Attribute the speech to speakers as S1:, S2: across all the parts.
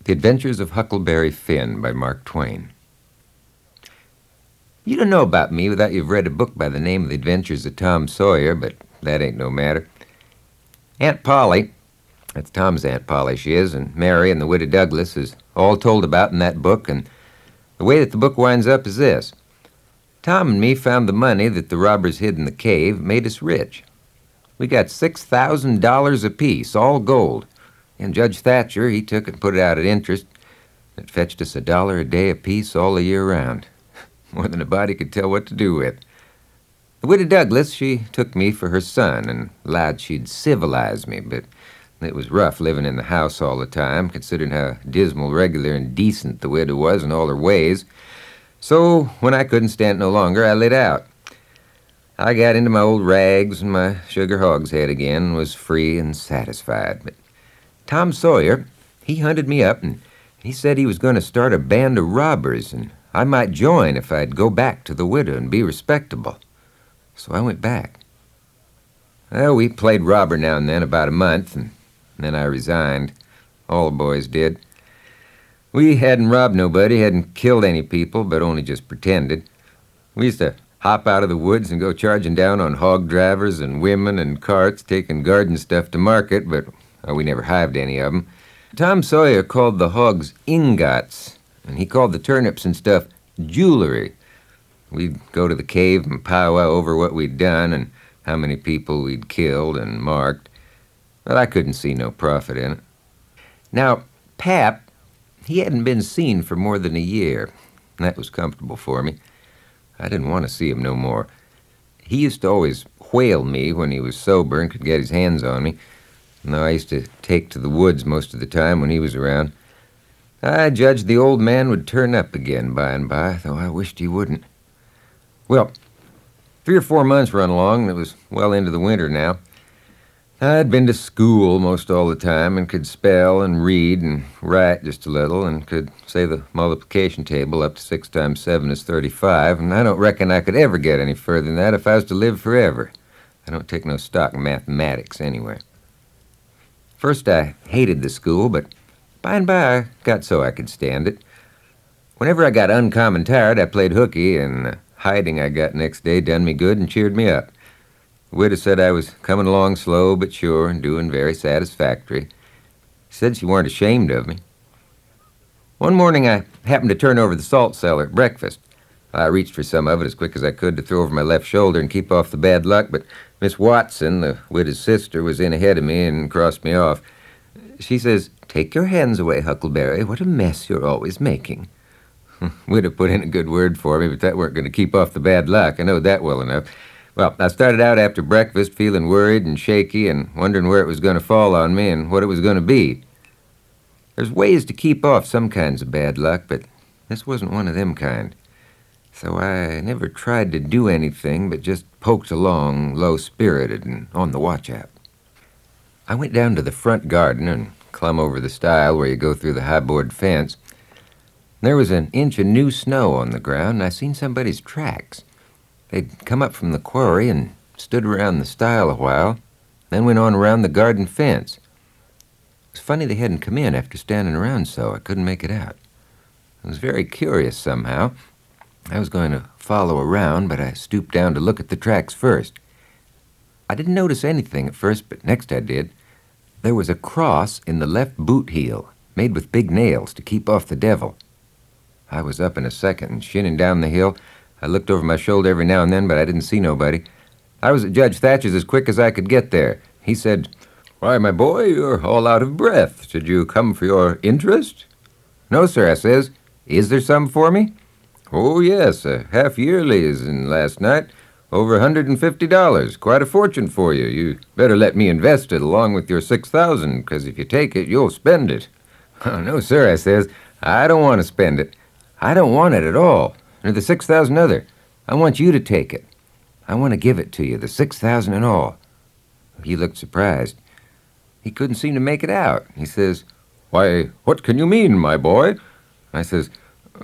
S1: The Adventures of Huckleberry Finn by Mark Twain. You don't know about me without you've read a book by the name of The Adventures of Tom Sawyer, but that ain't no matter. Aunt Polly, that's Tom's Aunt Polly she is, and Mary and the Widow Douglas is all told about in that book, and the way that the book winds up is this. Tom and me found the money that the robbers hid in the cave made us rich. We got $6,000 apiece, all gold. And Judge Thatcher, he took it and put it out at interest. It fetched us $1 a day apiece all the year round. More than a body could tell what to do with. The Widow Douglas, she took me for her son and allowed she'd civilize me, but it was rough living in the house all the time, considering how dismal, regular, and decent the widow was in all her ways. So, when I couldn't stand it no longer, I lit out. I got into my old rags and my sugar hogshead again and was free and satisfied. But Tom Sawyer, he hunted me up and he said he was going to start a band of robbers and I might join if I'd go back to the widow and be respectable. So I went back. Well, we played robber now and then about a month, and then I resigned. All the boys did. We hadn't robbed nobody, hadn't killed any people, but only just pretended. We used to hop out of the woods and go charging down on hog drivers and women and carts, taking garden stuff to market, but we never hived any of them. Tom Sawyer called the hogs ingots, and he called the turnips and stuff jewelry. We'd go to the cave and powwow over what we'd done and how many people we'd killed and marked. But I couldn't see no profit in it. Now, Pap, he hadn't been seen for more than a year. That was comfortable for me. I didn't want to see him no more. He used to always whale me when he was sober and could get his hands on me. No, I used to take to the woods most of the time when he was around. I judged the old man would turn up again by and by, though I wished he wouldn't. Well, 3 or 4 months run along, and it was well into the winter now. I'd been to school most all the time and could spell and read and write just a little and could say the multiplication table up to 6 times 7 is 35, and I don't reckon I could ever get any further than that if I was to live forever. I don't take no stock in mathematics anyway. First, I hated the school, but by and by I got so I could stand it. Whenever I got uncommon tired, I played hooky, and the hiding I got next day done me good and cheered me up. The widow said I was coming along slow but sure and doing very satisfactory. She said she weren't ashamed of me. One morning I happened to turn over the salt cellar at breakfast. I reached for some of it as quick as I could to throw over my left shoulder and keep off the bad luck, but Miss Watson, the widow's sister, was in ahead of me and crossed me off. She says, "Take your hands away, Huckleberry. What a mess you're always making." Widow put in a good word for me, but that weren't going to keep off the bad luck. I know that well enough. Well, I started out after breakfast feeling worried and shaky and wondering where it was going to fall on me and what it was going to be. There's ways to keep off some kinds of bad luck, but this wasn't one of them kind. So I never tried to do anything but just poked along low-spirited and on the watch-out. I went down to the front garden and clumb over the stile where you go through the high-board fence. There was an inch of new snow on the ground, and I seen somebody's tracks. They'd come up from the quarry and stood around the stile a while, then went on around the garden fence. It was funny they hadn't come in after standing around so. I couldn't make it out. I was very curious somehow. I was going to follow around, but I stooped down to look at the tracks first. I didn't notice anything at first, but next I did. There was a cross in the left boot heel, made with big nails to keep off the devil. I was up in a second and shinning down the hill. I looked over my shoulder every now and then, but I didn't see nobody. I was at Judge Thatcher's as quick as I could get there. He said, "Why, my boy, you're all out of breath. Did you come for your interest?" "No, sir," I says. "Is there some for me?" "Oh, yes, a half-yearly is in last night. Over $150. Quite a fortune for you. You better let me invest it along with your $6,000, because if you take it, you'll spend it." "Oh, no, sir," I says. "I don't want to spend it. I don't want it at all. Or the 6,000 other. I want you to take it. I want to give it to you, the 6,000 and all." He looked surprised. He couldn't seem to make it out. He says, "Why, what can you mean, my boy?" I says,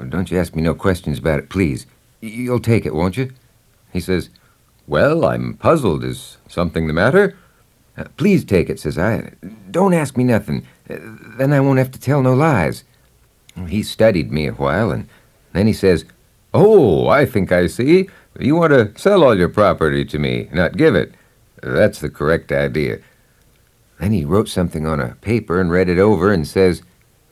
S1: "Don't you ask me no questions about it, please. You'll take it, won't you?" He says, "Well, I'm puzzled. Is something the matter?" "Please take it," says I. "Don't ask me nothing. Then I won't have to tell no lies." He studied me a while, and then he says, "Oh, I think I see. You want to sell all your property to me, not give it. That's the correct idea." Then he wrote something on a paper and read it over and says,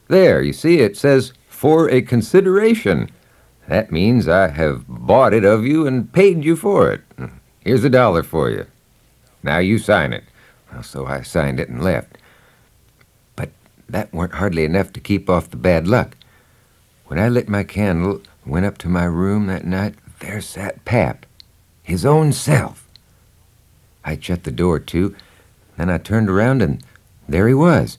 S1: "There, you see, it says, 'for a consideration.' That means I have bought it of you and paid you for it. Here's $1 for you. Now you sign it." Well, so I signed it and left. But that weren't hardly enough to keep off the bad luck. When I lit my candle and went up to my room that night, there sat Pap, his own self. I'd shut the door, too. Then I turned around, and there he was.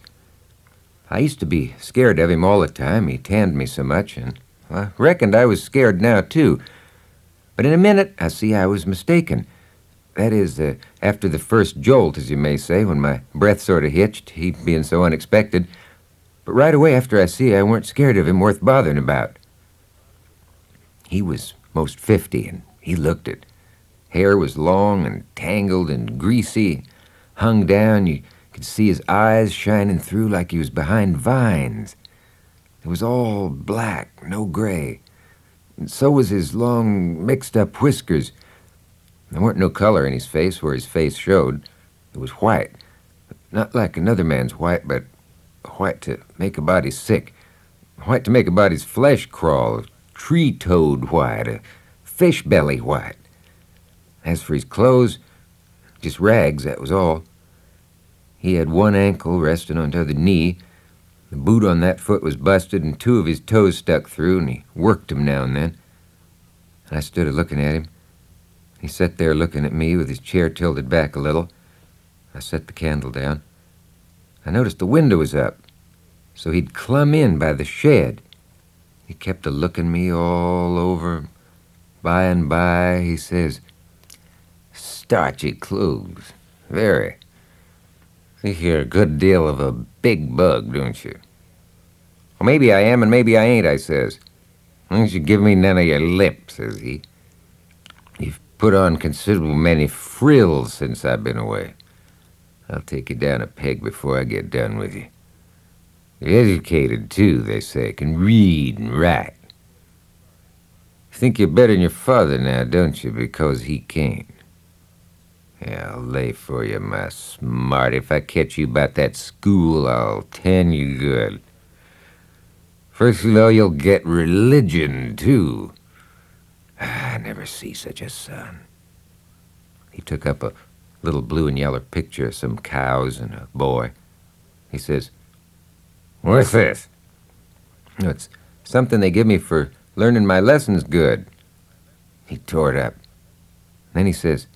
S1: I used to be scared of him all the time. He tanned me so much, and I reckoned I was scared now, too. But in a minute, I see I was mistaken. That is, after the first jolt, as you may say, when my breath sort of hitched, he being so unexpected. But right away after I see I weren't scared of him worth bothering about. He was most 50, and he looked it. Hair was long and tangled and greasy, hung down. You could see his eyes shining through like he was behind vines. It was all black, no gray. And so was his long, mixed-up whiskers. There weren't no color in his face where his face showed. It was white. Not like another man's white, but white to make a body sick. White to make a body's flesh crawl. A tree-toad white. A fish belly white. As for his clothes, just rags, that was all. He had one ankle resting on the other knee. The boot on that foot was busted, and 2 of his toes stuck through, and he worked 'em now and then. And I stood looking at him. He sat there looking at me with his chair tilted back a little. I set the candle down. I noticed the window was up, so he'd clumb in by the shed. He kept a-looking me all over. By and by, he says, "Starchy clothes, very. Think you're a good deal of a big bug, don't you?" "Well, maybe I am and maybe I ain't," I says. "Why don't you give me none of your lip," says he. "You've put on considerable many frills since I've been away. I'll take you down a peg before I get done with you. You're educated, too, they say, can read and write. You think you're better than your father now, don't you, because he can't? Yeah, I'll lay for you, my smart. If I catch you about that school, I'll tan you good. First of all, you'll get religion, too. I never see such a son." He took up a little blue and yellow picture of some cows and a boy. He says, "What's this?" "It's something they give me for learning my lessons good." He tore it up. Then he says,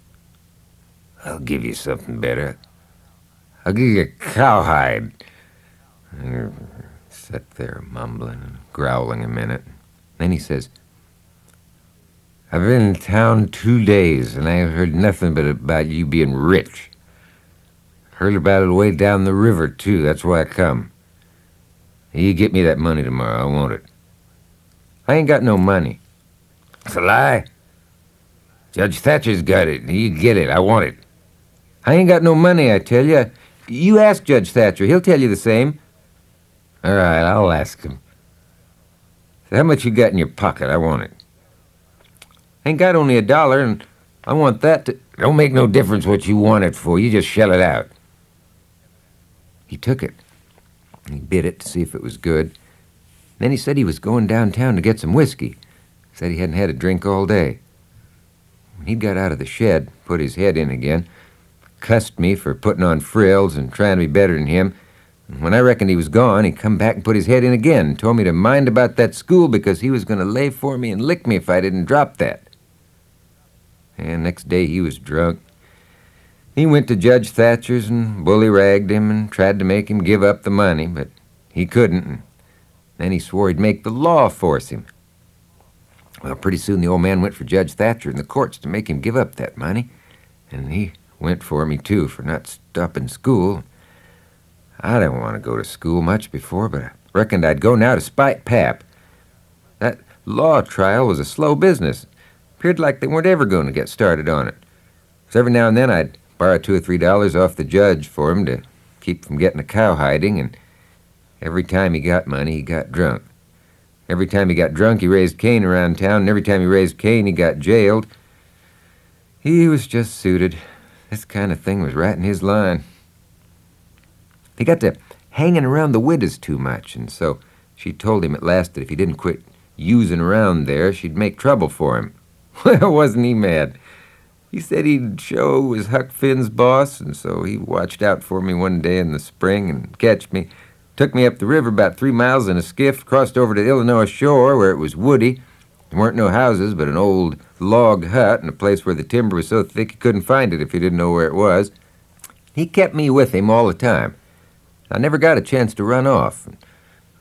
S1: "I'll give you something better. I'll give you a cowhide." I sat there mumbling and growling a minute. Then he says, "I've been in town 2 days, and I have heard nothing but about you being rich. Heard about it way down the river, too. That's why I come. You get me that money tomorrow. I want it." "I ain't got no money." "It's a lie. Judge Thatcher's got it. You get it. I want it." "I ain't got no money, I tell you. You ask Judge Thatcher. He'll tell you the same." "All right, I'll ask him. So how much you got in your pocket? I want it." "Ain't got only $1, and I want that to—" "Don't make no difference what you want it for. You just shell it out." He took it. He bit it to see if it was good. Then he said he was going downtown to get some whiskey. Said he hadn't had a drink all day. When he got out of the shed, put his head in again, cussed me for putting on frills and trying to be better than him. And when I reckoned he was gone, he come back and put his head in again and told me to mind about that school because he was going to lay for me and lick me if I didn't drop that. And next day he was drunk. He went to Judge Thatcher's and bully-ragged him and tried to make him give up the money, but he couldn't. And then he swore he'd make the law force him. Well, pretty soon the old man went for Judge Thatcher in the courts to make him give up that money, and he went for me, too, for not stopping school. I didn't want to go to school much before, but I reckoned I'd go now to spite Pap. That law trial was a slow business. Appeared like they weren't ever going to get started on it. So every now and then I'd borrow $2 or $3 off the judge for him to keep from getting a cow hiding, and every time he got money, he got drunk. Every time he got drunk, he raised Cain around town, and every time he raised Cain, he got jailed. He was just suited. This kind of thing was right in his line. He got to hanging around the widows too much, and so she told him at last that if he didn't quit using around there, she'd make trouble for him. Well, wasn't he mad? He said he'd show who was Huck Finn's boss, and so he watched out for me one day in the spring and catched me. Took me up the river about 3 miles in a skiff, crossed over to the Illinois shore where it was woody. There weren't no houses but an old log hut and a place where the timber was so thick he couldn't find it if he didn't know where it was. He kept me with him all the time. I never got a chance to run off.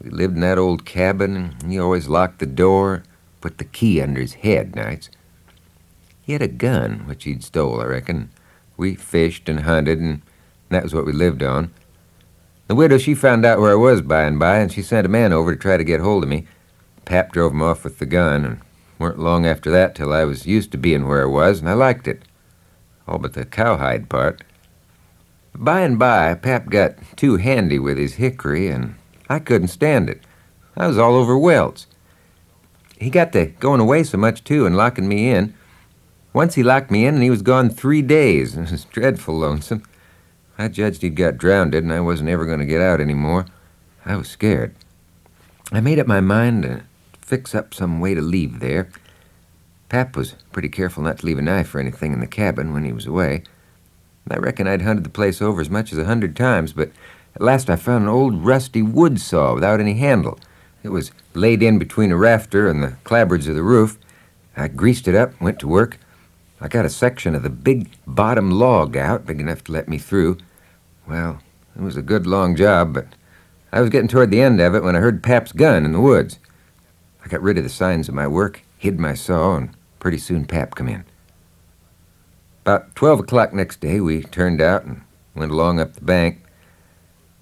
S1: We lived in that old cabin, and he always locked the door, put the key under his head nights. He had a gun, which he'd stole, I reckon. We fished and hunted, and that was what we lived on. The widow, she found out where I was by and she sent a man over to try to get hold of me. Pap drove him off with the gun, and weren't long after that till I was used to being where I was, and I liked it. All but the cowhide part. By and by, Pap got too handy with his hickory, and I couldn't stand it. I was all over welts. He got to going away so much, too, and locking me in. Once he locked me in, and he was gone 3 days. It was dreadful lonesome. I judged he'd got drowned, and I wasn't ever going to get out anymore. I was scared. I made up my mind to fix up some way to leave there. Pap was pretty careful not to leave a knife or anything in the cabin when he was away. I reckon I'd hunted the place over as much as 100 times, but at last I found an old rusty wood saw without any handle. It was laid in between a rafter and the clapboards of the roof. I greased it up, went to work. I got a section of the big bottom log out, big enough to let me through. Well, it was a good long job, but I was getting toward the end of it when I heard Pap's gun in the woods. I got rid of the signs of my work, hid my saw, and pretty soon Pap come in. About 12 o'clock next day, we turned out and went along up the bank.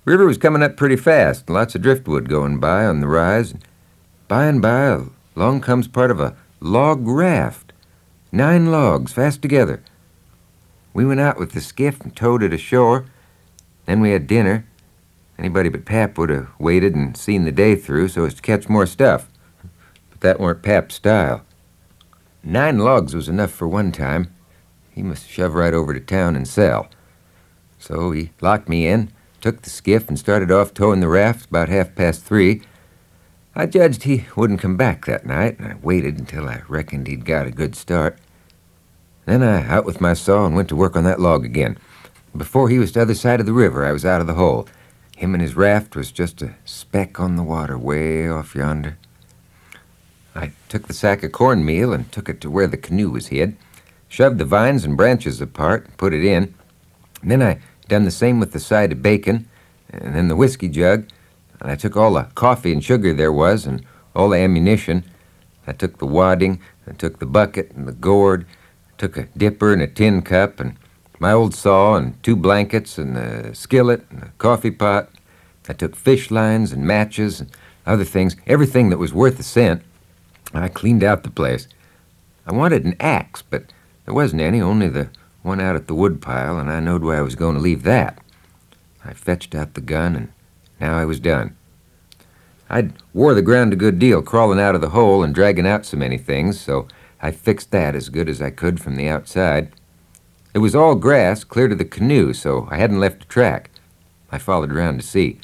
S1: River was coming up pretty fast, and lots of driftwood going by on the rise. By and by, along comes part of a log raft. 9 logs fast together. We went out with the skiff and towed it ashore. Then we had dinner. Anybody but Pap would have waited and seen the day through so as to catch more stuff. But that weren't Pap's style. 9 logs was enough for one time. He must shove right over to town and sell. So he locked me in, took the skiff, and started off towing the raft about 3:30. I judged he wouldn't come back that night, and I waited until I reckoned he'd got a good start. Then I out with my saw and went to work on that log again. Before he was to the other side of the river, I was out of the hole. Him and his raft was just a speck on the water way off yonder. I took the sack of cornmeal and took it to where the canoe was hid, shoved the vines and branches apart, and put it in. And then I done the same with the side of bacon, and then the whiskey jug. And I took all the coffee and sugar there was, and all the ammunition. I took the wadding, I took the bucket and the gourd, took a dipper and a tin cup, and my old saw and 2 blankets and a skillet and a coffee pot. I took fish lines and matches and other things, everything that was worth a cent. I cleaned out the place. I wanted an axe, but there wasn't any, only the one out at the woodpile, and I knowed where I was going to leave that. I fetched out the gun, and now I was done. I'd wore the ground a good deal, crawling out of the hole and dragging out so many things, so I fixed that as good as I could from the outside. It was all grass, clear to the canoe, so I hadn't left a track. I followed around to see.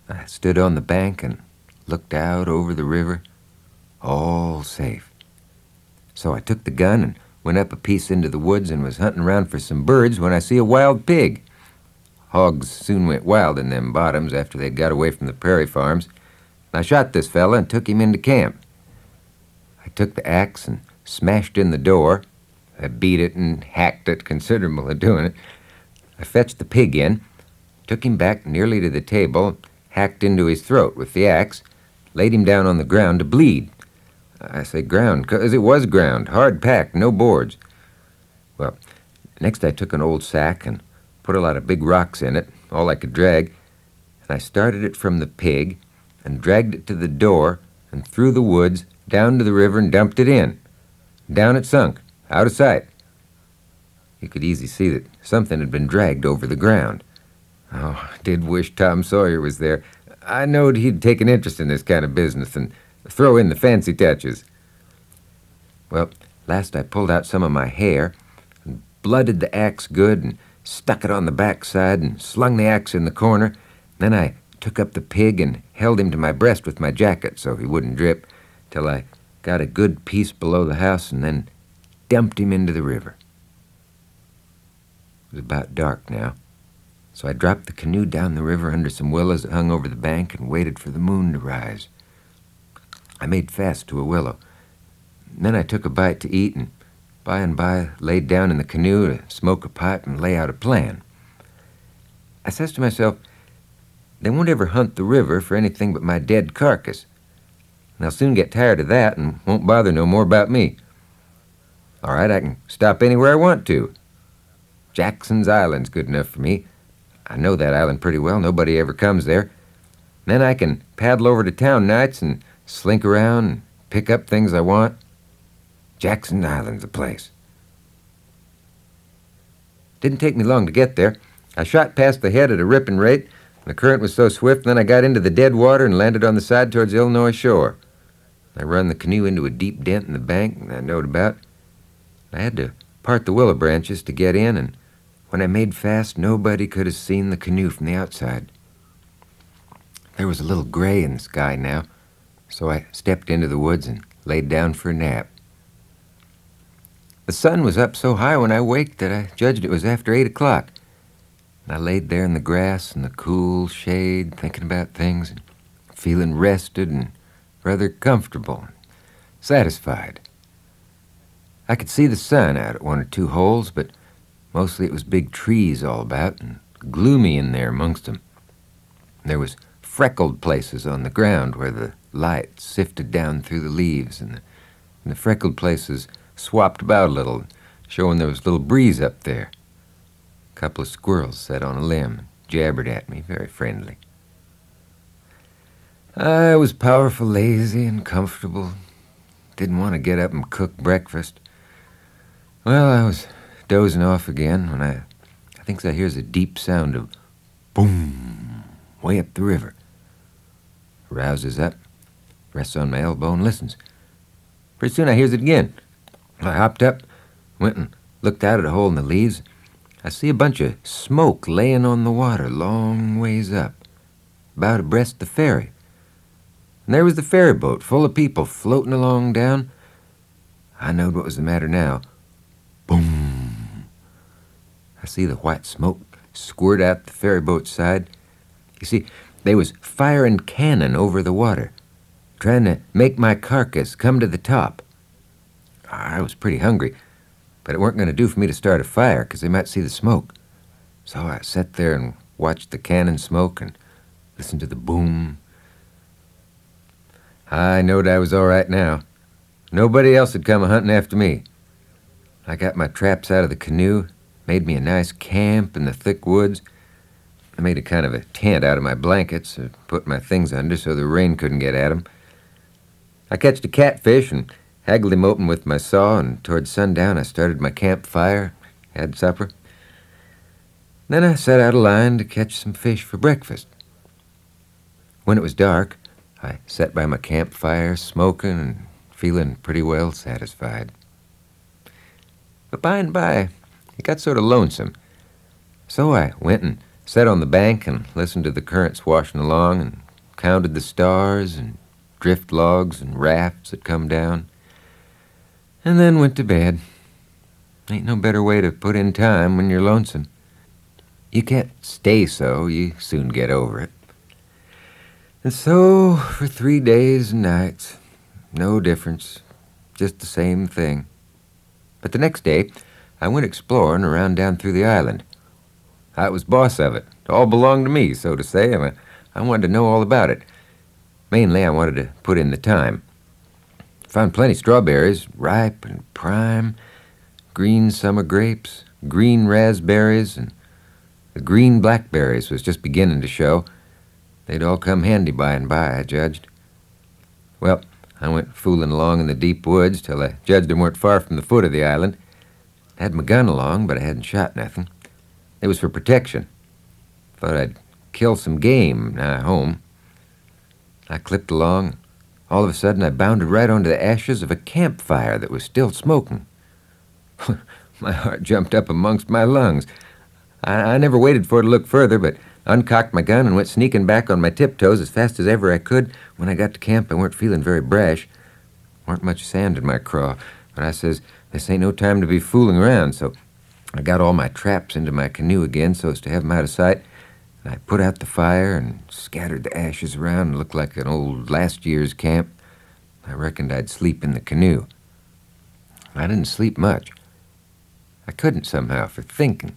S1: I stood on the bank and looked out over the river, all safe. So I took the gun and went up a piece into the woods and was hunting around for some birds when I see a wild pig. Hogs soon went wild in them bottoms after they'd got away from the prairie farms. I shot this fella and took him into camp. I took the axe and smashed in the door. I beat it and hacked it considerable at doing it. I fetched the pig in, took him back nearly to the table, hacked into his throat with the axe, laid him down on the ground to bleed. I say ground, 'cause it was ground, hard packed, no boards. Well, next I took an old sack and put a lot of big rocks in it, all I could drag, and I started it from the pig and dragged it to the door and through the woods, down to the river and dumped it in. Down it sunk, out of sight. You could easily see that something had been dragged over the ground. Oh, I did wish Tom Sawyer was there. I knowed he'd take an interest in this kind of business, and throw in the fancy touches. Well, last I pulled out some of my hair and blooded the axe good and stuck it on the backside and slung the axe in the corner. Then I took up the pig and held him to my breast with my jacket so he wouldn't drip till I got a good piece below the house and then dumped him into the river. It was about dark now, so I dropped the canoe down the river under some willows that hung over the bank and waited for the moon to rise. I made fast to a willow. Then I took a bite to eat and by laid down in the canoe to smoke a pipe and lay out a plan. I says to myself, they won't ever hunt the river for anything but my dead carcass. And they'll soon get tired of that and won't bother no more about me. All right, I can stop anywhere I want to. Jackson's Island's good enough for me. I know that island pretty well. Nobody ever comes there. Then I can paddle over to town nights and slink around and pick up things I want. Jackson Island's the place. Didn't take me long to get there. I shot past the head at a ripping rate, and the current was so swift, then I got into the dead water and landed on the side towards the Illinois shore. I run the canoe into a deep dent in the bank I knowed about. I had to part the willow branches to get in, and when I made fast, nobody could have seen the canoe from the outside. There was a little gray in the sky now, so I stepped into the woods and laid down for a nap. The sun was up so high when I waked that I judged it was after 8 o'clock. And I laid there in the grass in the cool shade, thinking about things, and feeling rested and rather comfortable and satisfied. I could see the sun out at one or two holes, but mostly it was big trees all about and gloomy in there amongst them. There was freckled places on the ground where the light sifted down through the leaves, and the freckled places swapped about a little, showing there was a little breeze up there. A couple of squirrels sat on a limb and jabbered at me, very friendly. I was powerful lazy and comfortable. Didn't want to get up and cook breakfast. Well, I was dozing off again when I thinks I hears a deep sound of boom way up the river. Rouses up, rests on my elbow and listens. Pretty soon I hears it again. I hopped up, went and looked out at a hole in the leaves. I see a bunch of smoke laying on the water long ways up, about abreast the ferry. And there was the ferry boat full of people floating along down. I knowed what was the matter now. Boom! I see the white smoke squirt out the ferry boat's side. You see, they was firing cannon over the water, trying to make my carcass come to the top. I was pretty hungry, but it weren't going to do for me to start a fire because they might see the smoke. So I sat there and watched the cannon smoke and listened to the boom. I knowed I was all right now. Nobody else had come a-hunting after me. I got my traps out of the canoe, made me a nice camp in the thick woods. I made a kind of a tent out of my blankets and put my things under so the rain couldn't get at 'em. I catched a catfish and haggled him open with my saw, and toward sundown I started my campfire, had supper. Then I set out a line to catch some fish for breakfast. When it was dark, I sat by my campfire, smoking and feeling pretty well satisfied. But by and by, it got sort of lonesome. So I went and sat on the bank and listened to the currents washing along and counted the stars and drift logs and rafts that come down, and then went to bed. Ain't no better way to put in time when you're lonesome. You can't stay so, you soon get over it. And so, for 3 days and nights, no difference, just the same thing. But the next day, I went exploring around down through the island. I was boss of it. It all belonged to me, so to say, and I wanted to know all about it. Mainly, I wanted to put in the time. Found plenty of strawberries, ripe and prime, green summer grapes, green raspberries, and the green blackberries was just beginning to show. They'd all come handy by and by, I judged. Well, I went fooling along in the deep woods till I judged they weren't far from the foot of the island. I had my gun along, but I hadn't shot nothing. It was for protection. Thought I'd kill some game now home. I clipped along, all of a sudden I bounded right onto the ashes of a campfire that was still smoking. My heart jumped up amongst my lungs. I never waited for it to look further, but uncocked my gun and went sneaking back on my tiptoes as fast as ever I could. When I got to camp, I weren't feeling very brash. Weren't much sand in my craw, but I says, this ain't no time to be fooling around, so I got all my traps into my canoe again so as to have 'em out of sight, and I put out the fire and scattered the ashes around and looked like an old last year's camp. I reckoned I'd sleep in the canoe. I didn't sleep much. I couldn't somehow for thinking.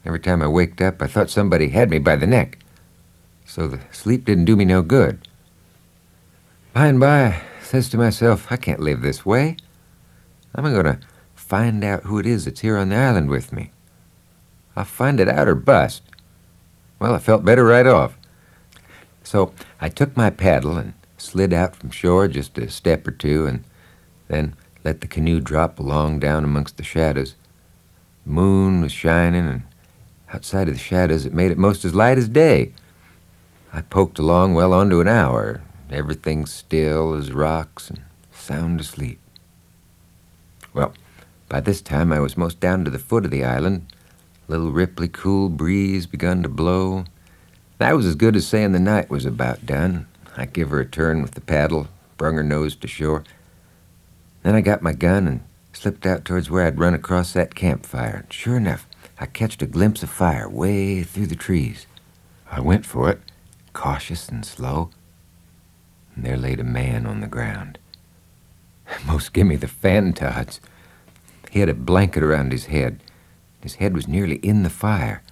S1: Every time I waked up, I thought somebody had me by the neck, so the sleep didn't do me no good. By and by, I says to myself, I can't live this way. I'm going to find out who it is that's here on the island with me. I'll find it out or bust. Well, I felt better right off. So I took my paddle and slid out from shore just a step or two and then let the canoe drop along down amongst the shadows. The moon was shining, and outside of the shadows it made it most as light as day. I poked along well onto an hour, everything still as rocks and sound asleep. Well, by this time I was most down to the foot of the island. A little ripply cool breeze begun to blow. That was as good as saying the night was about done. I give her a turn with the paddle, brung her nose to shore. Then I got my gun and slipped out towards where I'd run across that campfire. And sure enough, I catched a glimpse of fire way through the trees. I went for it, cautious and slow, and there laid a man on the ground. Most give me the fan-tods. He had a blanket around his head. His head was nearly in the fire.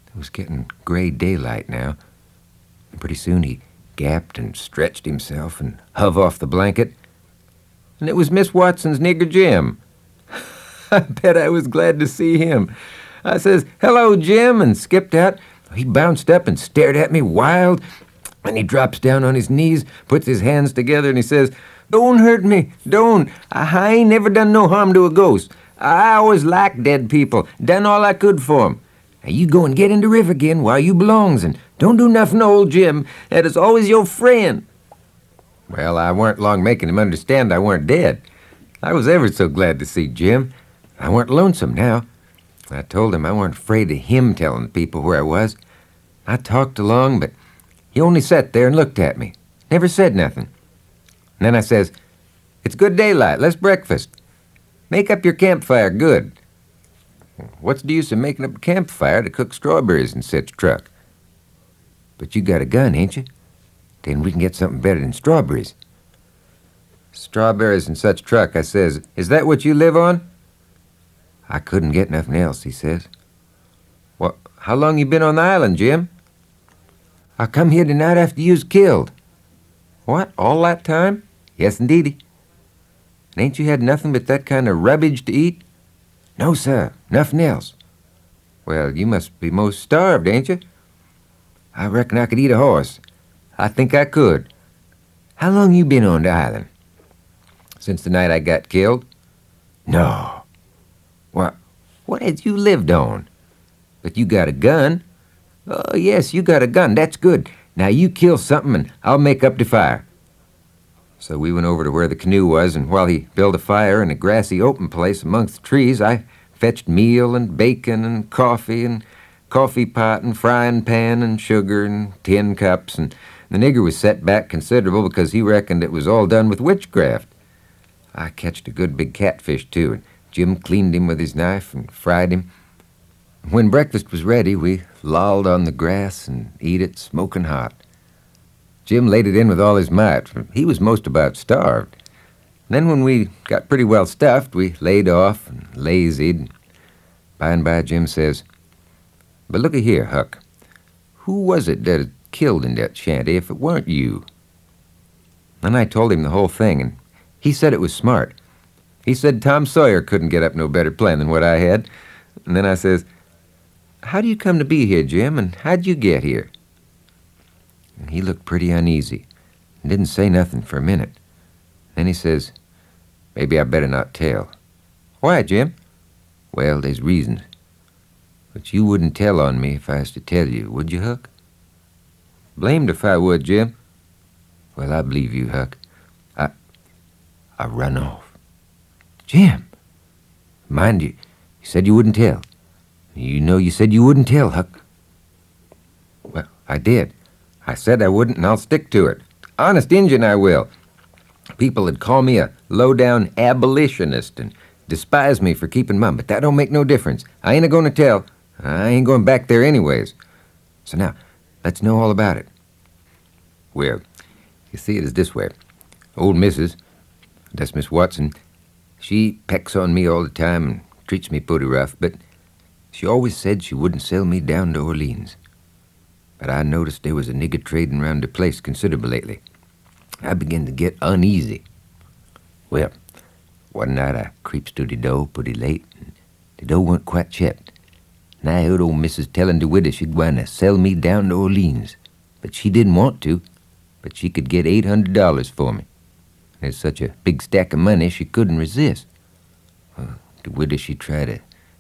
S1: It was getting gray daylight now, and pretty soon he gapped and stretched himself and hove off the blanket, and it was Miss Watson's nigger Jim. I bet I was glad to see him. I says, "Hello, Jim," and skipped out. He bounced up and stared at me wild, and he drops down on his knees, puts his hands together, and he says, "Don't hurt me, don't. I ain't never done no harm to a ghost. I always liked dead people, done all I could for 'em. Now you go and get in the river again while you belongs, and don't do nothing to old Jim. That is always your friend." Well, I weren't long making him understand I weren't dead. I was ever so glad to see Jim. I weren't lonesome now. I told him I weren't afraid of him telling people where I was. I talked along, but he only sat there and looked at me. Never said nothing. And then I says, "It's good daylight. Let's breakfast. Make up your campfire good." "What's the use of making up a campfire to cook strawberries in such truck?" "But you got a gun, ain't you? Then we can get something better than strawberries." "Strawberries in such truck," I says. "Is that what you live on?" "I couldn't get nothing else," he says. "Well, how long you been on the island, Jim?" "I come here tonight after you was killed." "What, all that time?" "Yes, indeedy." "And ain't you had nothing but that kind of rubbage to eat?" "No, sir, nothing else." "Well, you must be most starved, ain't you?" "I reckon I could eat a horse." "I think I could." "How long you been on the island?" "Since the night I got killed." "No." What had you lived on?" "But you got a gun." "Oh, yes, you got a gun. That's good. Now you kill something and I'll make up the fire." So we went over to where the canoe was, and while he built a fire in a grassy open place amongst the trees, I fetched meal and bacon and coffee pot and frying pan and sugar and tin cups, and the nigger was set back considerable because he reckoned it was all done with witchcraft. I catched a good big catfish, too, and Jim cleaned him with his knife and fried him. When breakfast was ready, we lolled on the grass and eat it smoking hot. Jim laid it in with all his might, for he was most about starved. Then when we got pretty well stuffed, we laid off and lazied. By and by, Jim says, "But looky here, Huck. Who was it that killed in that shanty if it weren't you?" Then I told him the whole thing, and he said it was smart. He said Tom Sawyer couldn't get up no better plan than what I had. And then I says, "How do you come to be here, Jim, and how'd you get here?" And he looked pretty uneasy and didn't say nothing for a minute. Then he says, "Maybe I better not tell." "Why, Jim?" "Well, there's reasons. But you wouldn't tell on me if I was to tell you, would you, Huck?" "Blamed if I would, Jim." Well, I believe you, Huck. I, I run off. Jim! Mind you, you said you wouldn't tell. You know you said you wouldn't tell, Huck. Well, I did. I said I wouldn't, and I'll stick to it. Honest Injun, I will. People would call me a low-down abolitionist and despise me for keeping mum, but that don't make no difference. I ain't a-going to tell. I ain't going back there anyways. So now, let's know all about it. Well, you see it is this way. Old Mrs., that's Miss Watson, she pecks on me all the time and treats me pretty rough, but she always said she wouldn't sell me down to Orleans. But I noticed there was a nigger trading round the place considerable lately. I began to get uneasy. Well, one night I creeps to the door pretty late, and the door weren't quite shut. And I heard old Missus telling the widow she'd want to sell me down to Orleans. But she didn't want to, but she could get $800 for me. There's such a big stack of money she couldn't resist. The widow, she tried to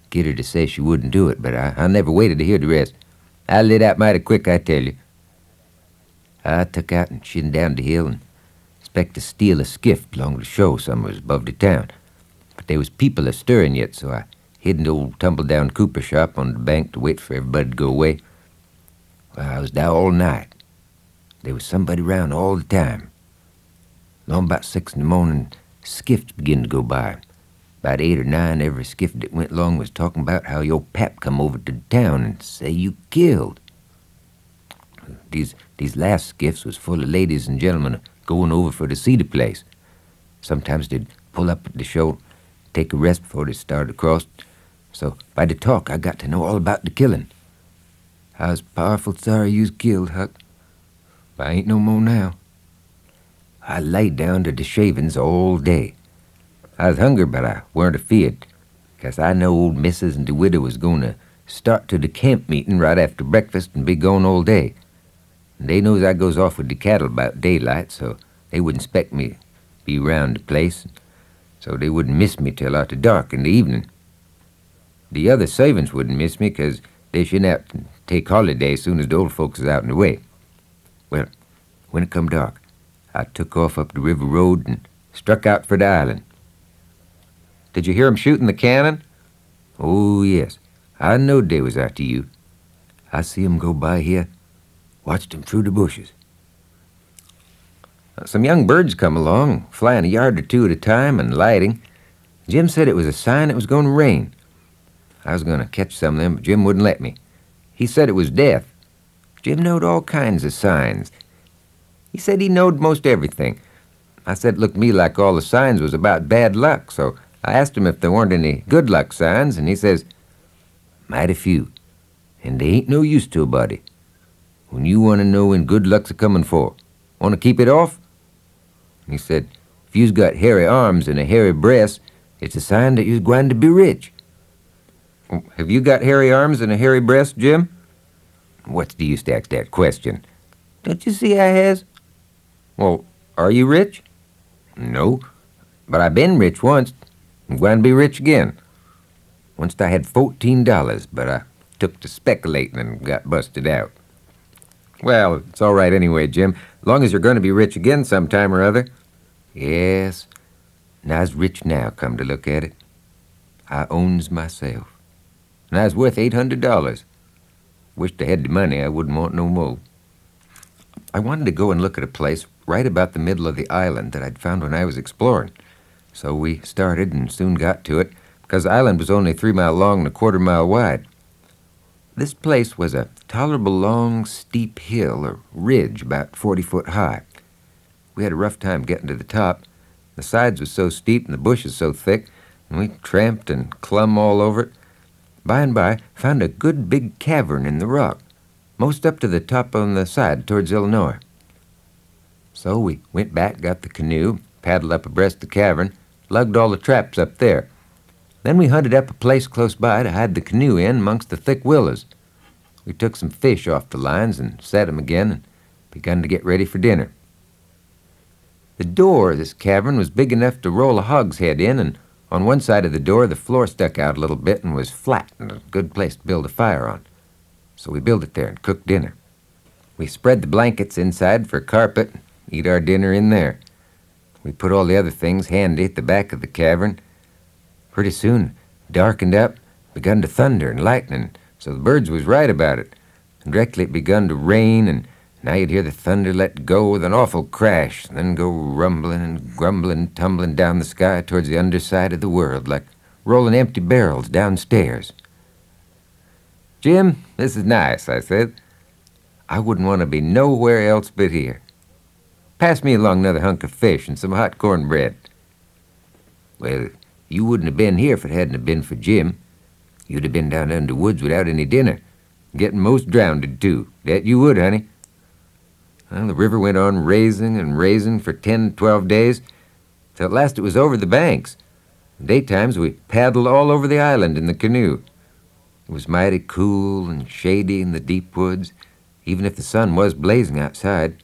S1: get her to say she wouldn't do it, but I never waited to hear the rest. I lit out mighty quick, I tell you. I took out and shinned down the hill and expect to steal a skiff along the shore somewhere above the town. But there was people a-stirring yet, so I hid in the old tumble-down cooper shop on the bank to wait for everybody to go away. Well, I was there all night. There was somebody around all the time. Long about 6 in the morning, skiffs began to go by. About 8 or 9, every skiff that went along was talking about how your pap come over to the town and say you killed. These last skiffs was full of ladies and gentlemen going over for to see the place. Sometimes they'd pull up at the shore, take a rest before they started across. So by the talk, I got to know all about the killing. I was powerful sorry you was killed, Huck. But I ain't no more now. I laid down to the shavings all day. I was hungry, but I weren't afeard, 'cause I know old Missus and the widow was going to start to the camp meeting right after breakfast and be gone all day. And they knows I goes off with the cattle about daylight, so they wouldn't expect me to be round the place, so they wouldn't miss me till after dark in the evening. The other servants wouldn't miss me, 'cause they shouldn't have to take holiday as soon as the old folks is out in the way. Well, when it come dark, I took off up the river road and struck out for the island. Did you hear 'em shooting the cannon? Oh, yes. I knowed they was after you. I see 'em go by here, watched 'em through the bushes. Some young birds come along, flying a yard or two at a time and lighting. Jim said it was a sign it was going to rain. I was going to catch some of them, but Jim wouldn't let me. He said it was death. Jim knowed all kinds of signs. He said he knowed most everything. I said it looked to me like all the signs was about bad luck, so I asked him if there weren't any good luck signs, and he says, mighty few, and they ain't no use to a body. When you want to know when good luck's a-comin' for, want to keep it off? He said, if you's got hairy arms and a hairy breast, it's a sign that you's going to be rich. Have you got hairy arms and a hairy breast, Jim? What's the use to ask that question? Don't you see I has? Well, are you rich? No, but I been rich once. I'm going to be rich again. Once I had $14, but I took to speculating and got busted out. Well, it's all right anyway, Jim, long as you're going to be rich again sometime or other. Yes, and I's rich now, come to look at it. I owns myself, and I's worth $800. Wished I had the money, I wouldn't want no more. I wanted to go and look at a place right about the middle of the island that I'd found when I was exploring. So we started and soon got to it, because the island was only 3 miles long and a quarter-mile wide. This place was a tolerable long, steep hill or ridge about 40 foot high. We had a rough time getting to the top. The sides was so steep and the bushes so thick, and we tramped and clumb all over it. By and by, found a good big cavern in the rock, most up to the top on the side towards Illinois. So we went back, got the canoe, paddled up abreast the cavern, lugged all the traps up there. Then we hunted up a place close by to hide the canoe in amongst the thick willows. We took some fish off the lines and set 'em again and begun to get ready for dinner. The door of this cavern was big enough to roll a hogshead in, and on one side of the door the floor stuck out a little bit and was flat and a good place to build a fire on. So we built it there and cooked dinner. We spread the blankets inside for a carpet, eat our dinner in there. We put all the other things handy at the back of the cavern. Pretty soon, darkened up, begun to thunder and lightning, so the birds was right about it. And directly it begun to rain, and now you'd hear the thunder let go with an awful crash, and then go rumbling and grumbling, tumbling down the sky towards the underside of the world, like rolling empty barrels downstairs. "Jim, this is nice," I said. "I wouldn't want to be nowhere else but here. Pass me along another hunk of fish and some hot cornbread." "Well, you wouldn't have been here if it hadn't have been for Jim. You'd have been down under the woods without any dinner, getting most drowned too. That you would, honey." Well, the river went on raising and raising for 10, 12 days, till at last it was over the banks. Daytimes we paddled all over the island in the canoe. It was mighty cool and shady in the deep woods, even if the sun was blazing outside.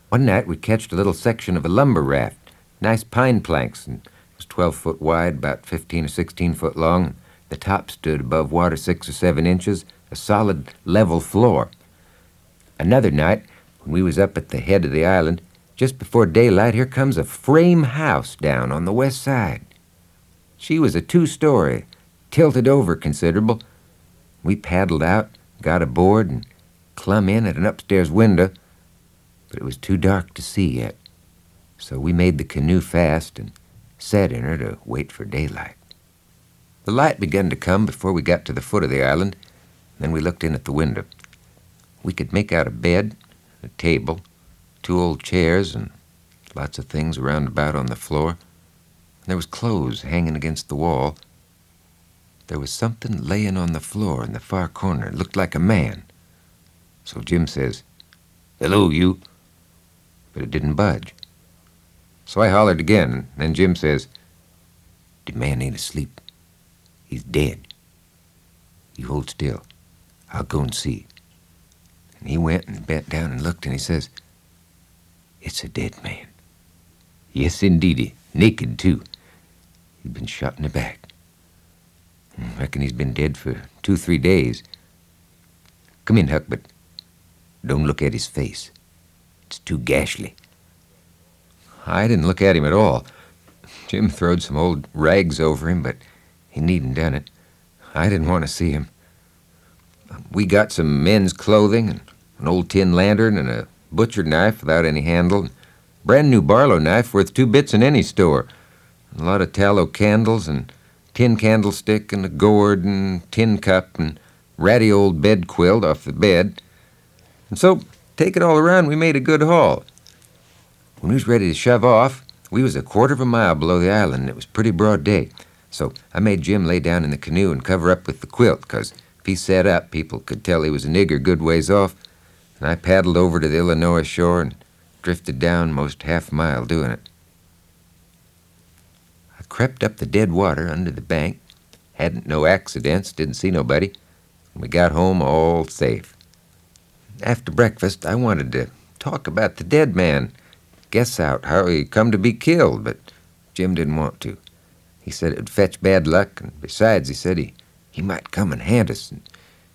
S1: One night we catched a little section of a lumber raft, nice pine planks, and it was 12 foot wide, about 15 or 16 foot long. The top stood above water 6 or 7 inches, a solid level floor. Another night, when we was up at the head of the island, just before daylight, here comes a frame house down on the west side. She was a 2-story, tilted over considerable. We paddled out, got aboard, and clumb in at an upstairs window, but it was too dark to see yet, so we made the canoe fast and sat in her to wait for daylight. The light began to come before we got to the foot of the island. Then we looked in at the window. We could make out a bed, a table, 2 old chairs, and lots of things around about on the floor. There was clothes hanging against the wall. There was something laying on the floor in the far corner. It looked like a man. So Jim says, "Hello, you." But it didn't budge. So I hollered again, and then Jim says, "The man ain't asleep. He's dead. You hold still. I'll go and see." And he went and bent down and looked, and he says, "It's a dead man. Yes, indeedy. Naked, too. He'd been shot in the back. I reckon he's been dead for 2, 3 days. Come in, Huck, but don't look at his face. It's too gashly." I didn't look at him at all. Jim throwed some old rags over him, but he needn't done it. I didn't want to see him. We got some men's clothing, and an old tin lantern, and a butcher knife without any handle, brand new Barlow knife worth 2 bits in any store, and a lot of tallow candles, and tin candlestick, and a gourd, and tin cup, and ratty old bed quilt off the bed. And so, take it all around, we made a good haul. When we was ready to shove off, we was a 1/4 of a mile below the island, and it was pretty broad day. So I made Jim lay down in the canoe and cover up with the quilt, 'cause if he sat up, people could tell he was a nigger good ways off. And I paddled over to the Illinois shore and drifted down most half a mile doing it. I crept up the dead water under the bank, hadn't no accidents, didn't see nobody, and we got home all safe. After breakfast, I wanted to talk about the dead man, guess out how he come to be killed, but Jim didn't want to. He said it would fetch bad luck, and besides, he said he might come and haunt us, and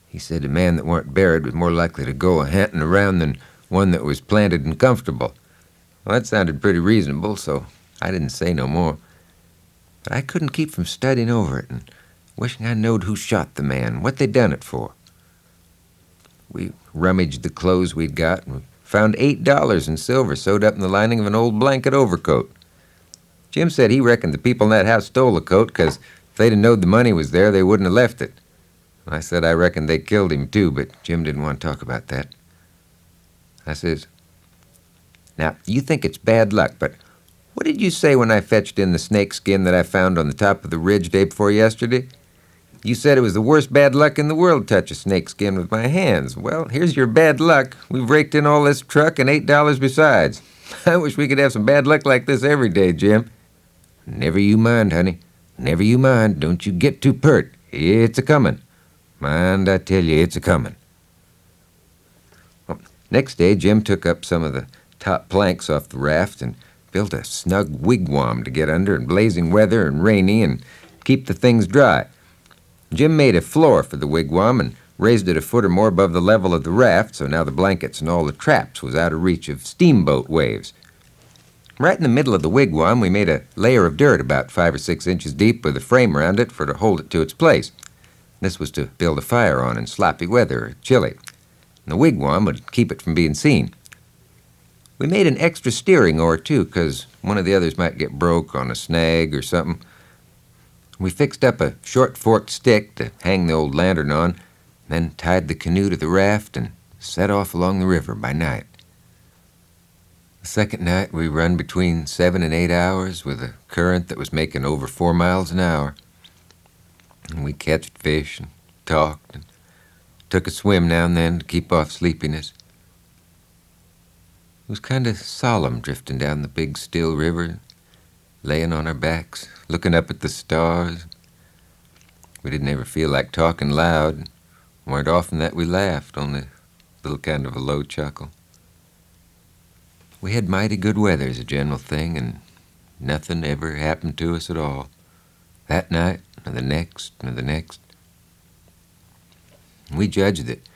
S1: he said a man that weren't buried was more likely to go a-hunting around than one that was planted and comfortable. Well, that sounded pretty reasonable, so I didn't say no more. But I couldn't keep from studying over it and wishing I knowed who shot the man, what they done it for. We rummaged the clothes we'd got, and we found $8 in silver sewed up in the lining of an old blanket overcoat. Jim said he reckoned the people in that house stole the coat, 'cause if they'd have knowed the money was there, they wouldn't have left it. I said I reckoned they killed him too, but Jim didn't want to talk about that. I says, "Now, you think it's bad luck, but what did you say when I fetched in the snake skin that I found on the top of the ridge day before yesterday? You said it was the worst bad luck in the world to touch a snake skin with my hands. Well, here's your bad luck. We've raked in all this truck and $8 besides. I wish we could have some bad luck like this every day, Jim." "Never you mind, honey. Never you mind. Don't you get too pert. It's a-comin'. Mind, I tell you, it's a-comin'." Well, next day, Jim took up some of the top planks off the raft and built a snug wigwam to get under in blazing weather and rainy and keep the things dry. Jim made a floor for the wigwam and raised it a foot or more above the level of the raft, so now the blankets and all the traps was out of reach of steamboat waves. Right in the middle of the wigwam, we made a layer of dirt about 5 or 6 inches deep with a frame around it for to hold it to its place. This was to build a fire on in sloppy weather or chilly. And the wigwam would keep it from being seen. We made an extra steering oar, too, 'cause one of the others might get broke on a snag or something. We fixed up a short forked stick to hang the old lantern on, then tied the canoe to the raft and set off along the river by night. The second night, we run between 7 and 8 hours with a current that was making over 4 miles an hour. And we catched fish and talked and took a swim now and then to keep off sleepiness. It was kind of solemn drifting down the big still river, laying on our backs, looking up at the stars. We didn't ever feel like talking loud. Weren't often that we laughed, only a little kind of a low chuckle. We had mighty good weather as a general thing, and nothing ever happened to us at all. That night, or the next, or the next. We judged that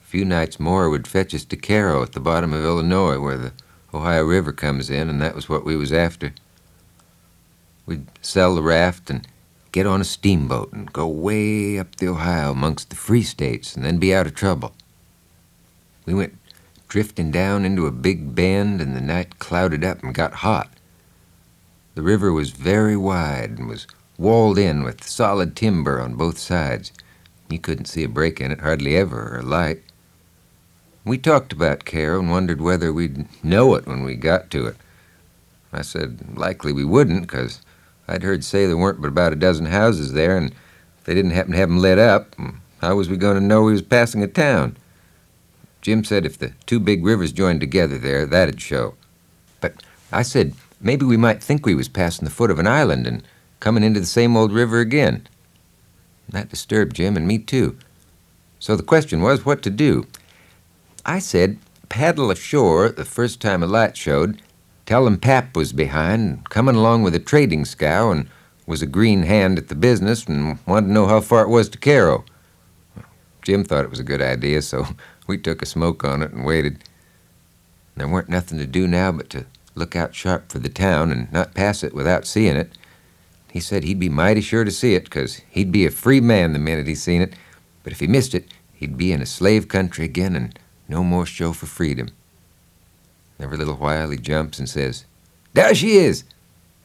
S1: a few nights more would fetch us to Cairo at the bottom of Illinois, where the Ohio River comes in, and that was what we was after. We'd sell the raft and get on a steamboat and go way up the Ohio amongst the free states and then be out of trouble. We went drifting down into a big bend, and the night clouded up and got hot. The river was very wide and was walled in with solid timber on both sides. You couldn't see a break in it hardly ever, or a light. We talked about Cairo and wondered whether we'd know it when we got to it. I said likely we wouldn't, 'cause I'd heard say there weren't but about a dozen houses there, and if they didn't happen to have 'em lit up, how was we going to know we was passing a town? Jim said if the two big rivers joined together there, that'd show. But I said maybe we might think we was passing the foot of an island and coming into the same old river again. That disturbed Jim and me, too. So the question was what to do. I said paddle ashore the first time a light showed, tell 'em Pap was behind, coming along with a trading scow, and was a green hand at the business and wanted to know how far it was to Cairo. Jim thought it was a good idea, so we took a smoke on it and waited. There weren't nothing to do now but to look out sharp for the town and not pass it without seeing it. He said he'd be mighty sure to see it, 'cause he'd be a free man the minute he seen it, but if he missed it, he'd be in a slave country again and no more show for freedom. Every little while he jumps and says, "There she is!"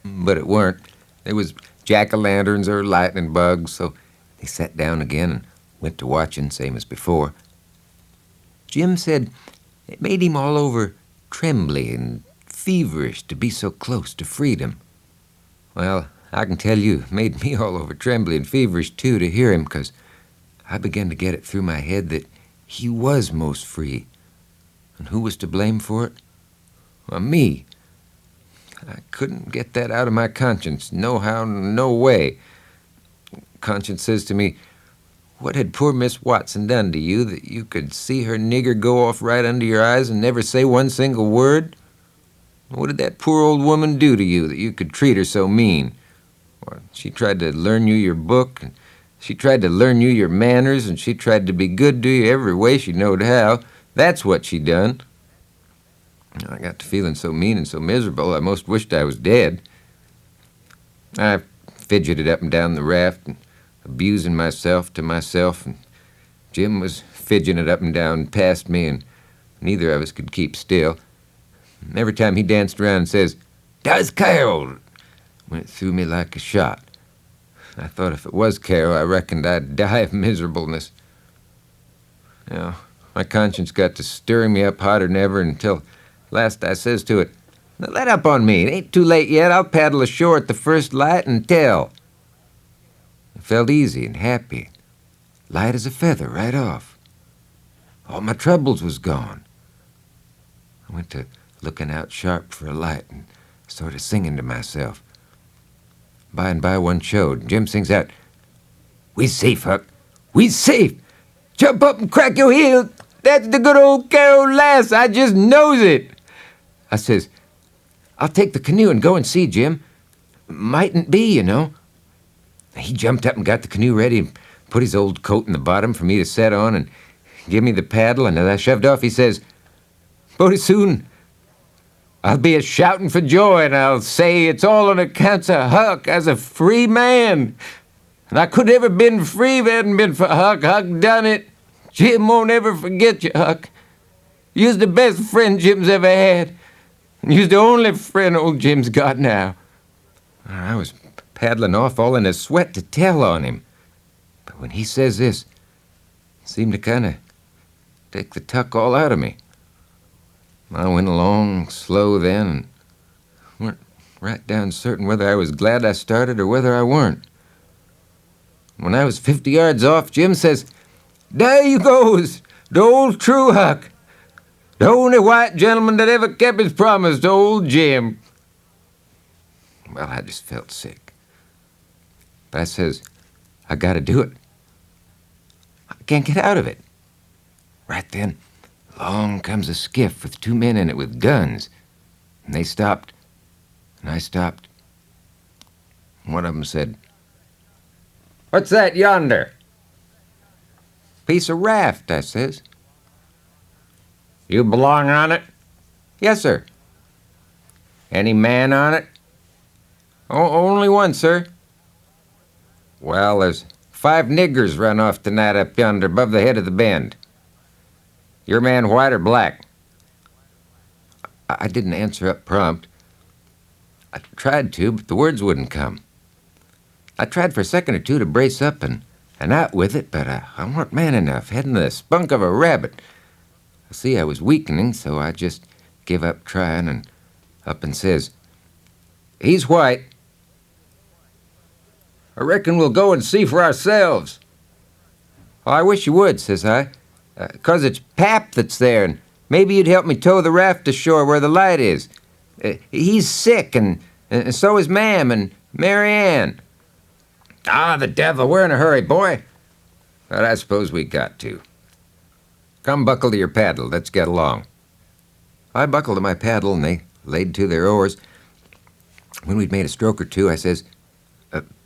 S1: But it weren't. There was jack-o'-lanterns or lightning bugs, so he sat down again and went to watching, same as before. Jim said it made him all over trembly and feverish to be so close to freedom. Well, I can tell you, it made me all over trembly and feverish, too, to hear him, 'cause I began to get it through my head that he was most free. And who was to blame for it? Well, me. I couldn't get that out of my conscience, nohow, no way. Conscience says to me, what had poor Miss Watson done to you that you could see her nigger go off right under your eyes and never say one single word? What did that poor old woman do to you that you could treat her so mean? Well, she tried to learn you your book, and she tried to learn you your manners, and she tried to be good to you every way she knowed how. That's what she done. I got to feeling so mean and so miserable, I most wished I was dead. I fidgeted up and down the raft and abusing myself to myself, and Jim was fidgeting it up and down past me, and neither of us could keep still. And every time he danced around and says, "That's Carol," went through me like a shot. I thought if it was Carol, I reckoned I'd die of miserableness. Now, my conscience got to stirring me up hotter than ever until last I says to it, "Now let up on me. It ain't too late yet. I'll paddle ashore at the first light and tell." I felt easy and happy, light as a feather right off. All my troubles was gone. I went to looking out sharp for a light and sort of singing to myself. By and by one showed. Jim sings out, "We safe, Huck. We safe. Jump up and crack your heels. That's the good old Carol lass. I just knows it." I says, "I'll take the canoe and go and see, Jim. Mightn't be, you know." He jumped up and got the canoe ready and put his old coat in the bottom for me to set on and give me the paddle, and as I shoved off, he says, "Pretty soon I'll be a-shouting for joy, and I'll say it's all on account of Huck as a free man. And I could never been free if it hadn't been for Huck. Huck done it. Jim won't ever forget you, Huck. You's the best friend Jim's ever had. And you's the only friend old Jim's got now. I was paddling off all in a sweat to tell on him. But when he says this, it seemed to kind of take the tuck all out of me. I went along slow then and weren't right down certain whether I was glad I started or whether I weren't. When I was 50 yards off, Jim says, "There you goes, the old true Huck. The only white gentleman that ever kept his promise to old Jim." Well, I just felt sick. But I says, I gotta do it. I can't get out of it. Right then, along comes a skiff with 2 men in it with guns. And they stopped, and I stopped. One of them said, "What's that yonder?" "Piece of raft," I says. "You belong on it?" "Yes, sir." "Any man on it?" Only one, sir." "Well, there's 5 niggers run off tonight up yonder above the head of the bend. Your man white or black?" I didn't answer up prompt. I tried to, but the words wouldn't come. I tried for a second or two to brace up and out with it, but I weren't man enough, hadn't the spunk of a rabbit. See, I was weakening, so I just give up trying and up and says, "He's white." "I reckon we'll go and see for ourselves." "Oh, I wish you would," says I, "'cause it's Pap that's there, and maybe you'd help me tow the raft ashore where the light is. He's sick, and so is Ma'am and Mary Ann." "Ah, the devil, we're in a hurry, boy." "But I suppose we got to. Come buckle to your paddle, let's get along." I buckled to my paddle, and they laid to their oars. When we'd made a stroke or two, I says,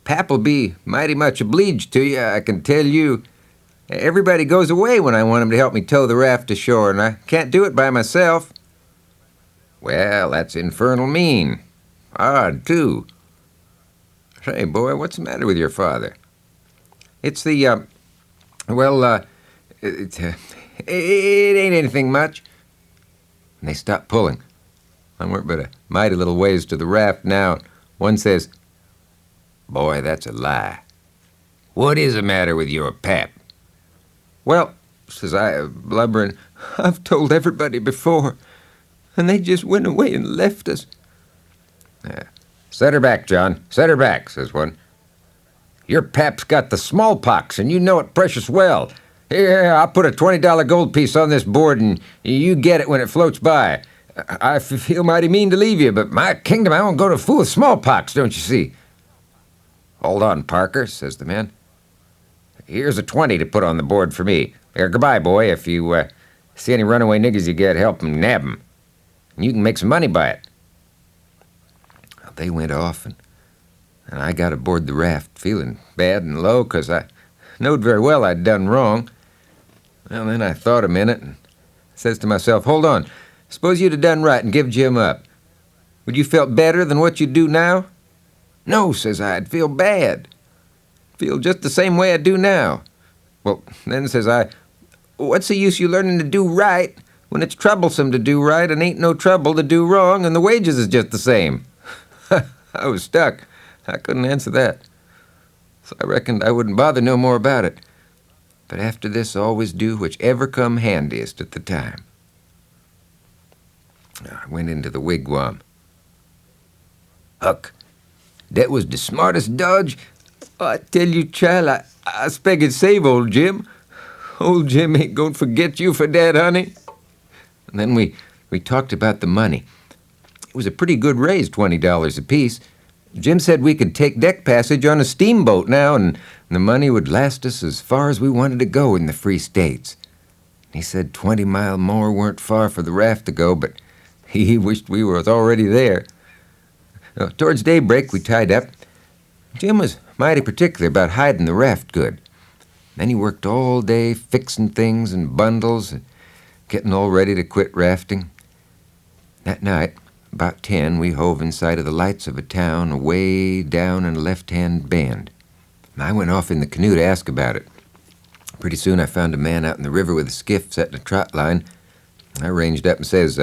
S1: "Pap'll be mighty much obleeged to you, I can tell you. Everybody goes away when I want him to help me tow the raft ashore, and I can't do it by myself." "Well, that's infernal mean. Odd, too. Say, boy, what's the matter with your father?" "It's the, it ain't anything much." And they stopped pulling. I weren't but a mighty little ways to the raft now. One says, "Boy, that's a lie. What is the matter with your pap?" "Well," says I, blubbering, "I've told everybody before, and they just went away and left us." "Set her back, John, set her back," says one. "Your pap's got the smallpox, and you know it precious well. Here, I'll put a $20 gold piece on this board, and you get it when it floats by. I feel mighty mean to leave you, but my kingdom, I won't go to fool with smallpox, don't you see?" "Hold on, Parker," says the man. "Here's a 20 to put on the board for me. Here, goodbye, boy. If you see any runaway niggers you get, help 'em nab 'em. And you can make some money by it." Well, they went off, and I got aboard the raft, feeling bad and low, 'cause I knowed very well I'd done wrong. Well, then I thought a minute and says to myself, "Hold on. Suppose you'd have done right and give Jim up. Would you felt better than what you do now?" "No," says I, "I'd feel bad. Feel just the same way I do now." "Well, then," says I, "what's the use you learning to do right when it's troublesome to do right and ain't no trouble to do wrong, and the wages is just the same?" I was stuck. I couldn't answer that. So I reckoned I wouldn't bother no more about it. But after this, always do whichever come handiest at the time. I went into the wigwam. "Huck, that was the smartest dodge. I tell you, child, I expect it'd save old Jim. Old Jim ain't gonna forget you for that, honey." And then we talked about the money. It was a pretty good raise, $20 apiece. Jim said we could take deck passage on a steamboat now, and the money would last us as far as we wanted to go in the Free States. He said 20 mile more weren't far for the raft to go, but he wished we was already there. Towards daybreak, we tied up. Jim was mighty particular about hiding the raft good. Then he worked all day fixing things and bundles and getting all ready to quit rafting. That night, About 10, we hove in sight of the lights of a town away down in a left-hand bend. I went off in the canoe to ask about it. Pretty soon I found a man out in the river with a skiff set in a trot line. I ranged up and says,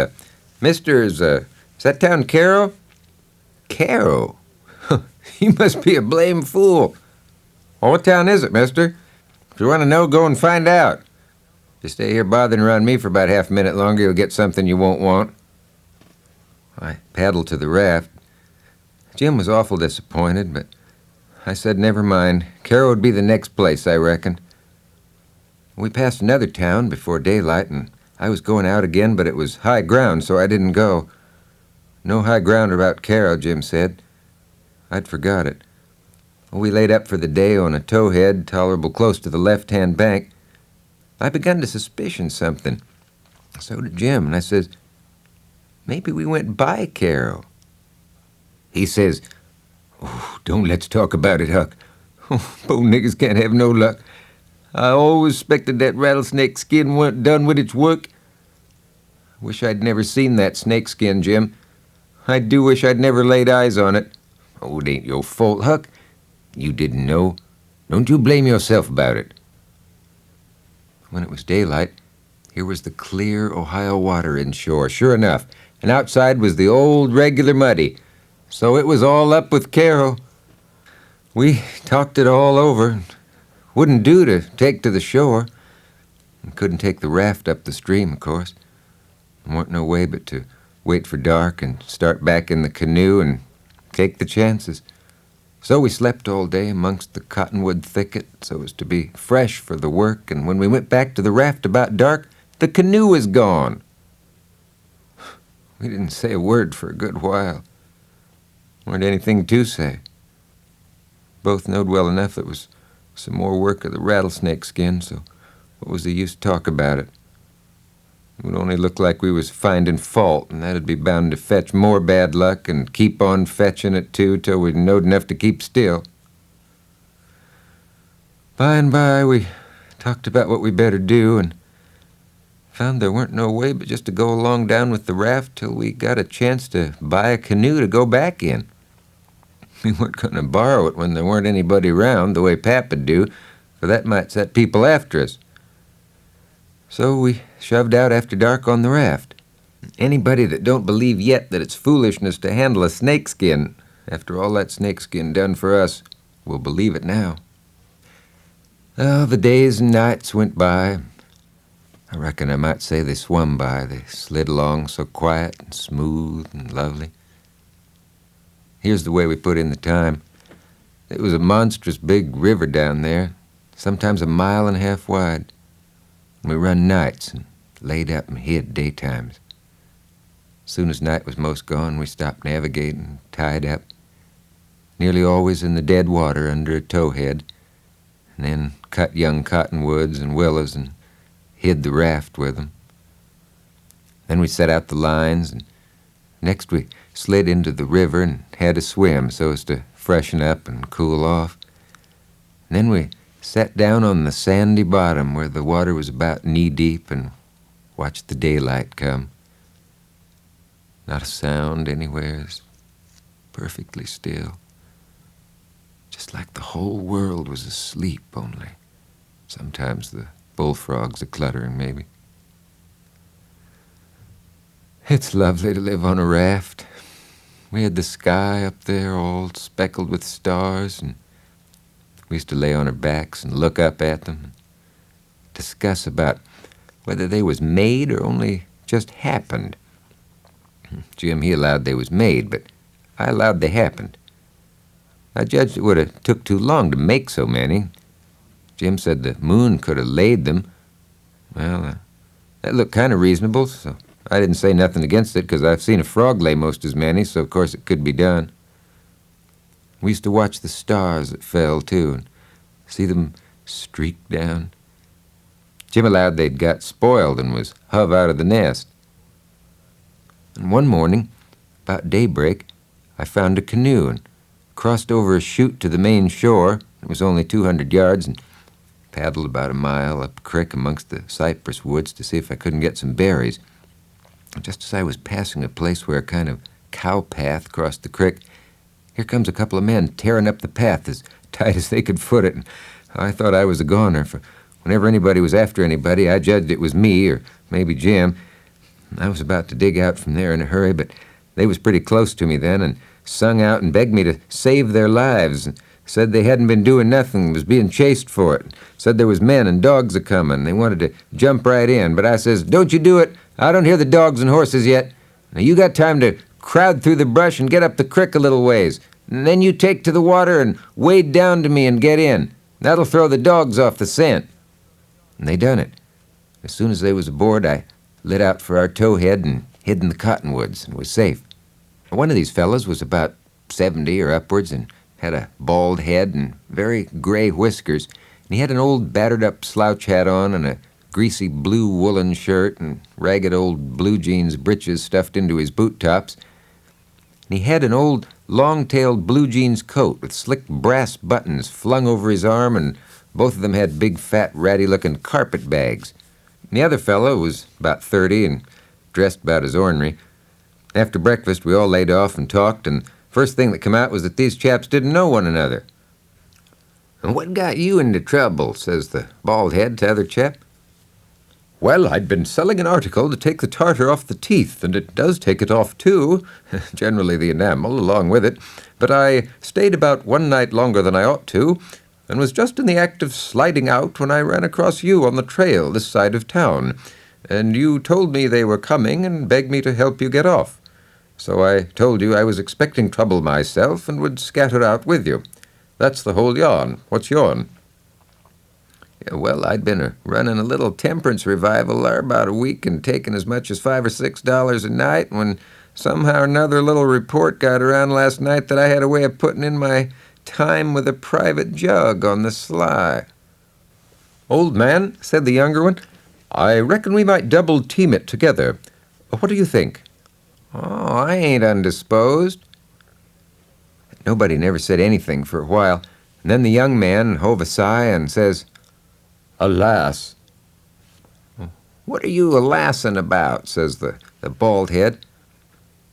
S1: Mister, is that town Caro? Caro? You must be a blame fool. Well, what town is it, mister? If you want to know, go and find out. If you stay here bothering around me for about half a minute longer, you'll get something you won't want. I paddled to the raft. Jim was awful disappointed, but I said never mind. Caro would be the next place, I reckon. We passed another town before daylight, and I was going out again, but it was high ground, so I didn't go. No high ground about Caro, Jim said. I'd forgot it. We laid up for the day on a towhead tolerable close to the left-hand bank. I begun to suspicion something. So did Jim, and I says, maybe we went by Caro. He says, oh, don't let's talk about it, Huck. Oh, poor niggas can't have no luck. I always suspected that rattlesnake skin wasn't done with its work. Wish I'd never seen that snake skin, Jim. I do wish I'd never laid eyes on it. Oh, it ain't your fault, Huck. You didn't know. Don't you blame yourself about it. When it was daylight, here was the clear Ohio water inshore, sure enough, and outside was the old regular muddy. So it was all up with Caro. We talked it all over. Wouldn't do to take to the shore. And couldn't take the raft up the stream, of course. There weren't no way but to wait for dark and start back in the canoe and take the chances. So we slept all day amongst the cottonwood thicket so as to be fresh for the work, and when we went back to the raft about dark, the canoe was gone. We didn't say a word for a good while. Weren't anything to say. Both knowed well enough it was some more work of the rattlesnake skin, so what was the use to talk about it? It would only look like we was finding fault, and that'd be bound to fetch more bad luck and keep on fetching it, too, till we knowed enough to keep still. By and by, we talked about what we better do, and found there weren't no way but just to go along down with the raft till we got a chance to buy a canoe to go back in. We weren't going to borrow it when there weren't anybody around, the way Papa'd do, for that might set people after us. So we shoved out after dark on the raft. Anybody that don't believe yet that it's foolishness to handle a snakeskin, after all that snakeskin done for us, will believe it now. Oh, the days and nights went by. I reckon I might say they swum by. They slid along so quiet and smooth and lovely. Here's the way we put in the time. It was a monstrous big river down there, sometimes 1.5 miles wide. We run nights and laid up and hid daytimes. Soon as night was most gone, we stopped navigating, tied up, nearly always in the dead water under a towhead, and then cut young cottonwoods and willows and hid the raft with them. Then we set out the lines, and next we slid into the river and had a swim so as to freshen up and cool off. And then we sat down on the sandy bottom where the water was about knee-deep and watched the daylight come. Not a sound anywheres, perfectly still. Just like the whole world was asleep, only sometimes the bullfrogs a-cluttering, maybe. It's lovely to live on a raft. We had the sky up there all speckled with stars, and we used to lay on our backs and look up at them and discuss about whether they was made or only just happened. Jim, he allowed they was made, but I allowed they happened. I judged it would have took too long to make so many. Jim said the moon could have laid them. Well, that looked kind of reasonable, so I didn't say nothing against it, because I've seen a frog lay most as many, so of course it could be done. We used to watch the stars that fell, too, and see them streak down. Jim allowed they'd got spoiled and was hove out of the nest. And one morning, about daybreak, I found a canoe and crossed over a chute to the main shore. It was only 200 yards, and paddled about 1 mile up a creek amongst the cypress woods to see if I couldn't get some berries. Just as I was passing a place where a kind of cow path across the crick. Here comes a couple of men tearing up the path as tight as they could foot it. And I thought I was a goner, for whenever anybody was after anybody, I judged it was me or maybe Jim. I was about to dig out from there in a hurry, but they was pretty close to me then and sung out and begged me to save their lives, and said they hadn't been doing nothing, was being chased for it. Said there was men and dogs a-coming. They wanted to jump right in, but I says, "Don't you do it. I don't hear the dogs and horses yet. Now you got time to crowd through the brush and get up the crick a little ways. And then you take to the water and wade down to me and get in. That'll throw the dogs off the scent." And they done it. As soon as they was aboard, I lit out for our towhead and hid in the cottonwoods and was safe. One of these fellows was about 70 or upwards and had a bald head and very gray whiskers. And he had an old battered-up slouch hat on and a greasy blue woolen shirt and ragged old blue jeans breeches stuffed into his boot tops. And he had an old long-tailed blue jeans coat with slick brass buttons flung over his arm, and both of them had big, fat, ratty-looking carpet bags. And the other fellow was about 30 and dressed about as ornery. After breakfast, we all laid off and talked, and first thing that come out was that these chaps didn't know one another. "And what got you into trouble?" says the bald head to the other chap. "Well, I'd been selling an article to take the tartar off the teeth, and it does take it off, too, generally the enamel along with it, but I stayed about one night longer than I ought to, and was just in the act of sliding out when I ran across you on the trail this side of town, and you told me they were coming and begged me to help you get off. So I told you I was expecting trouble myself and would scatter out with you. That's the whole yarn. What's yourn?" "Yeah, well, I'd been running a little temperance revival there about a week and taking as much as $5 or $6 a night, when somehow or another a little report got around last night that I had a way of putting in my time with a private jug on the sly." "Old man," said the younger one, "I reckon we might double-team it together. What do you think?" "Oh, I ain't undisposed." Nobody never said anything for a while, and then the young man hove a sigh and says, "Alas." "What are you alassin' about?" says the bald head.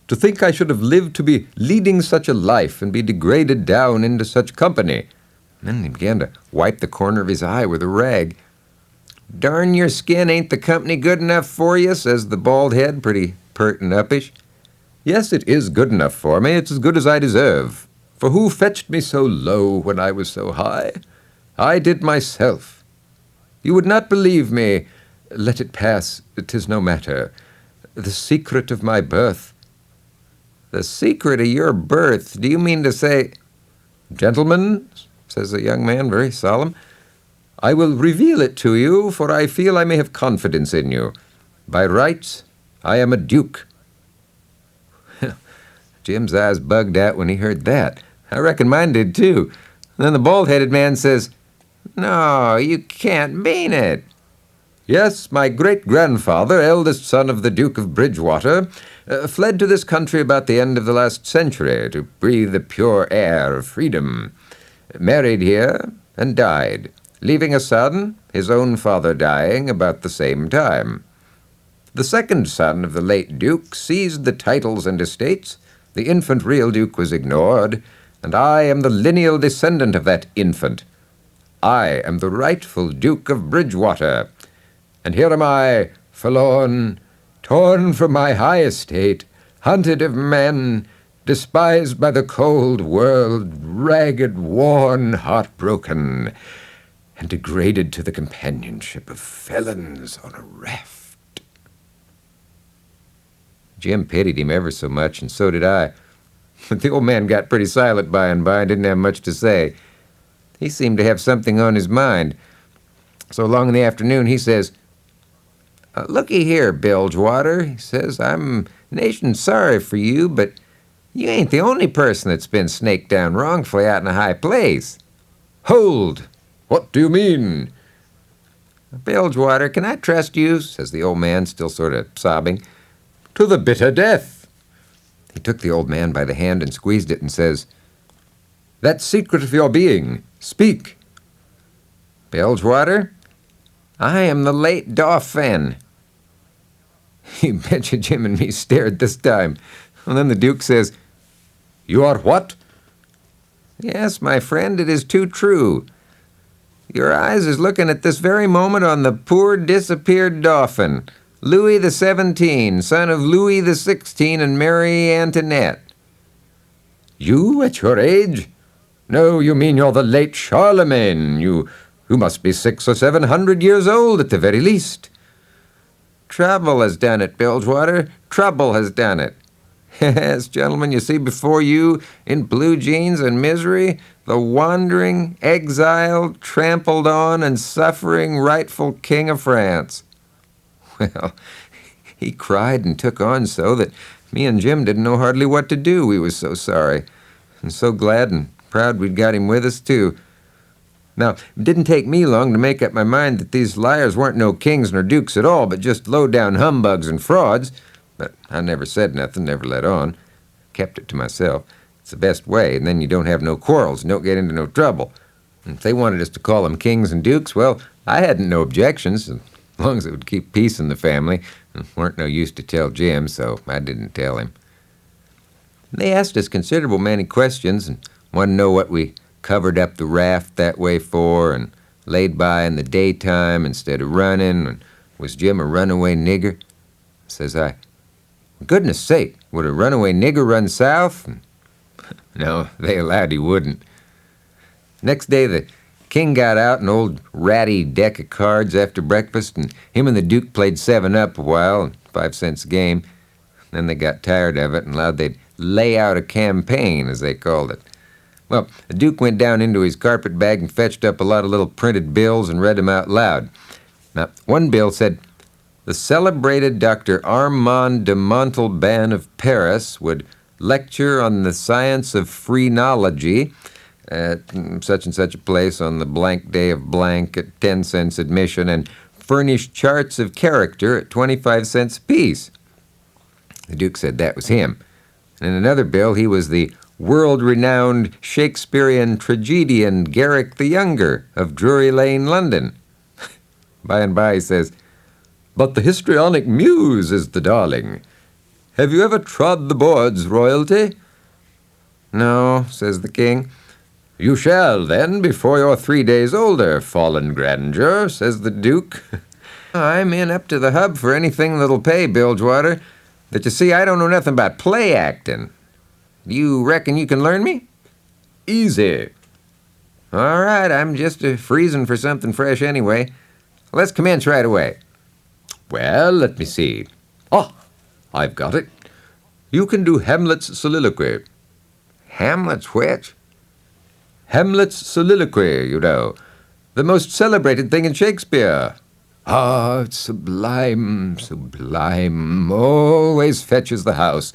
S1: "To think I should have lived to be leading such a life and be degraded down into such company." And then he began to wipe the corner of his eye with a rag. "Darn your skin, ain't the company good enough for you?" says the bald head, pretty pert and uppish. "Yes, it is good enough for me. It's as good as I deserve. For who fetched me so low when I was so high? I did myself. You would not believe me. Let it pass. 'Tis no matter. The secret of my birth." "The secret of your birth? Do you mean to say—" "Gentlemen," says the young man, very solemn, "I will reveal it to you, for I feel I may have confidence in you. By rights, I am a duke." Jim's eyes bugged out when he heard that. I reckon mine did, too. And then the bald-headed man says, "No, you can't mean it." "Yes, my great-grandfather, eldest son of the Duke of Bridgewater, fled to this country about the end of the last century to breathe the pure air of freedom. Married here and died, leaving a son, his own father dying about the same time. The second son of the late Duke seized the titles and estates. The infant real Duke was ignored, and I am the lineal descendant of that infant. I am the rightful Duke of Bridgewater, and here am I, forlorn, torn from my high estate, hunted of men, despised by the cold world, ragged, worn, heartbroken, and degraded to the companionship of felons on a raft." Jim pitied him ever so much, and so did I. But the old man got pretty silent by and by and didn't have much to say. He seemed to have something on his mind. So along in the afternoon he says, "Looky here, Bilgewater," he says, "I'm nation sorry for you, but you ain't the only person that's been snaked down wrongfully out in a high place." "Hold! What do you mean?" "Bilgewater, can I trust you?" says the old man, still sort of sobbing. "To the bitter death." He took the old man by the hand and squeezed it and says, "That secret of your being, speak." "Bilgewater, I am the late Dauphin." You betcha Jim and me stared this time. And then the Duke says, "You are what?" "Yes, my friend, it is too true. Your eyes is looking at this very moment on the poor disappeared Dauphin, Louis the 17, son of Louis the 16 and Mary Antoinette." "You at your age? No, you mean you're the late Charlemagne. You must be 600 or 700 years old at the very least." "Trouble has done it, Bilgewater. Trouble has done it. Yes, gentlemen, you see before you, in blue jeans and misery, the wandering, exiled, trampled on, and suffering rightful King of France." Well, he cried and took on so that me and Jim didn't know hardly what to do. We was so sorry, and so glad and proud we'd got him with us, too. Now, it didn't take me long to make up my mind that these liars weren't no kings nor dukes at all, but just low-down humbugs and frauds. But I never said nothing, never let on. Kept it to myself. It's the best way, and then you don't have no quarrels and don't get into no trouble. And if they wanted us to call them kings and dukes, well, I hadn't no objections, as long as it would keep peace in the family. And weren't no use to tell Jim, so I didn't tell him. They asked us considerable many questions and wanted to know what we covered up the raft that way for and laid by in the daytime instead of running, and was Jim a runaway nigger? Says I, "Goodness sake, would a runaway nigger run south?" No, they allowed he wouldn't. Next day the king got out an old ratty deck of cards after breakfast, and him and the Duke played 7-up a while, 5 cents a game. Then they got tired of it and allowed they'd lay out a campaign, as they called it. Well, the Duke went down into his carpet bag and fetched up a lot of little printed bills and read them out loud. Now, one bill said, "The celebrated Dr. Armand de Montalban of Paris would lecture on the science of phrenology at such and such a place on the blank day of blank at 10 cents admission and furnish charts of character at 25 cents apiece." The Duke said that was him. And in another bill, he was the world-renowned Shakespearean tragedian Garrick the Younger of Drury Lane, London. By and by he says, "But the histrionic muse is the darling. Have you ever trod the boards, royalty?" "No," says the king. "You shall, then, before you're 3 days older, fallen grandeur," says the Duke. "I'm in up to the hub for anything that'll pay, Bilgewater. But you see, I don't know nothing about play acting. Do you reckon you can learn me?" "Easy." "All right, I'm just freezing for something fresh anyway. Let's commence right away."
S2: "Well, let me see. I've got it. You can do Hamlet's soliloquy."
S1: "Hamlet's which?"
S2: "Hamlet's soliloquy, you know. The most celebrated thing in Shakespeare." "Ah, it's sublime, sublime. Always fetches the house.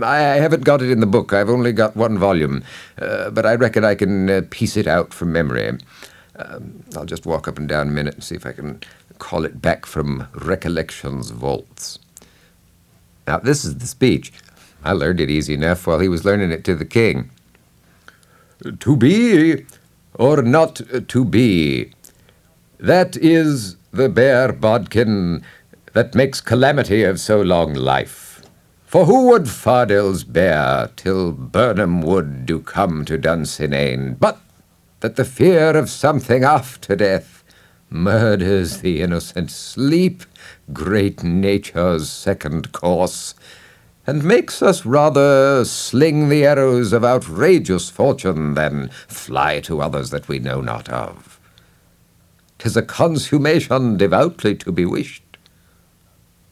S2: I haven't got it in the book. I've only got 1 volume. But I reckon I can piece it out from memory. I'll just walk up and down a minute and see if I can call it back from recollection's vaults." Now, this is the speech. I learned it easy enough while he was learning it to the king. "To be or not to be, that is the bare bodkin that makes calamity of so long life. For who would fardels bear till Burnham wood do come to Dunsinane, but that the fear of something after death murders the innocent sleep, great nature's second course, and makes us rather sling the arrows of outrageous fortune than fly to others that we know not of. 'Tis a consummation devoutly to be wished.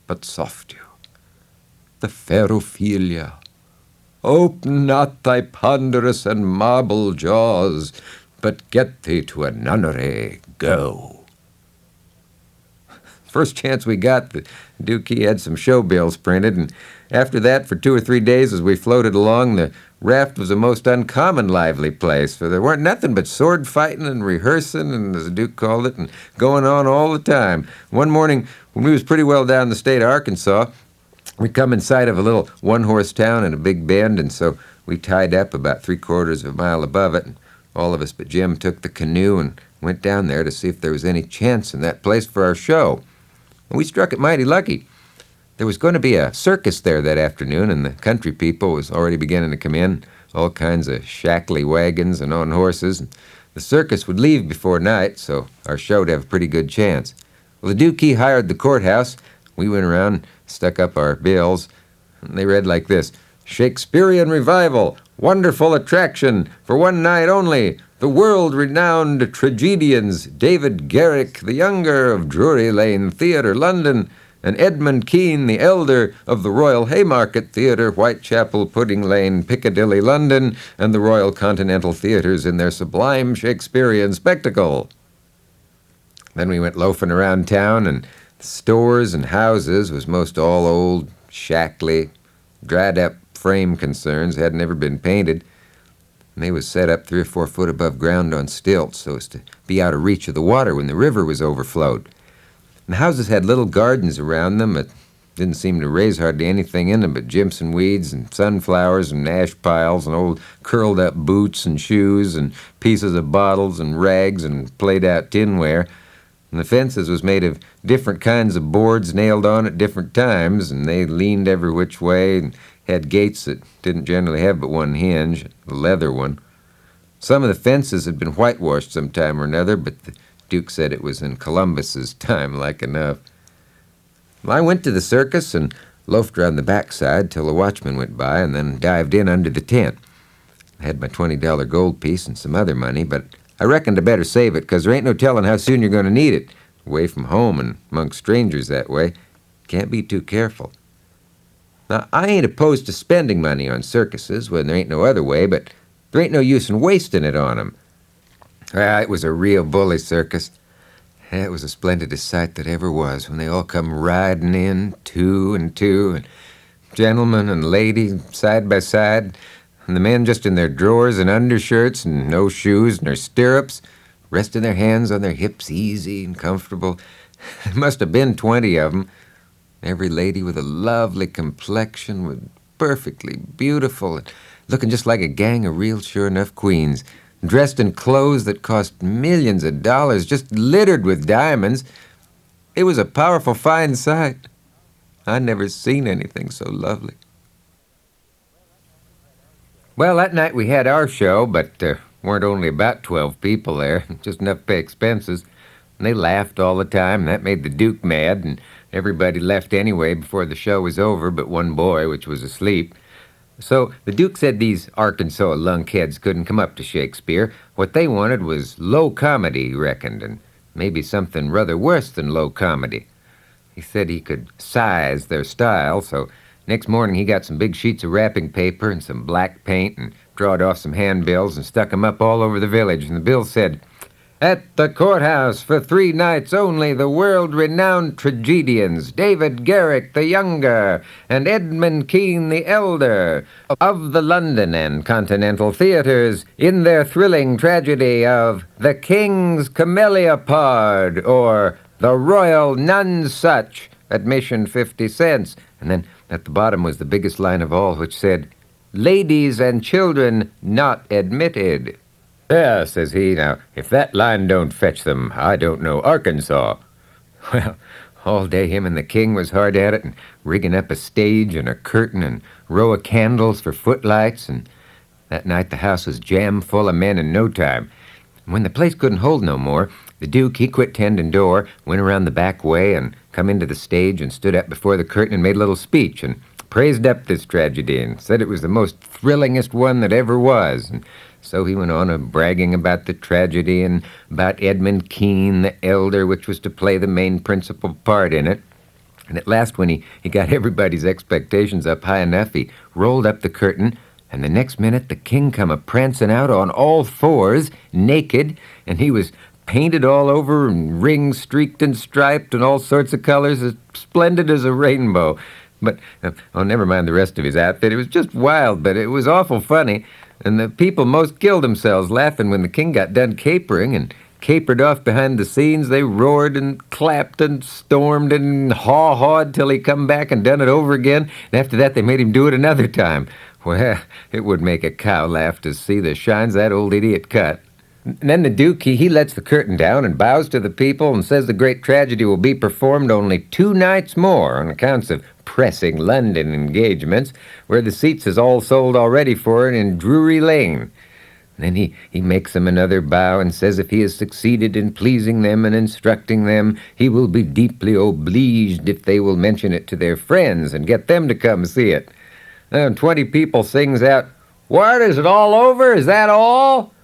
S2: But soft you, the fair Ophelia, open not thy ponderous and marble jaws, but get thee to a nunnery, go." First chance we got, the Duke, he had some show bills printed, and after that, for 2 or 3 days as we floated along, the raft was a most uncommon lively place, for there weren't nothing but sword fighting and rehearsing, and as the Duke called it, and going on all the time. One morning, when we was pretty well down the state of Arkansas, we come in sight of a little one-horse town in a big bend, and so we tied up about 3/4 of a mile above it, and all of us but Jim took the canoe and went down there to see if there was any chance in that place for our show. And we struck it mighty lucky.
S1: There was going to be a circus there that afternoon, and the country people was already beginning to come in, all kinds of shackly wagons and on horses. And the circus would leave before night, so our show would have a pretty good chance. Well, the Duke, he hired the courthouse. We went around, stuck up our bills, and they read like this: Shakespearean revival, wonderful attraction, for one night only. The world-renowned tragedians David Garrick the Younger of Drury Lane Theatre, London, and Edmund Kean the Elder of the Royal Haymarket Theatre, Whitechapel, Pudding Lane, Piccadilly, London, and the Royal Continental Theatres in their sublime Shakespearean spectacle. Then we went loafing around town, and the stores and houses was most all old, shackly, dried-up frame concerns, hadn't ever been painted. And they was set up 3 or 4 foot above ground on stilts so as to be out of reach of the water when the river was overflowed. And the houses had little gardens around them that didn't seem to raise hardly anything in them but Jimson weeds and sunflowers and ash piles and old curled-up boots and shoes and pieces of bottles and rags and played-out tinware. And the fences was made of different kinds of boards nailed on at different times, and they leaned every which way and had gates that didn't generally have but one hinge, a leather one. Some of the fences had been whitewashed some time or another, but the Duke said it was in Columbus's time, like enough. Well, I went to the circus and loafed around the backside till the watchman went by and then dived in under the tent. I had my $20 gold piece and some other money, but I reckoned I better save it, 'cause there ain't no telling how soon you're going to need it. Away from home and amongst strangers that way. Can't be too careful. Now, I ain't opposed to spending money on circuses when there ain't no other way, but there ain't no use in wasting it on 'em. Well, it was a real bully circus. It was the splendidest sight that ever was, when they all come riding in, 2 and 2, and gentlemen and lady side by side, and the men just in their drawers and undershirts and no shoes nor stirrups, resting their hands on their hips easy and comfortable. There must have been 20 of 'em. Every lady with a lovely complexion, with perfectly beautiful, and looking just like a gang of real sure-enough queens, dressed in clothes that cost millions of dollars, just littered with diamonds. It was a powerful fine sight. I never seen anything so lovely. Well, that night we had our show, but there weren't only about 12 people there, just enough to pay expenses. And they laughed all the time, and that made the Duke mad, and everybody left anyway before the show was over but one boy, which was asleep. So the Duke said these Arkansas lunkheads couldn't come up to Shakespeare. What they wanted was low comedy, he reckoned, and maybe something rather worse than low comedy. He said he could size their style, so next morning he got some big sheets of wrapping paper and some black paint and drawed off some handbills and stuck 'em up all over the village, and the bill said, "At the courthouse for 3 nights only, the world-renowned tragedians David Garrick the Younger and Edmund Kean the Elder of the London and Continental Theatres in their thrilling tragedy of The King's Cameleopard, or The Royal Nonesuch, admission 50 cents. And then at the bottom was the biggest line of all, which said, "Ladies and children not admitted." "Yeah," says he, "now, if that line don't fetch them, I don't know Arkansas." Well, all day him and the king was hard at it, and rigging up a stage and a curtain and row of candles for footlights, and that night the house was jam full of men in no time. And when the place couldn't hold no more, the Duke, he quit tending door, went around the back way and come into the stage and stood up before the curtain and made a little speech and praised up this tragedy and said it was the most thrillingest one that ever was. And so he went on bragging about the tragedy and about Edmund Kean the Elder, which was to play the main principal part in it. And at last, when he got everybody's expectations up high enough, he rolled up the curtain, and the next minute the king come a-prancing out on all fours, naked, and he was painted all over and rings streaked and striped and all sorts of colors, as splendid as a rainbow. But, never mind the rest of his outfit. It was just wild, but it was awful funny. And the people most killed themselves laughing when the king got done capering and capered off behind the scenes. They roared and clapped and stormed and haw-hawed till he come back and done it over again. And after that, they made him do it another time. Well, it would make a cow laugh to see the shines that old idiot cut. And then the Duke, he lets the curtain down and bows to the people and says the great tragedy will be performed only 2 nights more on accounts of pressing London engagements, where the seats is all sold already for it in Drury Lane. Then he makes them another bow and says if he has succeeded in pleasing them and instructing them, he will be deeply obliged if they will mention it to their friends and get them to come see it. And 20 people sings out, "What, is it all over? Is that all?"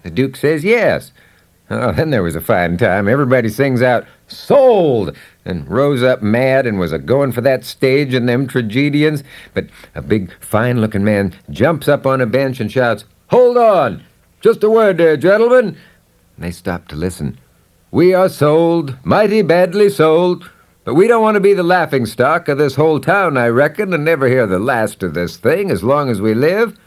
S1: The Duke says yes. Oh, then there was a fine time. Everybody sings out, "Sold!" and rose up mad and was a-going for that stage and them tragedians. But a big, fine-looking man jumps up on a bench and shouts, "Hold on! Just a word there, gentlemen." And they stop to listen. "We are sold, mighty badly sold, but we don't want to be the laughing-stock of this whole town, I reckon, and never hear the last of this thing as long as we live.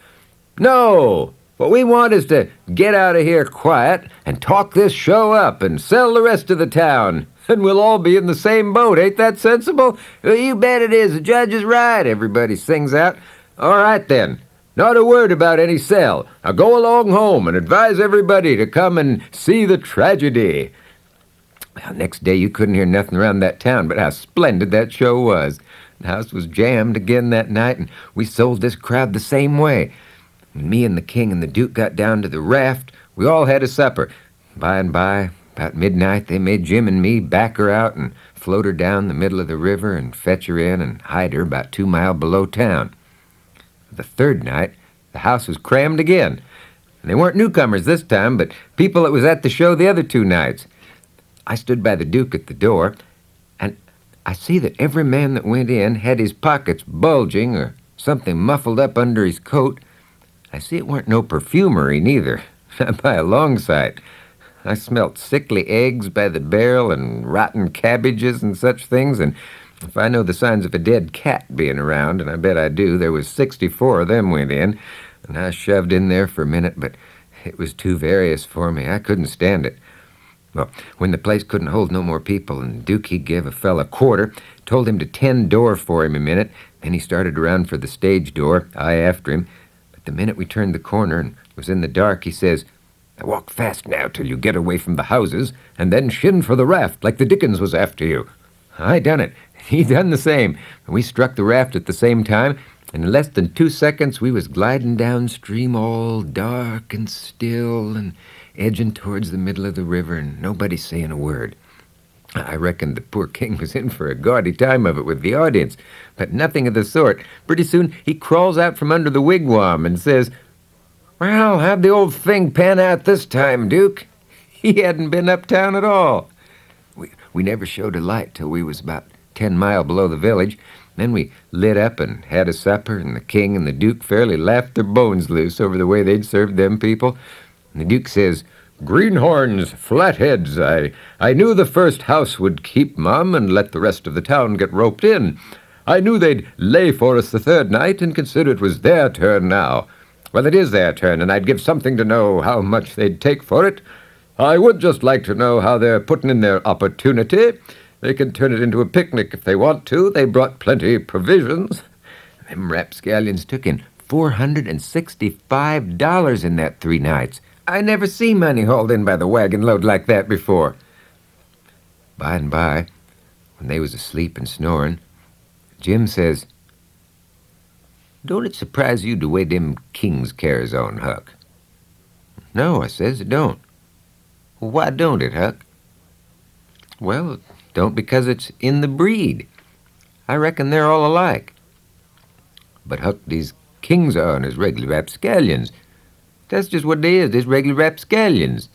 S1: No! What we want is to get out of here quiet and talk this show up and sell the rest of the town. And we'll all be in the same boat. Ain't that sensible?" "Well, you bet it is. The judge is right," everybody sings out. "All right, then. Not a word about any sale. Now go along home and advise everybody to come and see the tragedy." Well, next day you couldn't hear nothing around that town but how splendid that show was. The house was jammed again that night, and we sold this crowd the same way. When me and the king and the duke got down to the raft, we all had a supper. By and by, about midnight, they made Jim and me back her out and float her down the middle of the river and fetch her in and hide her about 2 miles below town. The third night, the house was crammed again. And they weren't newcomers this time, but people that was at the show the other 2 nights. I stood by the Duke at the door, and I see that every man that went in had his pockets bulging or something muffled up under his coat. I see it weren't no perfumery neither, not by a long sight. I smelt sickly eggs by the barrel and rotten cabbages and such things, and if I know the signs of a dead cat being around, and I bet I do, there was 64 of them went in, and I shoved in there for a minute, but it was too various for me. I couldn't stand it. Well, when the place couldn't hold no more people, and Duke, he gave a fella a quarter, told him to tend door for him a minute, then he started around for the stage door, I after him. But the minute we turned the corner and was in the dark, he says, "Now walk fast now till you get away from the houses, and then shin for the raft like the Dickens was after you." I done it. He done the same. We struck the raft at the same time, and in less than 2 seconds we was gliding downstream all dark and still and edging towards the middle of the river and nobody saying a word. I reckon the poor king was in for a gaudy time of it with the audience, but nothing of the sort. Pretty soon he crawls out from under the wigwam and says, "Well, how'd the old thing pan out this time, Duke?" He hadn't been uptown at all. We never showed a light till we was about 10 miles below the village. Then we lit up and had a supper, and the king and the Duke fairly laughed their bones loose over the way they'd served them people. And the Duke says, "Greenhorns, flatheads, I knew the first house would keep mum and let the rest of the town get roped in. I knew they'd lay for us the third night and consider it was their turn now. Well, it is their turn, and I'd give something to know how much they'd take for it. I would just like to know how they're putting in their opportunity. They can turn it into a picnic if they want to. They brought plenty provisions." Them rapscallions took in $465 in that 3 nights. I never seen money hauled in by the wagon load like that before. By and by, when they was asleep and snoring, Jim says, "Don't it surprise you the way them kings carries on, Huck?" "No," I says, "it don't." "Well, why don't it, Huck?" "Well, it don't because it's in the breed. I reckon they're all alike." "But, Huck, these kings aren't as regular rapscallions. That's just what they is, they's regular rapscallions."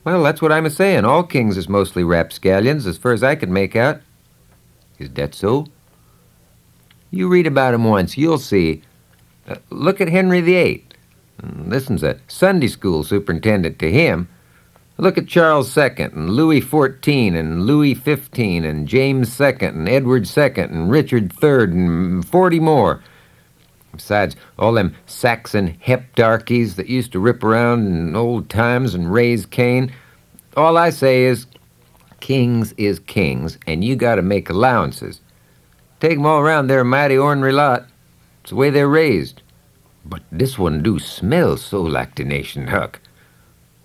S1: "Well, that's what I'm a-saying. All kings is mostly rapscallions, as far as I could make out." "Is that so?" "You read about 'em once, you'll see. Look at Henry VIII. Listen's a Sunday school superintendent to him. Look at Charles II and Louis XIV and Louis XV and James II and Edward II and Richard III and 40 more. Besides all them Saxon heptarchies that used to rip around in old times and raise Cain. All I say is kings, and you got to make allowances. Take 'em all around, they're a mighty ornery lot. It's the way they're raised. But this one do smell so like the nation, Huck."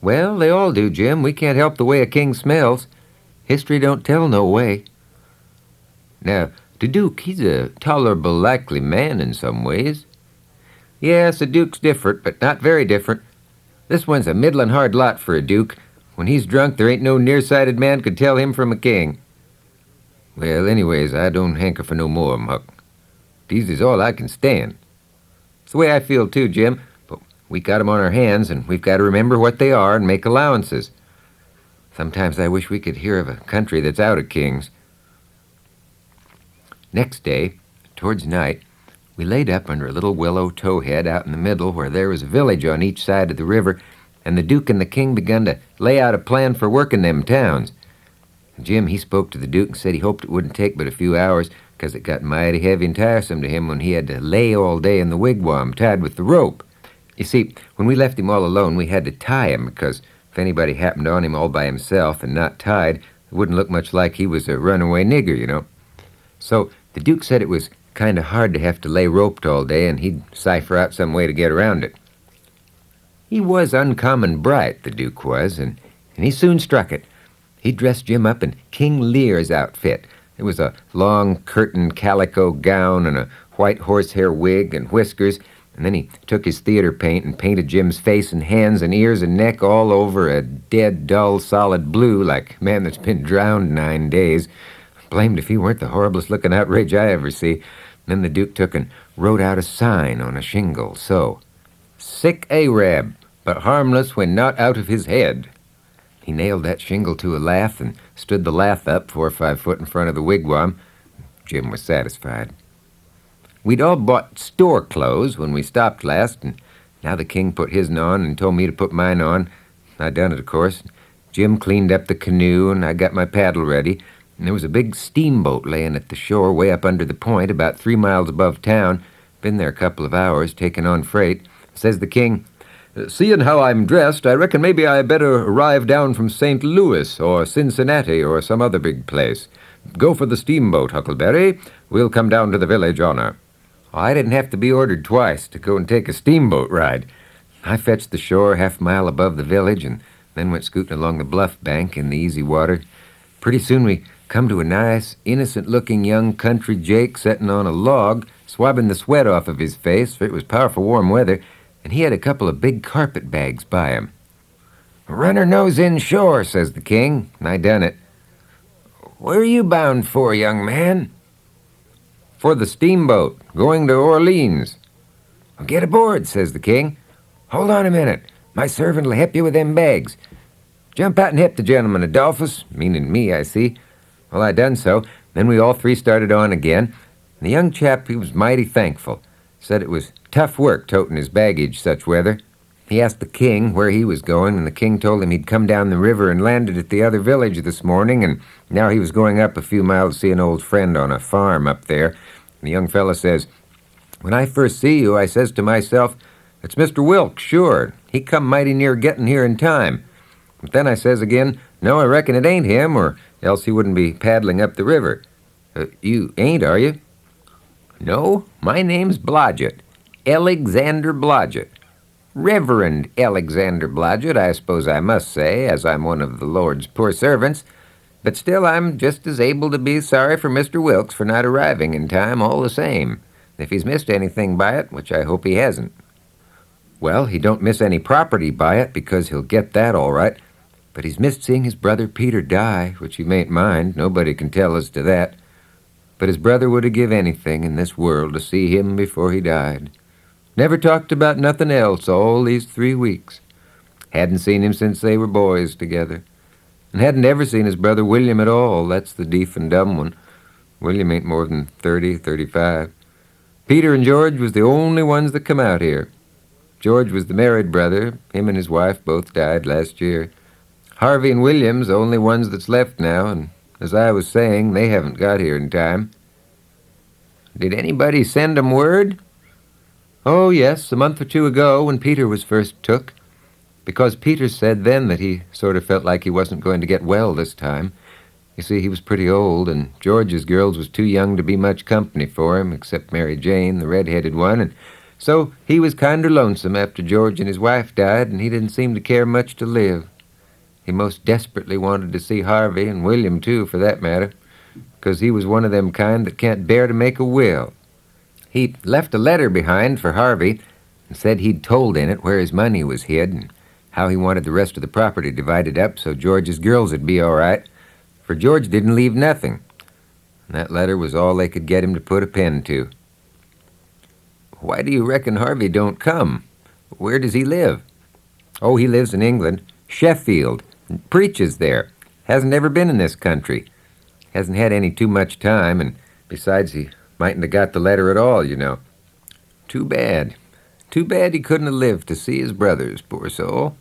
S1: "Well, they all do, Jim. We can't help the way a king smells. History don't tell no way." Now, The Duke, he's a tolerable likely man in some ways. Yes, the Duke's different, but not very different. This one's a middlin' hard lot for a Duke. When he's drunk, there ain't no nearsighted man could tell him from a king. Well, anyways, I don't hanker for no more, Huck. These is all I can stand. It's the way I feel too, Jim, but we got 'em on our hands, and we've got to remember what they are and make allowances. Sometimes I wish we could hear of a country that's out of kings. Next day, towards night, we laid up under a little willow towhead out in the middle where there was a village on each side of the river, and the Duke and the King begun to lay out a plan for working them towns. Jim, he spoke to the Duke and said he hoped it wouldn't take but a few hours, 'cause it got mighty heavy and tiresome to him when he had to lay all day in the wigwam tied with the rope. You see, when we left him all alone, we had to tie him, because if anybody happened on him all by himself and not tied, it wouldn't look much like he was a runaway nigger, you know. So the Duke said it was kind of hard to have to lay roped all day, and he'd cipher out some way to get around it. He was uncommon bright, the Duke was, and he soon struck it. He dressed Jim up in King Lear's outfit. It was a long curtain calico gown and a white horsehair wig and whiskers, and then he took his theater paint and painted Jim's face and hands and ears and neck all over a dead, dull, solid blue like a man that's been drowned 9 days. Blamed if he weren't the horriblest-looking outrage I ever see. Then the Duke took and wrote out a sign on a shingle, so, "Sick Arab, but harmless when not out of his head." He nailed that shingle to a lath and stood the lath up 4 or 5 foot in front of the wigwam. Jim was satisfied. We'd all bought store clothes when we stopped last, and now the King put his'n on and told me to put mine on. I done it, of course. Jim cleaned up the canoe, and I got my paddle ready, and there was a big steamboat laying at the shore way up under the point, about 3 miles above town. Been there a couple of hours, taking on freight. Says the King, "Seeing how I'm dressed, I reckon maybe I better arrive down from St. Louis or Cincinnati or some other big place. Go for the steamboat, Huckleberry. We'll come down to the village on her." I didn't have to be ordered twice to go and take a steamboat ride. I fetched the shore 1/2 mile above the village and then went scooting along the bluff bank in the easy water. Pretty soon we come to a nice, innocent-looking young country Jake setting on a log, swabbing the sweat off of his face, for it was powerful warm weather, and he had a couple of big carpet bags by him. "Run her nose inshore," says the King, and I done it. "Where are you bound for, young man?" "For the steamboat, going to Orleans." "Get aboard," says the King. "Hold on a minute. My servant'll help you with them bags. Jump out and help the gentleman, Adolphus," meaning me, I see. Well, I done so. Then we all three started on again. And the young chap, he was mighty thankful. Said it was tough work toting his baggage such weather. He asked the King where he was going, and the King told him he'd come down the river and landed at the other village this morning, and now he was going up a few miles to see an old friend on a farm up there. And the young fellow says, "When I first see you, I says to myself, 'It's Mr. Wilkes, sure. He come mighty near getting here in time.' But then I says again, 'No, I reckon it ain't him, or else he wouldn't be paddling up the river.' You ain't, are you?" "No, my name's Blodgett. Alexander Blodgett. Reverend Alexander Blodgett, I suppose I must say, as I'm one of the Lord's poor servants. But still, I'm just as able to be sorry for Mr. Wilkes for not arriving in time all the same, if he's missed anything by it, which I hope he hasn't." "Well, he don't miss any property by it, because he'll get that all right. But he's missed seeing his brother Peter die, which he mayn't mind. Nobody can tell as to that. But his brother would have give anything in this world to see him before he died. Never talked about nothing else all these 3 weeks. Hadn't seen him since they were boys together. And hadn't ever seen his brother William at all. That's the deef and dumb one. William ain't more than 30, 35. Peter and George was the only ones that come out here. George was the married brother. Him and his wife both died last year. Harvey and William's the only ones that's left now, and as I was saying, they haven't got here in time." "Did anybody send 'em word?" "Oh, yes, a month or 2 ago when Peter was first took. Because Peter said then that he sort of felt like he wasn't going to get well this time. You see, he was pretty old, and George's girls was too young to be much company for him, except Mary Jane, the red-headed one, and so he was kinder lonesome after George and his wife died, and he didn't seem to care much to live. He most desperately wanted to see Harvey, and William, too, for that matter. 'cause he was one of them kind that can't bear to make a will. He left a letter behind for Harvey and said he'd told in it where his money was hid and how he wanted the rest of the property divided up so George's girls would be all right, for George didn't leave nothing. And that letter was all they could get him to put a pen to. Why do you reckon Harvey don't come? Where does he live? Oh, he lives in England, Sheffield, and preaches there. Hasn't ever been in this country. Hasn't had any too much time, and besides, he mightn't have got the letter at all, you know. Too bad. Too bad he couldn't have lived to see his brothers, poor soul.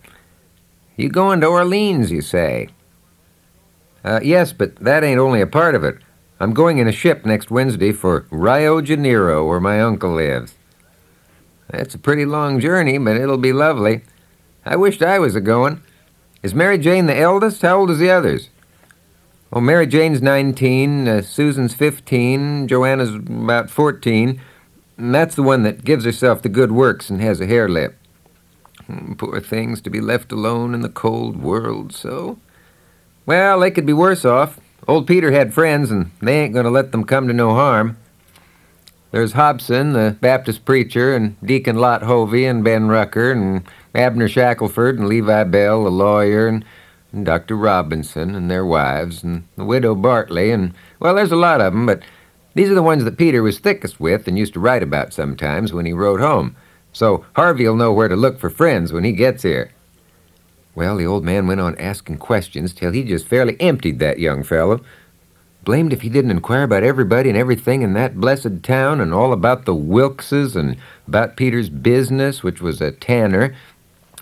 S1: You going to Orleans, you say? Yes, but that ain't only a part of it. I'm going in a ship next Wednesday for Rio Janeiro, where my uncle lives. That's a pretty long journey, but it'll be lovely. I wished I was a-going. Is Mary Jane the eldest? How old is the others? Oh, Mary Jane's 19, Susan's 15, Joanna's about 14. And that's the one that gives herself the good works and has a hare lip. Poor things, to be left alone in the cold world so. Well, they could be worse off. Old Peter had friends, and they ain't going to let them come to no harm. There's Hobson, the Baptist preacher, and Deacon Lot Hovey, and Ben Rucker, and Abner Shackelford, and Levi Bell, the lawyer, and Dr. Robinson, and their wives, and the widow Bartley, and, well, there's a lot of them, but these are the ones that Peter was thickest with and used to write about sometimes when he wrote home. So Harvey'll know where to look for friends when he gets here. Well, the old man went on asking questions till he just fairly emptied that young fellow. Blamed if he didn't inquire about everybody and everything in that blessed town and all about the Wilkses and about Peter's business, which was a tanner,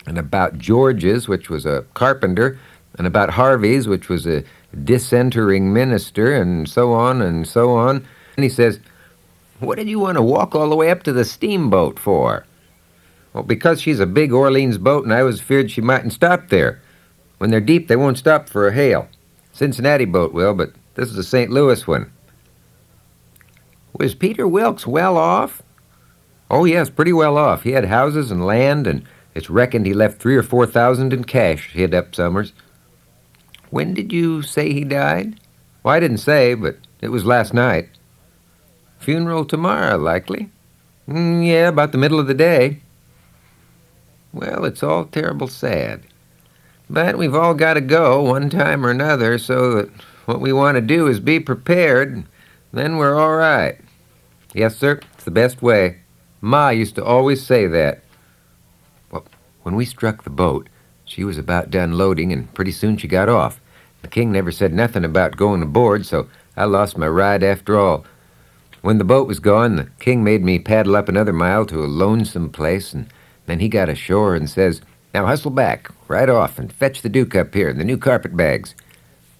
S1: and about George's, which was a carpenter, and about Harvey's, which was a dissentering minister, and so on and so on. And he says, "What did you want to walk all the way up to the steamboat for?" Well, because she's a big Orleans boat, and I was feared she mightn't stop there. When they're deep, they won't stop for a hail. Cincinnati boat will, but this is a St. Louis one. Was Peter Wilkes well off? Oh, yes, pretty well off. He had houses and land, and it's reckoned he left 3,000 or 4,000 in cash hid up summers. When did you say he died? Well, I didn't say, but it was last night. Funeral tomorrow, likely. Yeah, about the middle of the day. Well, it's all terrible sad. But we've all got to go one time or another, so that what we want to do is be prepared. Then we're all right. Yes, sir, it's the best way. Ma used to always say that. Well, when we struck the boat, she was about done loading, and pretty soon she got off. The king never said nothing about going aboard, so I lost my ride after all. When the boat was gone, the king made me paddle up another mile to a lonesome place, and then he got ashore and says, "Now hustle back, right off, and fetch the Duke up here and the new carpet bags.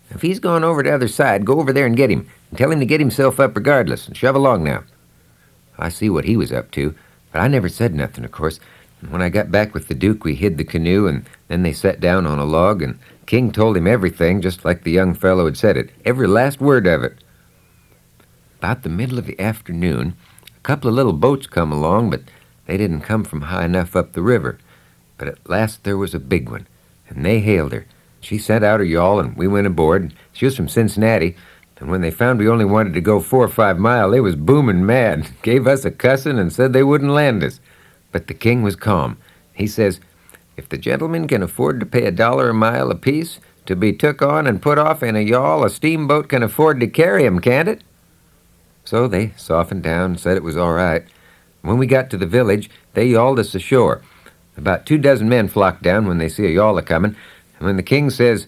S1: If he's going over to the other side, go over there and get him, and tell him to get himself up regardless, and shove along now." I see what he was up to, but I never said nothing, of course. And when I got back with the Duke, we hid the canoe, and then they sat down on a log, and King told him everything, just like the young fellow had said it, every last word of it. About the middle of the afternoon, a couple of little boats come along, but they didn't come from high enough up the river. But at last there was a big one, and they hailed her. She sent out her yawl, and we went aboard. She was from Cincinnati, and when they found we only wanted to go 4 or 5 miles, they was booming mad, gave us a cussing, and said they wouldn't land us. But the king was calm. He says, "If the gentlemen can afford to pay $1 a mile apiece to be took on and put off in a yawl, a steamboat can afford to carry 'em, can't it?" So they softened down and said it was all right. When we got to the village, they yawled us ashore. About 24 men flocked down when they see a yawl a-comin', and when the king says,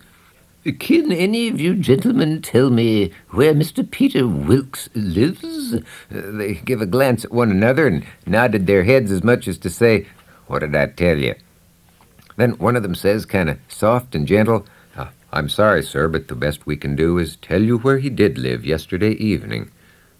S1: "Can any of you gentlemen tell me where Mr. Peter Wilkes lives?" They give a glance at one another and nodded their heads as much as to say, "What did I tell you?" Then one of them says, kind of soft and gentle, "I'm sorry, sir, but the best we can do is tell you where he did live yesterday evening."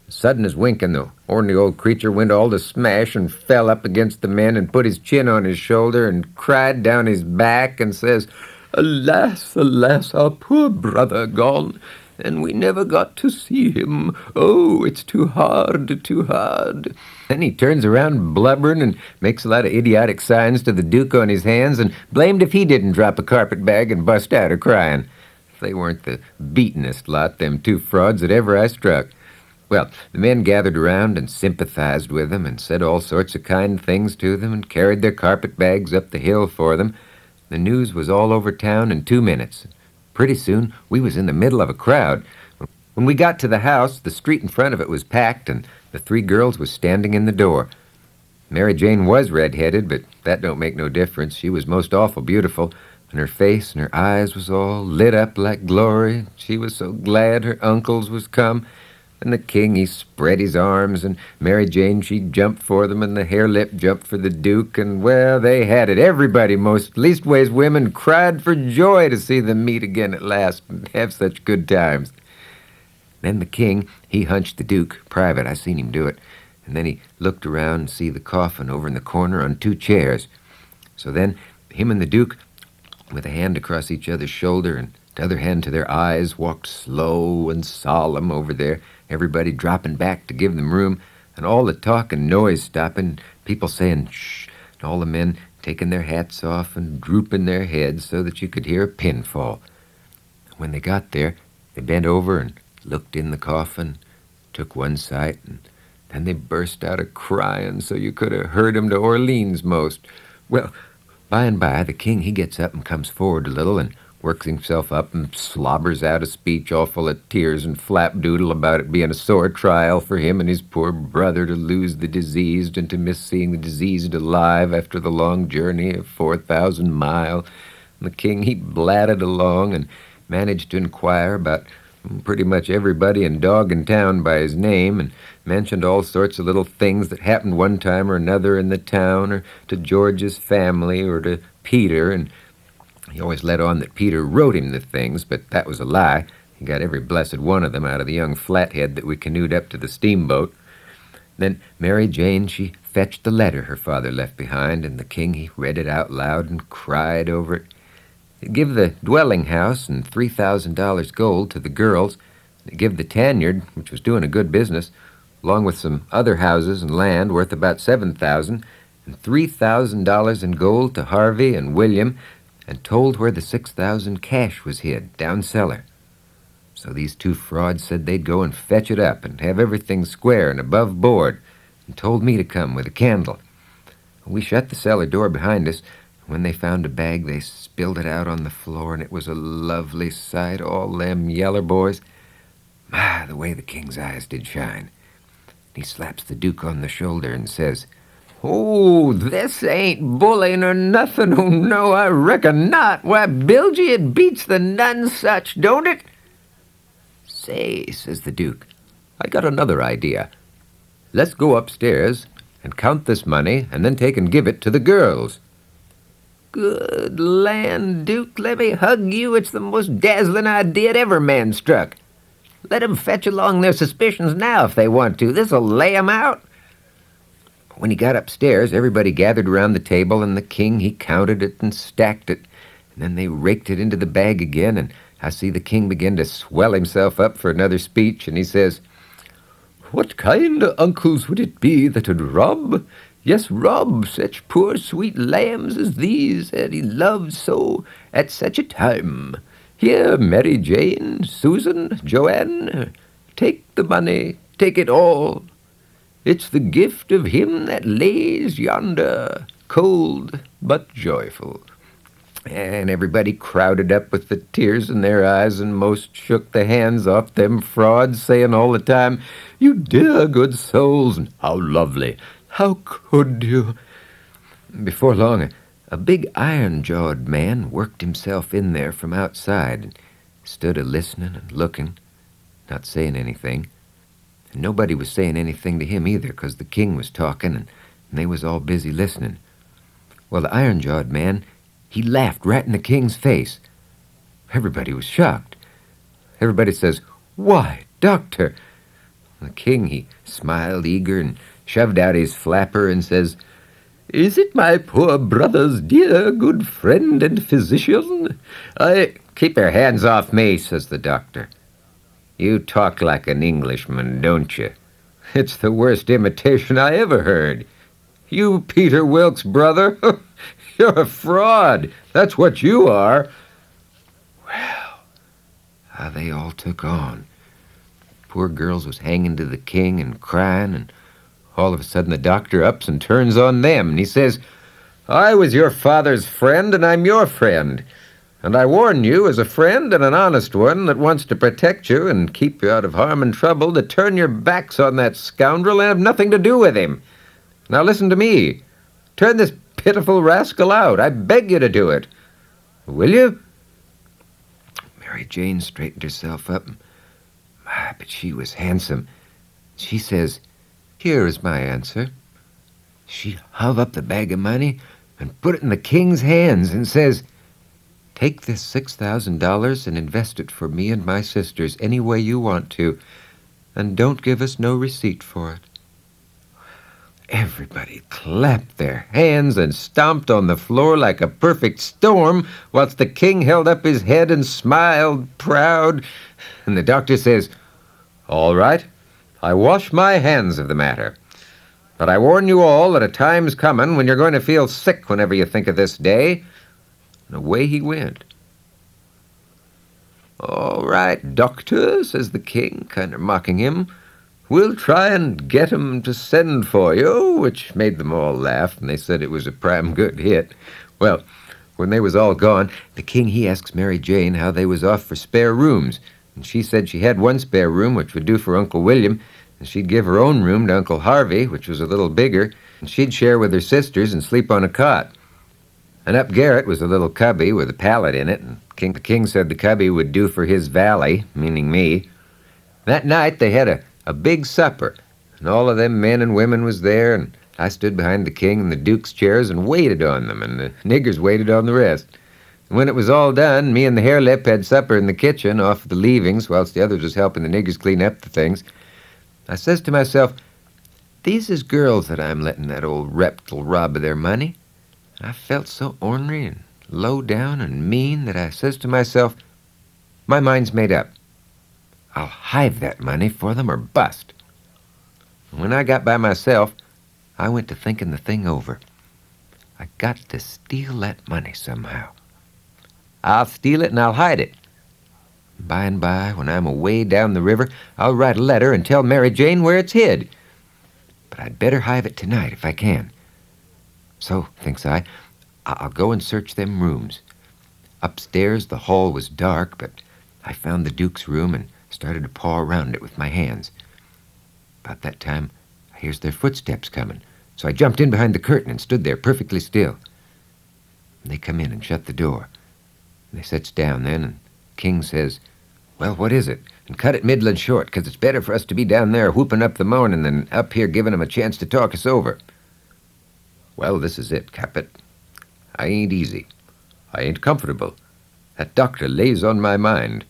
S1: Sudden as winking, the ornery old creature went all to smash and fell up against the men and put his chin on his shoulder and cried down his back and says, "Alas, alas, our poor brother gone, and we never got to see him. Oh, it's too hard, too hard." Then he turns around blubbering and makes a lot of idiotic signs to the Duke on his hands and blamed if he didn't drop a carpet bag and bust out a-crying. They weren't the beatenest lot, them two frauds, that ever I struck. Well, the men gathered around and sympathized with them and said all sorts of kind things to them and carried their carpet bags up the hill for them. The news was all over town in 2 minutes. Pretty soon, we was in the middle of a crowd. When we got to the house, the street in front of it was packed, and the 3 girls was standing in the door. Mary Jane was red-headed, but that don't make no difference. She was most awful beautiful, and her face and her eyes was all lit up like glory. She was so glad her uncles was come. And the king, he spread his arms, and Mary Jane, she jumped for them, and the hare-lip jumped for the duke, and, well, they had it. Everybody, most leastways women, cried for joy to see them meet again at last and have such good times. Then the king, he hunched the duke, private. I seen him do it. And then he looked around and see the coffin over in the corner on 2 chairs. So then him and the duke, with a hand across each other's shoulder and the other hand to their eyes, walked slow and solemn over there, everybody dropping back to give them room, and all the talk and noise stopping, people saying shh, and all the men taking their hats off and drooping their heads so that you could hear a pin fall. When they got there, they bent over and looked in the coffin, took one sight, and then they burst out a-crying so you could have heard 'em to Orleans most. Well, by and by, the king, he gets up and comes forward a little and works himself up and slobbers out a speech all full of tears and flapdoodle about it being a sore trial for him and his poor brother to lose the diseased and to miss seeing the diseased alive after the long journey of 4,000 mile. And the king, he blatted along and managed to inquire about pretty much everybody and dog in town by his name, and mentioned all sorts of little things that happened one time or another in the town, or to George's family, or to Peter, and he always let on that Peter wrote him the things, but that was a lie. He got every blessed one of them out of the young flathead that we canoed up to the steamboat. Then Mary Jane, she fetched the letter her father left behind, and the king, he read it out loud and cried over it. He'd give the dwelling house and $3,000 gold to the girls. He'd give the tanyard, which was doing a good business, along with some other houses and land worth about $7,000, and $3,000 in gold to Harvey and William, and told where the $6,000 cash was hid, down cellar. So these 2 frauds said they'd go and fetch it up and have everything square and above board, and told me to come with a candle. We shut the cellar door behind us. When they found a bag, they spilled it out on the floor, and it was a lovely sight, all them yeller boys. My, the way the king's eyes did shine. He slaps the duke on the shoulder and says, "Oh, this ain't bullying or nothing. Oh, no, I reckon not. Why, Bilgy, it beats the nonesuch, don't it?" "Say," says the duke, "I got another idea. Let's go upstairs and count this money and then take and give it to the girls." "Good land, Duke, let me hug you. It's the most dazzling idea ever man struck. Let 'em fetch along their suspicions now if they want to. This'll lay 'em out." When he got upstairs, everybody gathered around the table, and the king, he counted it and stacked it. And then they raked it into the bag again, and I see the king begin to swell himself up for another speech, and he says, "What kind of uncles would it be that'd rob? Yes, rob such poor sweet lambs as these that he loved so at such a time. Here, Mary Jane, Susan, Joanne, take the money, take it all. It's the gift of him that lays yonder, cold but joyful." And everybody crowded up with the tears in their eyes, and most shook the hands off them frauds, saying all the time, "You dear good souls, and how lovely. How could you?" Before long, a big iron-jawed man worked himself in there from outside and stood a-listening and looking, not saying anything. And nobody was saying anything to him either, 'cause the king was talking, and they was all busy listening. Well, the iron-jawed man, he laughed right in the king's face. Everybody was shocked. Everybody says, "Why, doctor!" The king, he smiled eager and shoved out his flapper and says, "Is it my poor brother's dear good friend and physician? Keep your hands off me," says the doctor. "You talk like an Englishman, don't you? It's the worst imitation I ever heard. You Peter Wilkes' brother? You're a fraud. That's what you are." Well, how they all took on. Poor girls was hanging to the king and crying, and all of a sudden the doctor ups and turns on them, and he says, "I was your father's friend, and I'm your friend. And I warn you, as a friend and an honest one that wants to protect you and keep you out of harm and trouble, to turn your backs on that scoundrel and have nothing to do with him. Now listen to me. Turn this pitiful rascal out. I beg you to do it. Will you?" Mary Jane straightened herself up. My, but she was handsome. She says, "Here is my answer." She hove up the bag of money and put it in the king's hands and says, "Take this $6,000 and invest it for me and my sisters any way you want to, and don't give us no receipt for it." Everybody clapped their hands and stomped on the floor like a perfect storm, whilst the king held up his head and smiled proud. And the doctor says, "All right, I wash my hands of the matter. But I warn you all that a time's coming when you're going to feel sick whenever you think of this day." And away he went. "All right, doctor," says the king, kind of mocking him. "We'll try and get 'em to send for you," which made them all laugh, and they said it was a prime good hit. Well, when they was all gone, the king, he asks Mary Jane how they was off for spare rooms, and she said she had one spare room, which would do for Uncle William, and she'd give her own room to Uncle Harvey, which was a little bigger, and she'd share with her sisters and sleep on a cot. And up garret was a little cubby with a pallet in it, and the king said the cubby would do for his valet, meaning me. That night they had a big supper, and all of them men and women was there, and I stood behind the king and the duke's chairs and waited on them, and the niggers waited on the rest. And when it was all done, me and the harelip had supper in the kitchen off the leavings, whilst the others was helping the niggers clean up the things. I says to myself, "These is girls that I'm letting that old reptile rob of their money." I felt so ornery and low down and mean that I says to myself, "My mind's made up. I'll hive that money for them or bust." And when I got by myself, I went to thinking the thing over. I got to steal that money somehow. I'll steal it and I'll hide it. By and by, when I'm away down the river, I'll write a letter and tell Mary Jane where it's hid. But I'd better hive it tonight if I can. So, thinks I'll go and search them rooms. Upstairs, the hall was dark, but I found the Duke's room and started to paw around it with my hands. About that time, I hears their footsteps coming, so I jumped in behind the curtain and stood there perfectly still. And they come in and shut the door. And they sits down then, and King says, "Well, what is it? And cut it middlin' short, 'cause it's better for us to be down there whooping up the morning than up here giving 'em a chance to talk us over." "Well, this is it, Capet. I ain't easy. I ain't comfortable. That doctor lays on my mind.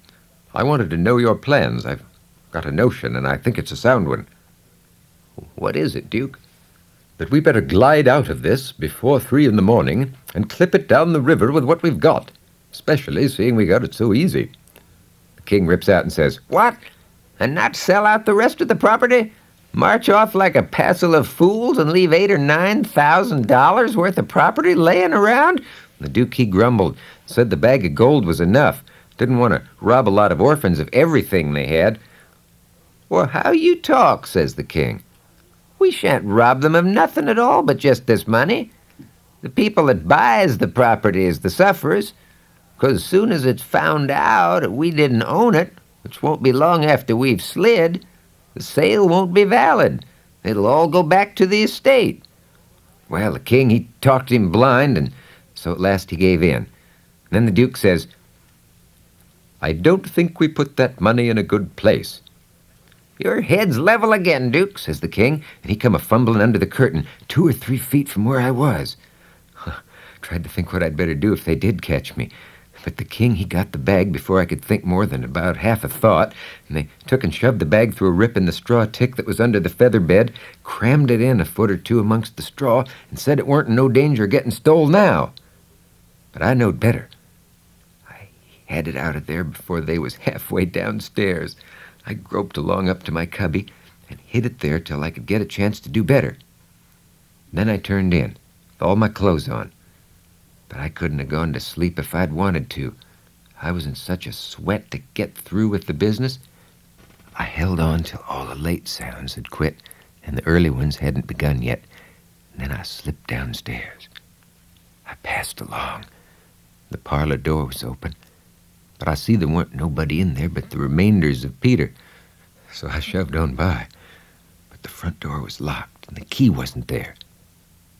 S1: I wanted to know your plans. I've got a notion, and I think it's a sound one." "What is it, Duke?" "That we better glide out of this before 3 in the morning and clip it down the river with what we've got, especially seeing we got it so easy." The king rips out and says, "What? And not sell out the rest of the property? March off like a passel of fools and leave $8,000 or $9,000 worth of property laying around?" The Duke, he grumbled, said the bag of gold was enough. Didn't want to rob a lot of orphans of everything they had. "Well, how you talk," says the king. "We shan't rob them of nothing at all but just this money. The people that buys the property is the sufferers, 'cause as soon as it's found out we didn't own it, which won't be long after we've slid, the sale won't be valid. It'll all go back to the estate." Well, the king, he talked him blind, and so at last he gave in. Then the Duke says, "I don't think we put that money in a good place." "Your head's level again, Duke," says the king, and he come a-fumbling under the curtain 2 or 3 feet from where I was. Tried to think what I'd better do if they did catch me. But the king, he got the bag before I could think more than about half a thought, and they took and shoved the bag through a rip in the straw tick that was under the feather bed, crammed it in a foot or two amongst the straw, and said it weren't in no danger of getting stole now. But I knowed better. I had it out of there before they was halfway downstairs. I groped along up to my cubby and hid it there till I could get a chance to do better. Then I turned in, with all my clothes on. But I couldn't have gone to sleep if I'd wanted to. I was in such a sweat to get through with the business, I held on till all the late sounds had quit and the early ones hadn't begun yet. And then I slipped downstairs. I passed along. The parlor door was open, but I see there weren't nobody in there but the remainders of Peter, so I shoved on by. But the front door was locked, and the key wasn't there.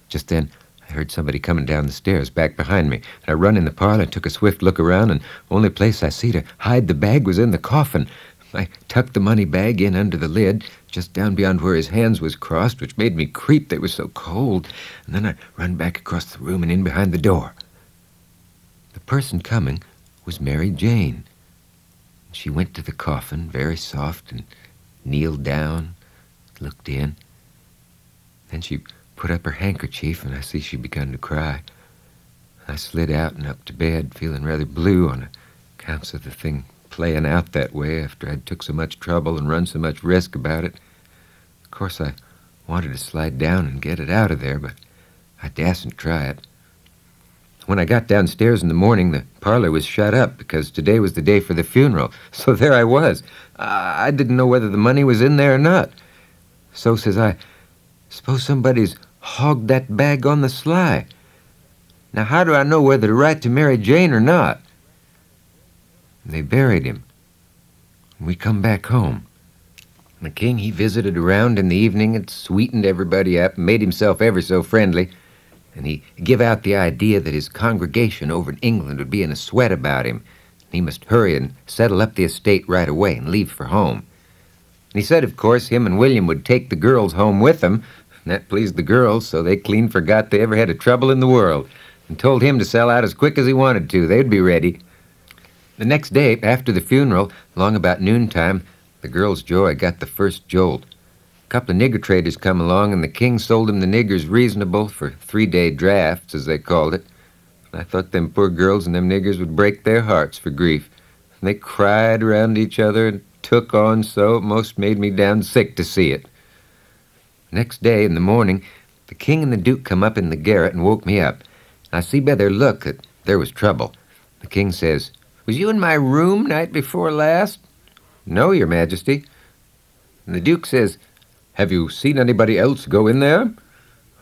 S1: Just then, I heard somebody coming down the stairs back behind me, and I run in the parlor and took a swift look around, and only place I see to hide the bag was in the coffin. I tucked the money bag in under the lid, just down beyond where his hands was crossed, which made me creep, they were so cold, and then I run back across the room and in behind the door. The person coming was Mary Jane. She went to the coffin, very soft, and kneeled down, looked in. Then she put up her handkerchief, and I see she begun to cry. I slid out and up to bed, feeling rather blue on account of the thing playing out that way after I'd took so much trouble and run so much risk about it. Of course, I wanted to slide down and get it out of there, but I dasn't try it. When I got downstairs in the morning, the parlor was shut up because today was the day for the funeral. So there I was. I didn't know whether the money was in there or not. So, says I, suppose somebody's hogged that bag on the sly. Now, how do I know whether to write to Mary Jane or not? And they buried him. And we come back home. The king, he visited around in the evening and sweetened everybody up and made himself ever so friendly. And he give out the idea that his congregation over in England would be in a sweat about him. He must hurry and settle up the estate right away and leave for home. And he said, of course, him and William would take the girls home with them. And that pleased the girls, so they clean forgot they ever had a trouble in the world and told him to sell out as quick as he wanted to. They'd be ready. The next day, after the funeral, along about noontime, the girls' joy got the first jolt. A couple of nigger traders come along, and the king sold them the niggers reasonable for 3-day drafts, as they called it. I thought them poor girls and them niggers would break their hearts for grief. And they cried around each other and took on so it most made me down sick to see it. Next day, in the morning, the king and the duke come up in the garret and woke me up. I see by their look that there was trouble. The king says, "Was you in my room night before last?" "No, your majesty." And the duke says, "Have you seen anybody else go in there?"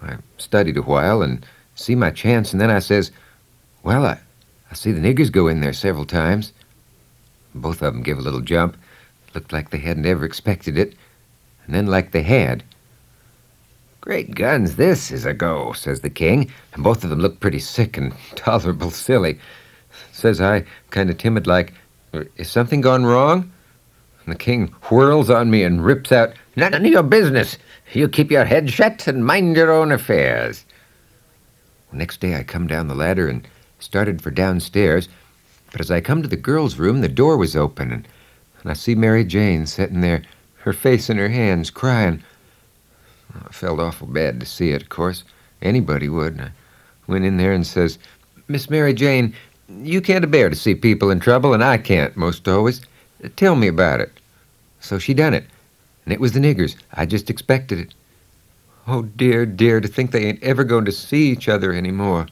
S1: I studied a while and see my chance, and then I says, "Well, I see the niggers go in there several times." Both of them give a little jump. Looked like they hadn't ever expected it, and then like they had. "Great guns, this is a go," says the king, and both of them looked pretty sick and tolerable silly. Says I, kind of timid-like, "Is something gone wrong?" And the king whirls on me and rips out, "None of your business. You keep your head shut and mind your own affairs." Next day I come down the ladder and started for downstairs, but as I come to the girls' room, the door was open, and I see Mary Jane sitting there, her face in her hands, crying. I felt awful bad to see it, of course. Anybody would. And I went in there and says, "Miss Mary Jane, you can't bear to see people in trouble, and I can't, most always. Tell me about it." So she done it, and it was the niggers. I just expected it. Oh, dear, dear, to think they ain't ever going to see each other anymore.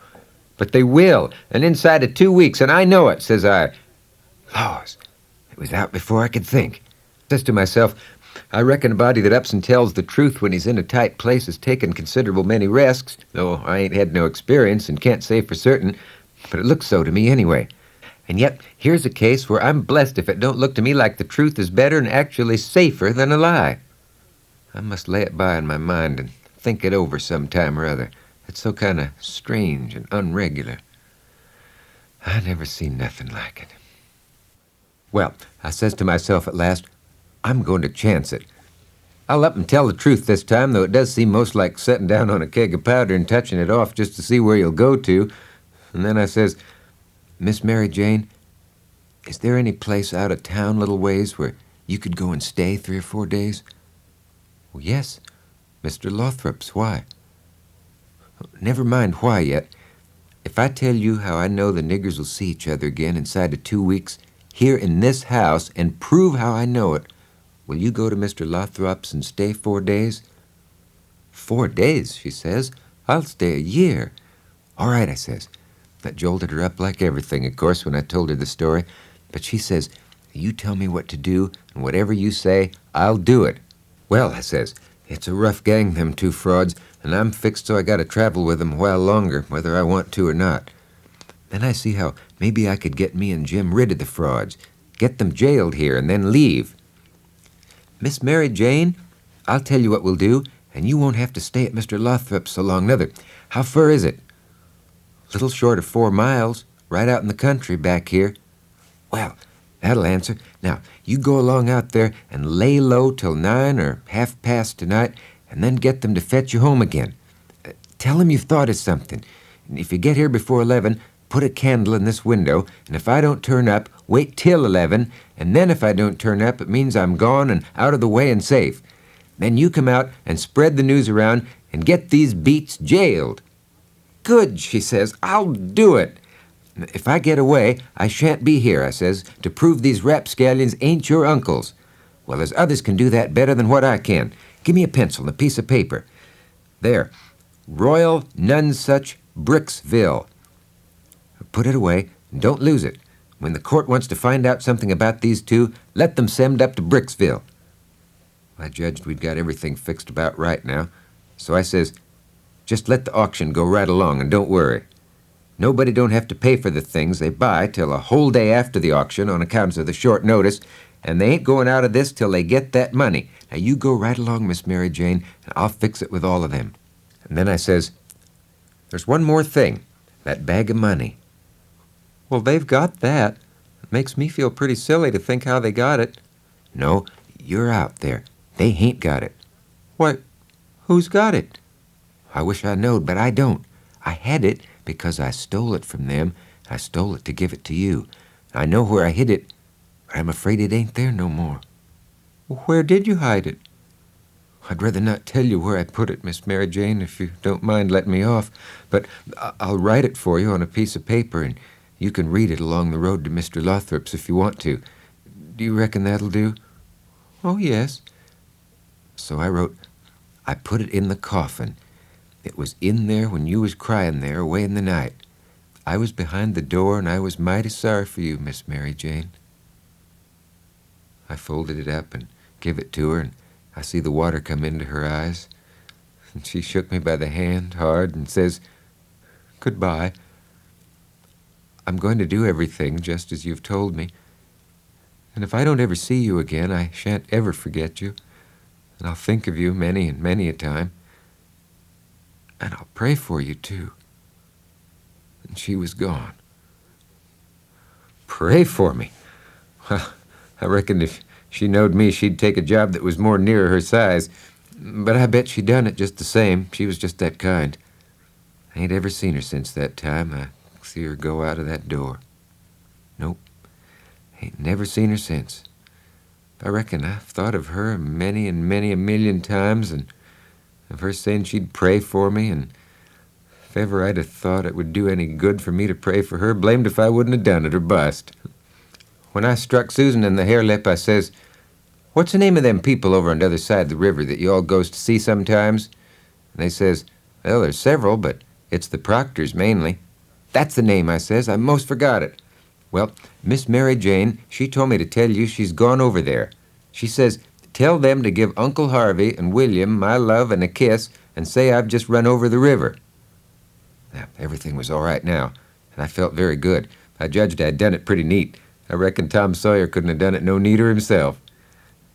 S1: But they will, and inside of 2 weeks, and I know it, says I. Laws, it was out before I could think. Says to myself, I reckon a body that ups and tells the truth when he's in a tight place has taken considerable many risks, though I ain't had no experience and can't say for certain, but it looks so to me anyway. And yet, here's a case where I'm blessed if it don't look to me like the truth is better and actually safer than a lie. I must lay it by in my mind and think it over some time or other. It's so kind of strange and unregular. I never seen nothing like it. Well, I says to myself at last, I'm going to chance it. I'll up and tell the truth this time, though it does seem most like setting down on a keg of powder and touching it off just to see where you'll go to. And then I says, "Miss Mary Jane, is there any place out of town little ways where you could go and stay 3 or 4 days?" "Well, yes, Mr. Lothrop's. Why?" "Never mind why yet. If I tell you how I know the niggers will see each other again inside of 2 weeks, here in this house, and prove how I know it, will you go to Mr. Lothrop's and stay 4 days?" "4 days," she says. "I'll stay a year." "All right," I says. That jolted her up like everything, of course, when I told her the story. But she says, "You tell me what to do, and whatever you say, I'll do it." "Well," I says, "it's a rough gang, them two frauds, and I'm fixed so I gotta travel with them a while longer, whether I want to or not." Then I see how maybe I could get me and Jim rid of the frauds, get them jailed here, and then leave. "Miss Mary Jane, I'll tell you what we'll do, and you won't have to stay at Mr. Lothrop's so long, nother. How fur is it?" "Little short of 4 miles, right out in the country back here." "Well, that'll answer. Now, you go along out there and lay low till 9 or half-past tonight, and then get them to fetch you home again. Tell them you've thought of something. And if you get here before 11, put a candle in this window, and if I don't turn up, wait till 11, and then if I don't turn up, it means I'm gone and out of the way and safe. Then you come out and spread the news around and get these beats jailed." "Good," she says. "I'll do it. If I get away, I shan't be here," I says, "to prove these rapscallions ain't your uncles. Well, there's others can do that better than what I can. Give me a pencil and a piece of paper. There, Royal Nonsuch, Bricksville. Put it away and don't lose it. When the court wants to find out something about these two, let them send up to Bricksville." I judged we'd got everything fixed about right now, so I says, "Just let the auction go right along and don't worry. Nobody don't have to pay for the things they buy till a whole day after the auction on account of the short notice, and they ain't going out of this till they get that money. Now you go right along, Miss Mary Jane, and I'll fix it with all of them." And then I says, "There's one more thing, that bag of money." "Well, they've got that. It makes me feel pretty silly to think how they got it." "No, you're out there. They hain't got it." "Why, who's got it?" "I wish I knowed, but I don't. I had it because I stole it from them. I stole it to give it to you. I know where I hid it, but I'm afraid it ain't there no more." "Well, where did you hide it?" "I'd rather not tell you where I put it, Miss Mary Jane, if you don't mind letting me off. But I'll write it for you on a piece of paper, and you can read it along the road to Mr. Lothrop's if you want to. Do you reckon that'll do?" "Oh, yes." So I wrote, "I put it in the coffin. It was in there when you was crying there away in the night. I was behind the door, and I was mighty sorry for you, Miss Mary Jane." I folded it up and give it to her, and I see the water come into her eyes. And she shook me by the hand hard and says, "Goodbye. I'm going to do everything just as you've told me. And if I don't ever see you again, I shan't ever forget you. And I'll think of you many and many a time. And I'll pray for you, too." And she was gone. Pray for me? Well, I reckon if she knowed me, she'd take a job that was more nearer her size. But I bet she done it just the same. She was just that kind. I ain't ever seen her since that time I see her go out of that door. Nope. Ain't never seen her since. I reckon I've thought of her many and many a million times, and of her saying she'd pray for me, and if ever I'd have thought it would do any good for me to pray for her, blamed if I wouldn't have done it or bust. When I struck Susan in the hare lip, I says, "What's the name of them people over on the other side of the river that you all goes to see sometimes?" And they says, "Well, there's several, but it's the Proctors mainly." "That's the name," I says. "I most forgot it." "Well, Miss Mary Jane, she told me to tell you she's gone over there. She says, 'Tell them to give Uncle Harvey and William my love and a kiss, and say I've just run over the river.'" Now, everything was all right now, and I felt very good. I judged I'd done it pretty neat. I reckon Tom Sawyer couldn't have done it no neater himself.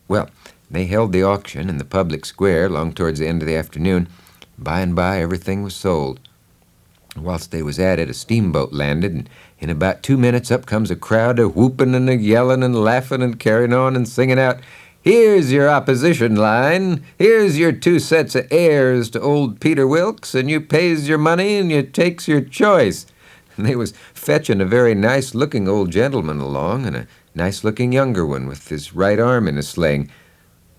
S1: Well, they held the auction in the public square long towards the end of the afternoon. By and by, everything was sold. Whilst they was at it, a steamboat landed, and in about 2 minutes up comes a crowd a whooping and a yelling and laughing and carrying on and singing out, "Here's your opposition line. Here's your 2 sets of heirs to old Peter Wilkes, and you pays your money and you takes your choice." And they was fetching a very nice-looking old gentleman along, and a nice-looking younger one with his right arm in a sling.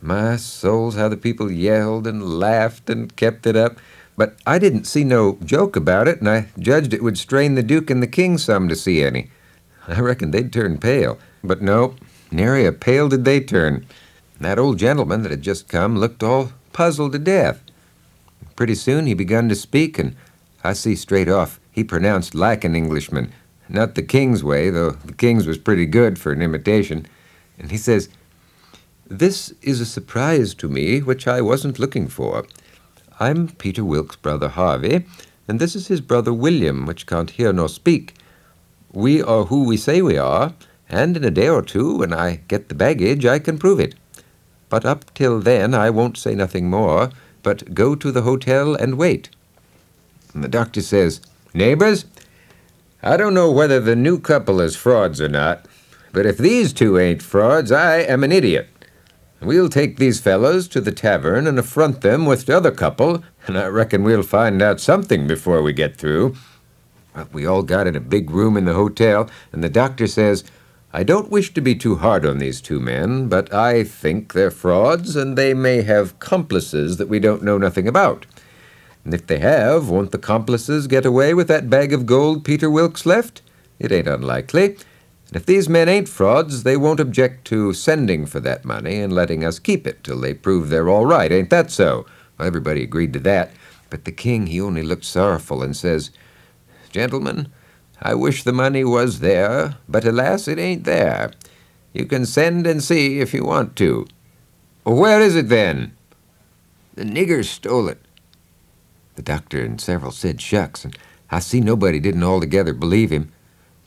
S1: My souls, how the people yelled and laughed and kept it up. But I didn't see no joke about it, and I judged it would strain the Duke and the King some to see any. I reckoned they'd turn pale. But no, nary a pale did they turn. That old gentleman that had just come looked all puzzled to death. Pretty soon he begun to speak, and I see straight off he pronounced like an Englishman, not the king's way, though the king's was pretty good for an imitation. And he says, "This is a surprise to me which I wasn't looking for. I'm Peter Wilkes' brother Harvey, and this is his brother William, which can't hear nor speak. We are who we say we are, and in a day or two, when I get the baggage, I can prove it. But up till then I won't say nothing more, but go to the hotel and wait." And the doctor says, "Neighbors, I don't know whether the new couple is frauds or not, but if these two ain't frauds, I am an idiot. We'll take these fellows to the tavern and affront them with the other couple, and I reckon we'll find out something before we get through." Well, we all got in a big room in the hotel, and the doctor says, "I don't wish to be too hard on these two men, but I think they're frauds, and they may have complices that we don't know nothing about. And if they have, won't the complices get away with that bag of gold Peter Wilkes left? It ain't unlikely. And if these men ain't frauds, they won't object to sending for that money and letting us keep it till they prove they're all right. Ain't that so?" Well, everybody agreed to that, but the king, he only looked sorrowful and says, "Gentlemen, I wish the money was there, but alas, it ain't there. You can send and see if you want to." "Where is it then?" "The niggers stole it." The doctor and several said shucks, and I see nobody didn't altogether believe him.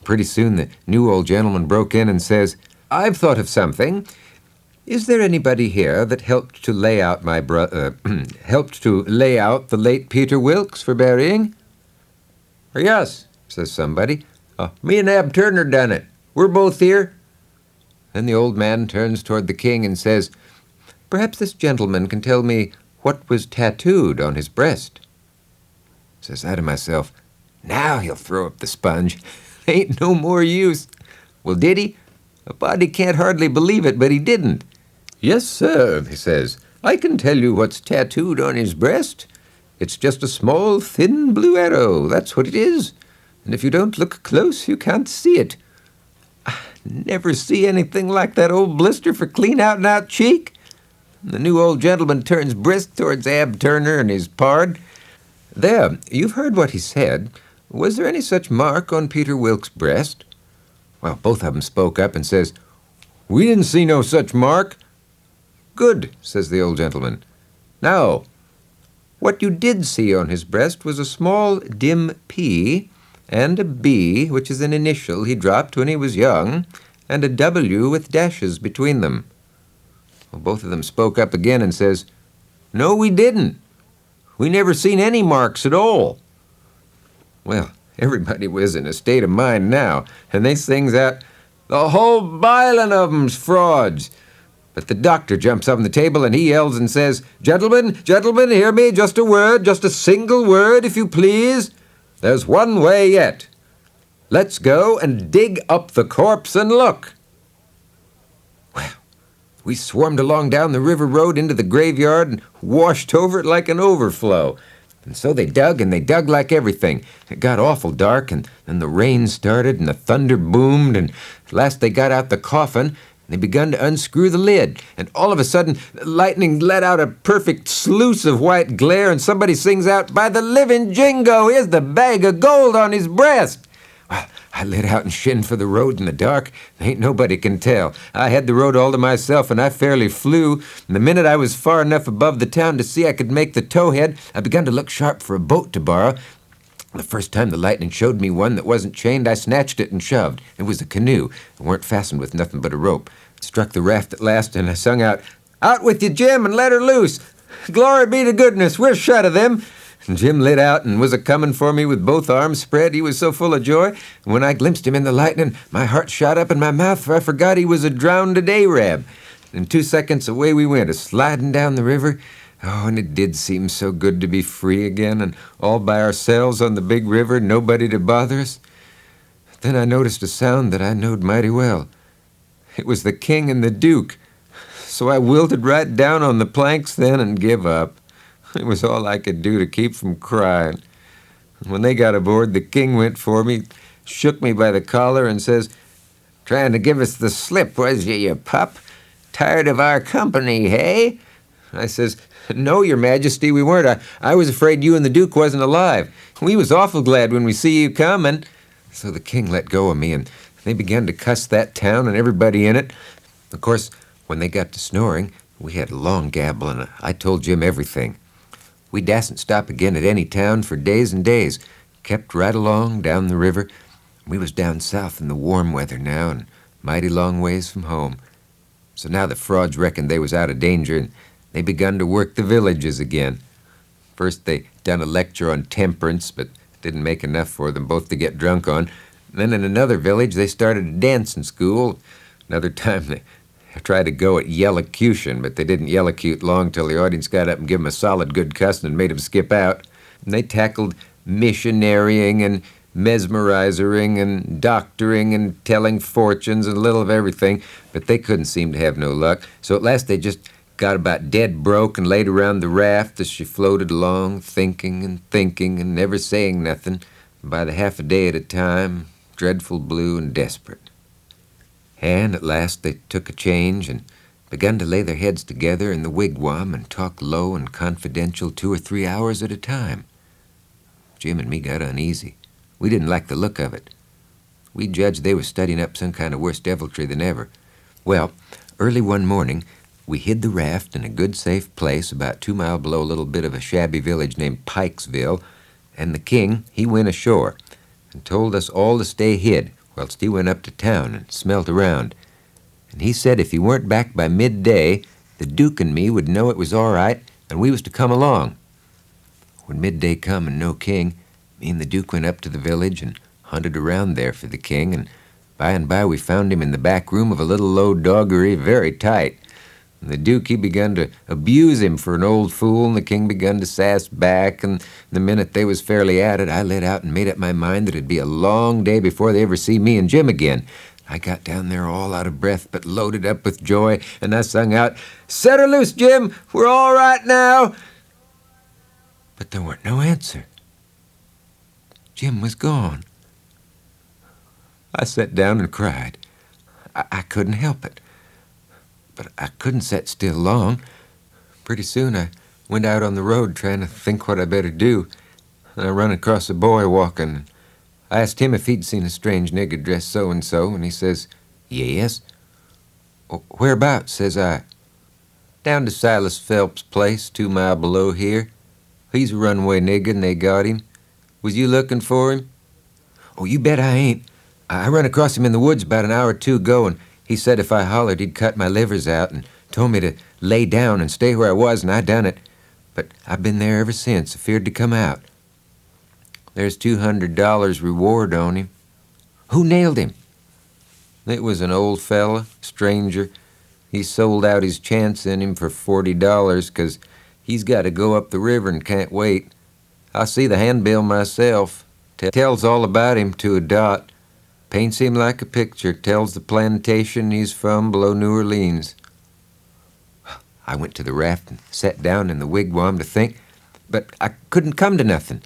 S1: Pretty soon the new old gentleman broke in and says, "I've thought of something. Is there anybody here that helped to lay out helped to lay out the late Peter Wilkes for burying?" "Yes," says somebody. "Me and Ab Turner done it. We're both here." Then the old man turns toward the king and says, "Perhaps this gentleman can tell me what was tattooed on his breast." Says I to myself, "Now he'll throw up the sponge. Ain't no more use." Well, did he? A body can't hardly believe it, but he didn't. "Yes, sir," he says, "I can tell you what's tattooed on his breast. It's just a small, thin blue arrow. That's what it is. And if you don't look close, you can't see it." I never see anything like that old blister for clean out-and-out cheek. And the new old gentleman turns brisk towards Ab Turner and his pard. "There, you've heard what he said. Was there any such mark on Peter Wilkes' breast?" Well, both of them spoke up and says, "We didn't see no such mark." "Good," says the old gentleman. "Now, what you did see on his breast was a small, dim P, and a B, which is an initial he dropped when he was young, and a W with dashes between them." Well, both of them spoke up again and says, "No, we didn't. We never seen any marks at all." Well, everybody was in a state of mind now, and they sings out, "The whole bilin' of 'em's frauds." But the doctor jumps up on the table and he yells and says, Gentlemen, hear me, just a word, just a single word, if you please. There's one way yet. Let's go and dig up the corpse and look." Well, we swarmed along down the river road into the graveyard and washed over it like an overflow. And so they dug, and they dug like everything. It got awful dark, and then the rain started, and the thunder boomed, and at last they got out the coffin, and they begun to unscrew the lid. And all of a sudden, lightning let out a perfect sluice of white glare, and somebody sings out, "By the living jingo, here's the bag of gold on his breast." Well, I lit out and shinned for the road in the dark. Ain't nobody can tell. I had the road all to myself, and I fairly flew. And the minute I was far enough above the town to see I could make the towhead, I begun to look sharp for a boat to borrow. The first time the lightning showed me one that wasn't chained, I snatched it and shoved. It was a canoe. It weren't fastened with nothing but a rope. It struck the raft at last, and I sung out, "Out with you, Jim, and let her loose. Glory be to goodness, we're shut of them." And Jim lit out and was a-comin' for me with both arms spread. He was so full of joy. And when I glimpsed him in the lightning, my heart shot up in my mouth, for I forgot he was a drowned Arab. In 2 seconds, away we went, a-sliding down the river. Oh, and it did seem so good to be free again, and all by ourselves on the big river, nobody to bother us. Then I noticed a sound that I knowed mighty well. It was the king and the duke. So I wilted right down on the planks then and give up. It was all I could do to keep from crying. When they got aboard, the king went for me, shook me by the collar, and says, "Trying to give us the slip, was you pup? Tired of our company, hey?" I says, No, Your Majesty, we weren't. I was afraid you and the Duke wasn't alive. We was awful glad when we see you coming. So the king let go of me, and they began to cuss that town and everybody in it. Of course, when they got to snoring, we had a long gabble, and I told Jim everything. We dasn't stop again at any town for days and days. Kept right along down the river. We was down south in the warm weather now, and mighty long ways from home. So now the frauds reckoned they was out of danger, and they begun to work the villages again. First they done a lecture on temperance, but didn't make enough for them both to get drunk on. Then in another village they started a dancing school. Another time they tried to go at yellocution, but they didn't yellocute long till the audience got up and give 'em a solid good cussing and made 'em skip out. And they tackled missionarying and mesmerizing and doctoring and telling fortunes and a little of everything, but they couldn't seem to have no luck. So at last they just got about dead broke and laid around the raft as she floated along, thinking and never saying nothing, by the half a day at a time, dreadful blue and desperate. And at last they took a change and begun to lay their heads together in the wigwam and talk low and confidential 2 or 3 hours at a time. Jim and me got uneasy. We didn't like the look of it. We judged they were studying up some kind of worse deviltry than ever. Well, early one morning, we hid the raft in a good safe place about 2 miles below a little bit of a shabby village named Pikesville, and the king, he went ashore and told us all to stay hid whilst he went up to town and smelt around. And he said if he weren't back by midday, the Duke and me would know it was all right and we was to come along. When midday come and no king, me and the Duke went up to the village and hunted around there for the king, and by we found him in the back room of a little low doggery very tight. And the Duke, he begun to abuse him for an old fool, and the king begun to sass back, and the minute they was fairly at it, I let out and made up my mind that it'd be a long day before they ever see me and Jim again. I got down there all out of breath, but loaded up with joy, and I sung out, "Set her loose, Jim! We're all right now!" But there weren't no answer. Jim was gone. I sat down and cried. I couldn't help it. But I couldn't sit still long. Pretty soon I went out on the road trying to think what I better do, and I run across a boy walking. I asked him if he'd seen a strange nigger dressed so-and-so, and he says, "Yes." "Whereabouts?" says I. "Down to Silas Phelps' place, 2 miles below here. He's a runaway nigger, and they got him. Was you looking for him?" "Oh, you bet I ain't. I run across him in the woods about an hour or two ago, and he said if I hollered he'd cut my livers out and told me to lay down and stay where I was, and I done it. But I've been there ever since, afeard to come out. There's $200 reward on him." "Who nailed him?" "It was an old fella, stranger. He sold out his chance in him for $40 'cause he's got to go up the river and can't wait. I see the handbill myself. Tells all about him to a dot. Paints him like a picture. Tells the plantation he's from below New Orleans." I went to the raft and sat down in the wigwam to think, but I couldn't come to nothing.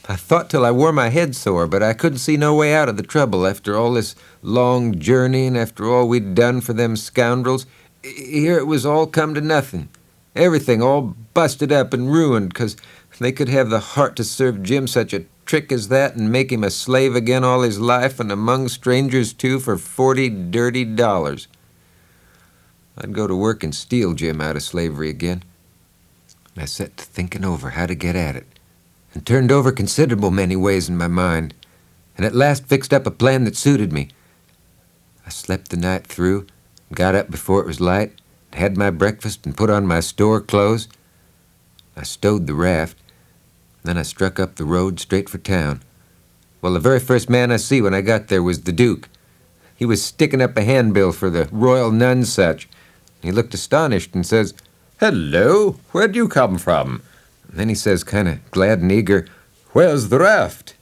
S1: I thought till I wore my head sore, but I couldn't see no way out of the trouble after all this long journey and after all we'd done for them scoundrels. Here it was all come to nothing. Everything all busted up and ruined 'cause they could have the heart to serve Jim such a trick as that and make him a slave again all his life, and among strangers too, for $40 dirty dollars. I'd go to work and steal Jim out of slavery again. I set to thinking over how to get at it, and turned over considerable many ways in my mind, and at last fixed up a plan that suited me. I slept the night through, got up before it was light, had my breakfast and put on my store clothes. I stowed the raft. Then I struck up the road straight for town. Well, the very first man I see when I got there was the Duke. He was sticking up a handbill for the Royal Nonesuch. He looked astonished and says, "Hello, where'd you come from?" And then he says, kind of glad and eager, "Where's the raft?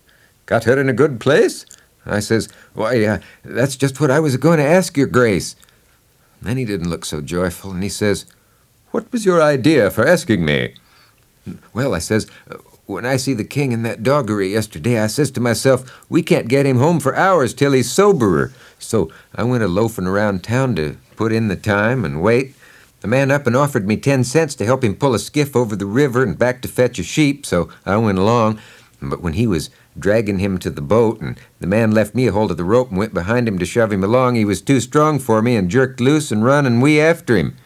S1: Got her in a good place?" I says, "Why, that's just what I was going to ask your grace." Then he didn't look so joyful, and he says, "What was your idea for asking me?" "Well," I says, "when I see the king in that doggery yesterday, I says to myself, we can't get him home for hours till he's soberer. So I went a loafing around town to put in the time and wait, The man up and offered me 10 cents to help him pull a skiff over the river and back to fetch a sheep, so I went along. But when he was dragging him to the boat and the man left me a hold of the rope and went behind him to shove him along, he was too strong for me and jerked loose and run, and we after him.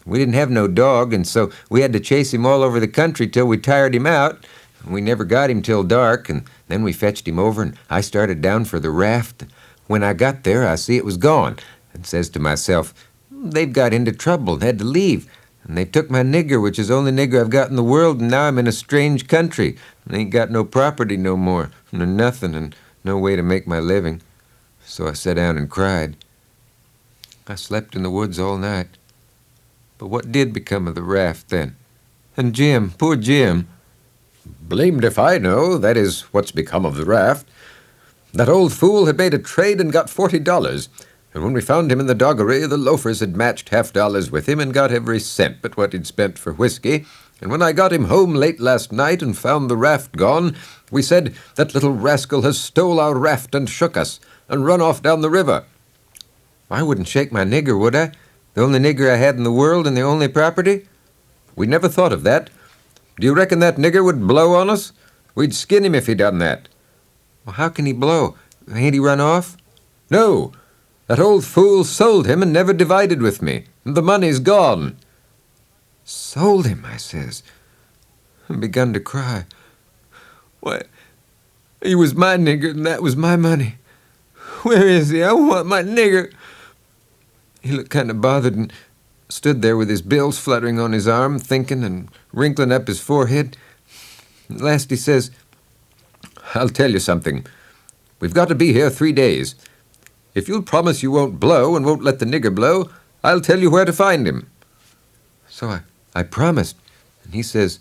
S1: We didn't have no dog, and so we had to chase him all over the country till we tired him out. We never got him till dark, and then we fetched him over, and I started down for the raft. When I got there, I see it was gone, and says to myself, they've got into trouble and had to leave. And they took my nigger, which is the only nigger I've got in the world, and now I'm in a strange country. And ain't got no property no more, nor nothing, and no way to make my living. So I sat down and cried. I slept in the woods all night. But what did become of the raft then? And Jim, poor Jim.
S2: Blamed if I know. That is what's become of the raft. That old fool had made a trade and got $40. And when we found him in the doggery, the loafers had matched $half with him and got every cent but what he'd spent for whiskey. And when I got him home late last night and found the raft gone, we said, that little rascal has stole our raft and shook us, and run off down the river.
S1: I wouldn't shake my nigger, would I? The only nigger I had in the world and the only property?
S2: We never thought of that. Do you reckon that nigger would blow on us? We'd skin him if he done that.
S1: Well, how can he blow? Ain't he run off?
S2: No. That old fool sold him and never divided with me. And the money's gone.
S1: Sold him, I says, and begun to cry. Why, he was my nigger and that was my money. Where is he? I want my nigger. He looked kind of bothered and stood there with his bills fluttering on his arm, thinking and wrinkling up his forehead. At last he says,
S2: I'll tell you something. We've got to be here 3 days. If you'll promise you won't blow and won't let the nigger blow, I'll tell you where to find him.
S1: So I promised, and he says,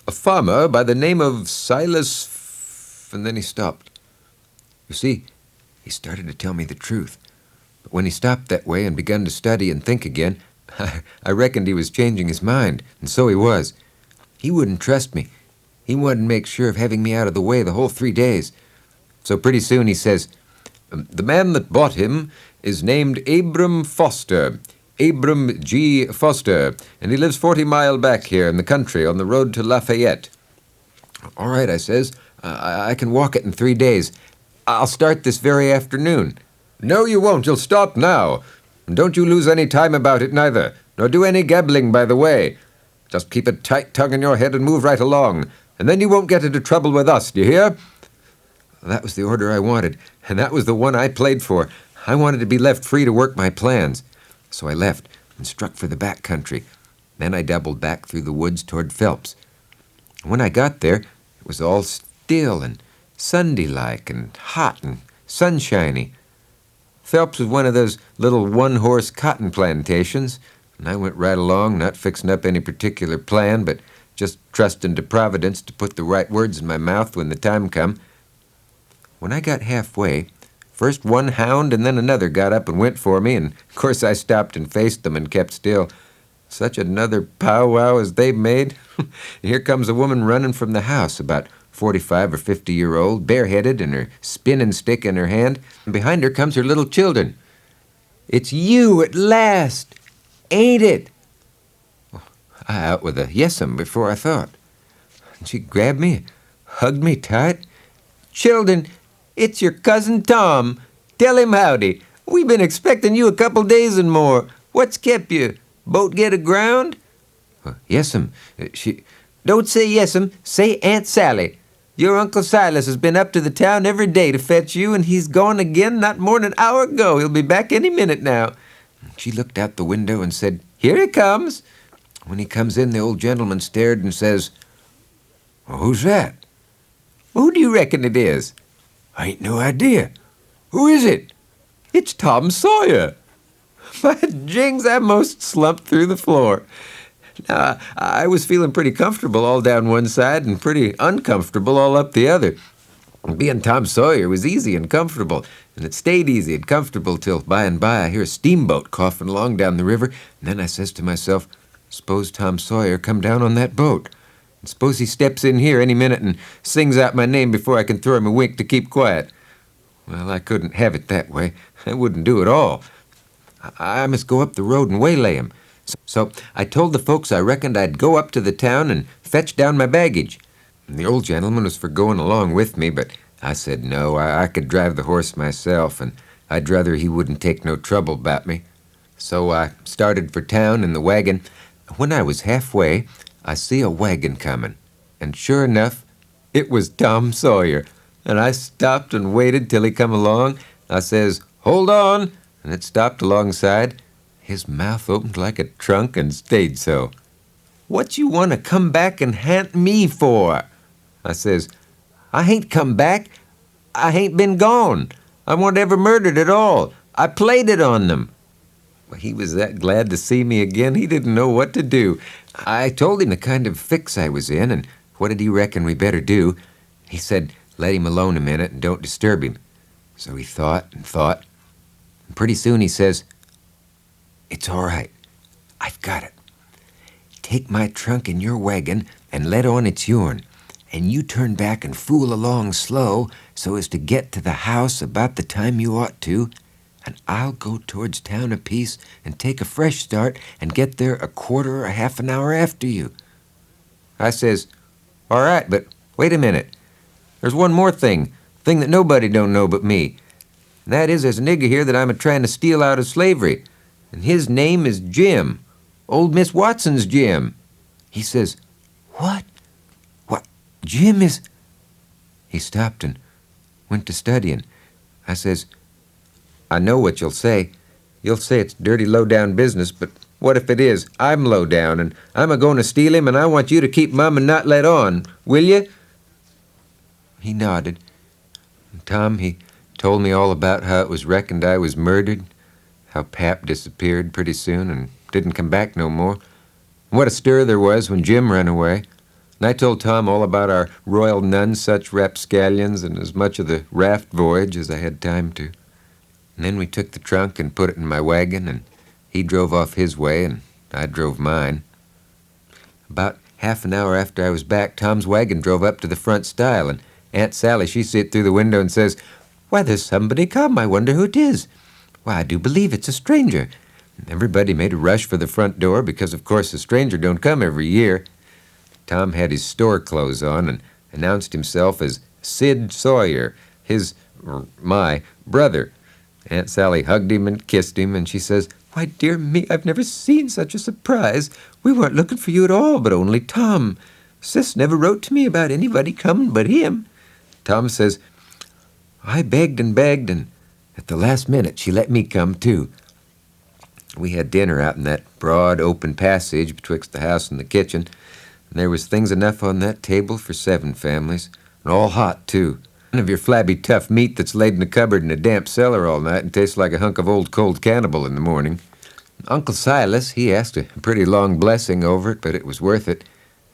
S2: a farmer by the name of Silas
S1: and then he stopped. You see, he started to tell me the truth. But when he stopped that way and begun to study and think again, I reckoned he was changing his mind, and so he was. He wouldn't trust me. He wanted to make sure of having me out of the way the whole 3 days. So pretty soon he says,
S2: the man that bought him is named Abram Foster, Abram G. Foster, and he lives 40 mile back here in the country on the road to Lafayette.
S1: All right, I says, I can walk it in 3 days. I'll start this very afternoon.
S2: No, you won't. You'll start now. And don't you lose any time about it neither, nor do any gabbling by the way. Just keep a tight tongue in your head and move right along, and then you won't get into trouble with us, do you hear?
S1: That was the order I wanted, and that was the one I played for. I wanted to be left free to work my plans. So I left and struck for the back country. Then I doubled back through the woods toward Phelps. When I got there, it was all still and Sunday-like and hot and sunshiny. Phelps was one of those little one-horse cotton plantations, and I went right along, not fixing up any particular plan, but just trusting to Providence to put the right words in my mouth when the time come. When I got halfway, first one hound and then another got up and went for me, and of course I stopped and faced them and kept still. Such another powwow as they made. Here comes a woman running from the house, about 45 or 50-year-old, bareheaded, and her spinning stick in her hand, and behind her comes her little children. "It's you at last, ain't it?" I out with a yes'm before I thought. And she grabbed me, hugged me tight. "Children, it's your cousin Tom. Tell him howdy. We been expecting you a couple days and more. What's kept you? Boat get aground?" "Yes'm, she—" "Don't say yes'm, say Aunt Sally. Your Uncle Silas has been up to the town every day to fetch you, and he's gone again not more'n an hour ago. He'll be back any minute now." She looked out the window and said, "Here he comes." When he comes in, the old gentleman stared and says,
S2: "Well, who's that?"
S1: "Who do you reckon it is?"
S2: "I ain't no idea. Who is it?"
S1: "It's Tom Sawyer." By jings, I most slumped through the floor. Now, I was feeling pretty comfortable all down one side and pretty uncomfortable all up the other. Being Tom Sawyer was easy and comfortable, and it stayed easy and comfortable till by and by I hear a steamboat coughing along down the river, and then I says to myself, suppose Tom Sawyer come down on that boat. And suppose he steps in here any minute and sings out my name before I can throw him a wink to keep quiet. Well, I couldn't have it that way. I wouldn't do it all. I must go up the road and waylay him. So I told the folks I reckoned I'd go up to the town and fetch down my baggage. And the old gentleman was for going along with me, but I said no, I could drive the horse myself, and I'd rather he wouldn't take no trouble about me. So I started for town in the wagon. When I was halfway, I see a wagon coming, and sure enough, it was Tom Sawyer. And I stopped and waited till he come along. I says, "Hold on," and it stopped alongside. His mouth opened like a trunk and stayed so. "What you want to come back and haunt me for?" I says, "I hain't come back. I hain't been gone. I warn't ever murdered at all. I played it on them." Well, he was that glad to see me again, he didn't know what to do. I told him the kind of fix I was in, and what did he reckon we better do? He said, let him alone a minute and don't disturb him. So he thought and thought, and pretty soon he says, "It's all right. I've got it. Take my trunk in your wagon and let on it's yourn, and you turn back and fool along slow so as to get to the house about the time you ought to, and I'll go towards town a piece and take a fresh start and get there a quarter or half an hour after you." I says, "All right, but wait a minute. There's one more thing that nobody don't know but me. And that is there's a nigger here that I'm a-trying to steal out of slavery, and his name is Jim, old Miss Watson's Jim." He says, "What? What? Jim is—" He stopped and went to studying. I says, "I know what you'll say. You'll say it's dirty, low-down business, but what if it is? I'm low-down, and I'm a-going to steal him, and I want you to keep mum and not let on. Will you?" He nodded. And Tom, he told me all about how it was reckoned I was murdered, how Pap disappeared pretty soon and didn't come back no more, and what a stir there was when Jim ran away. And I told Tom all about our Royal Nonesuch rapscallions and as much of the raft voyage as I had time to. And then we took the trunk and put it in my wagon, and he drove off his way, and I drove mine. About half an hour after I was back, Tom's wagon drove up to the front stile, and Aunt Sally, she sit through the window and says, "Why, there's somebody come. I wonder who it is. Why, I do believe it's a stranger." And everybody made a rush for the front door because, of course, a stranger don't come every year. Tom had his store clothes on and announced himself as Sid Sawyer, my brother. Aunt Sally hugged him and kissed him, and she says, "Why, dear me, I've never seen such a surprise. We weren't looking for you at all, but only Tom. Sis never wrote to me about anybody coming but him." Tom says, "I begged and begged, and at the last minute she let me come too." We had dinner out in that broad open passage betwixt the house and the kitchen, and there was things enough on that table for 7 families, and all hot too. None of your flabby tough meat that's laid in a cupboard in a damp cellar all night and tastes like a hunk of old cold cannibal in the morning. Uncle Silas, he asked a pretty long blessing over it, but it was worth it,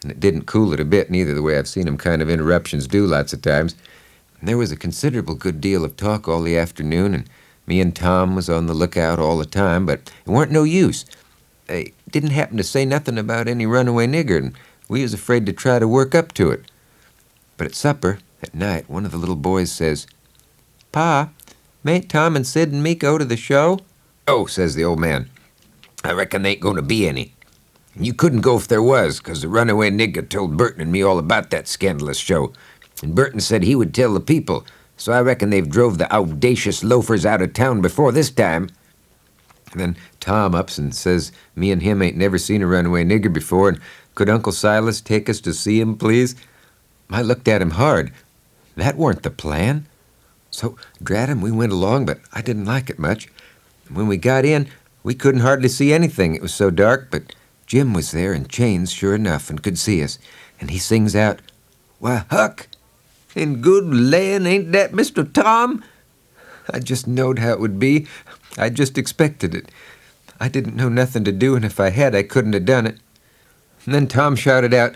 S1: and it didn't cool it a bit neither, the way I've seen him kind of interruptions do lots of times. And there was a considerable good deal of talk all the afternoon, and me and Tom was on the lookout all the time, but it weren't no use. They didn't happen to say nothing about any runaway nigger, and we was afraid to try to work up to it. But at supper, at night, one of the little boys says, "Pa, mayn't Tom and Sid and me go to the show?" "Oh," says the old man, "I reckon there ain't going to be any. And you couldn't go if there was, 'cause the runaway nigger told Burton and me all about that scandalous show. And Burton said he would tell the people, so I reckon they've drove the audacious loafers out of town before this time." And then Tom ups and says me and him ain't never seen a runaway nigger before, and could Uncle Silas take us to see him, please? I looked at him hard. That weren't the plan. So, drat him, we went along, but I didn't like it much. When we got in, we couldn't hardly see anything. It was so dark, but Jim was there in chains, sure enough, and could see us. And he sings out, "Why, Huck, in good land, ain't that Mr. Tom?" I just knowed how it would be. I just expected it. I didn't know nothing to do, and if I had, I couldn't have done it. And then Tom shouted out,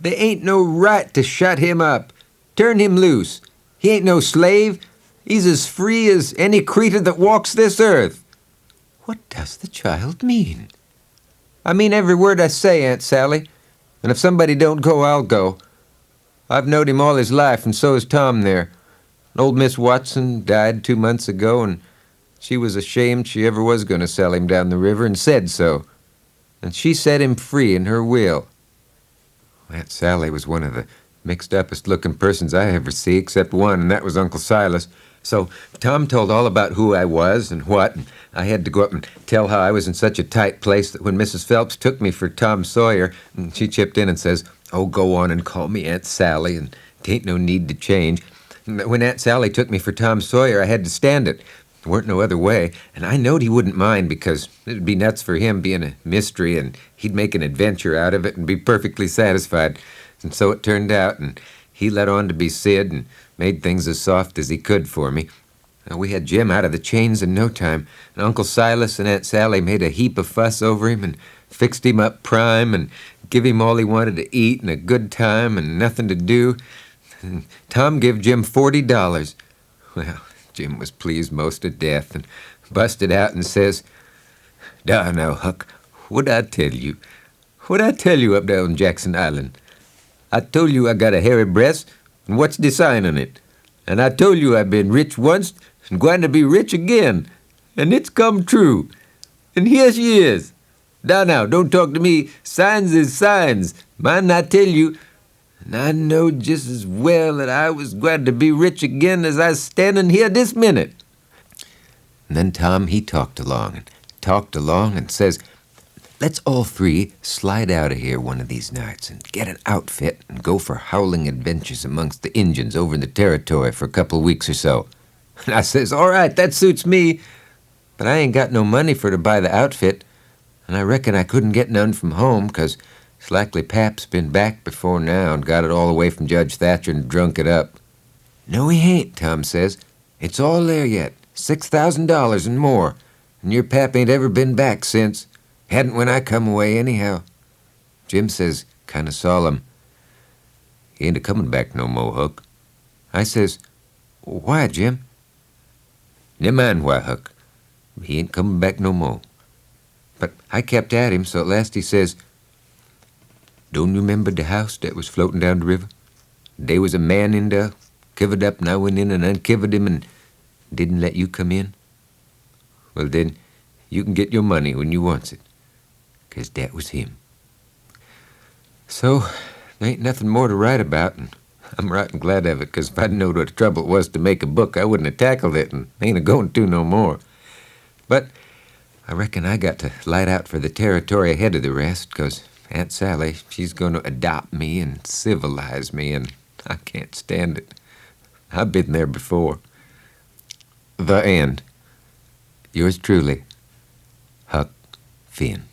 S1: "They ain't no right to shut him up. Turn him loose. He ain't no slave. He's as free as any creature that walks this earth." What does the child mean? "I mean every word I say, Aunt Sally. And if somebody don't go, I'll go. I've knowed him all his life, and so has Tom there. And old Miss Watson died 2 months ago, and she was ashamed she ever was going to sell him down the river, and said so. and she set him free in her will. Aunt Sally was one of the mixed-upest looking persons I ever see, except one, and that was Uncle Silas. So Tom told all about who I was and what, and I had to go up and tell how I was in such a tight place that when Mrs. Phelps took me for Tom Sawyer, she chipped in and says, "Oh, go on and call me Aunt Sally, and 'tain't no need to change." And when Aunt Sally took me for Tom Sawyer, I had to stand it. There weren't no other way, and I knowed he wouldn't mind because it'd be nuts for him being a mystery, and he'd make an adventure out of it and be perfectly satisfied. And so it turned out, and he let on to be Sid and made things as soft as he could for me. We had Jim out of the chains in no time, and Uncle Silas and Aunt Sally made a heap of fuss over him and fixed him up prime and give him all he wanted to eat and a good time and nothing to do. And Tom gave Jim $40. Well, Jim was pleased most to death and busted out and says, "Dar now, Huck, what'd I tell you? What'd I tell you up there on Jackson Island? I told you I got a hairy breast, and what's the sign on it? And I told you I've been rich once and going to be rich again, and it's come true. And here she is. Now, don't talk to me. Signs is signs. Mind I tell you, and I know just as well that I was going to be rich again as I standing here this minute." And then Tom, he talked along and says, "Let's all three slide out of here one of these nights and get an outfit and go for howling adventures amongst the Injuns over in the territory for a couple of weeks or so." And I says, "All right, that suits me, but I ain't got no money for to buy the outfit, and I reckon I couldn't get none from home, 'cause it's likely Pap's been back before now and got it all away from Judge Thatcher and drunk it up." "No, he ain't," Tom says. "It's all there yet, $6,000 and more, and your Pap ain't ever been back since. Hadn't when I come away, anyhow." Jim says, kind of solemn, "He ain't a-comin' back no more, Huck." I says, "Why, Jim?" "Never mind why, Huck. He ain't comin' back no more." But I kept at him, so at last he says, "Don't you remember the house that was floating down the river? There was a man in there, kivered up, and I went in and unkivered him and didn't let you come in? Well, then, you can get your money when you wants it, 'cause that was him." So, there ain't nothing more to write about, and I'm right and glad of it, 'cause if I'd knowed what trouble it was to make a book, I wouldn't have tackled it, and ain't a-going to no more. But I reckon I got to light out for the territory ahead of the rest, 'cause Aunt Sally, she's going to adopt me and civilize me, and I can't stand it. I've been there before. The end. Yours truly, Huck Finn.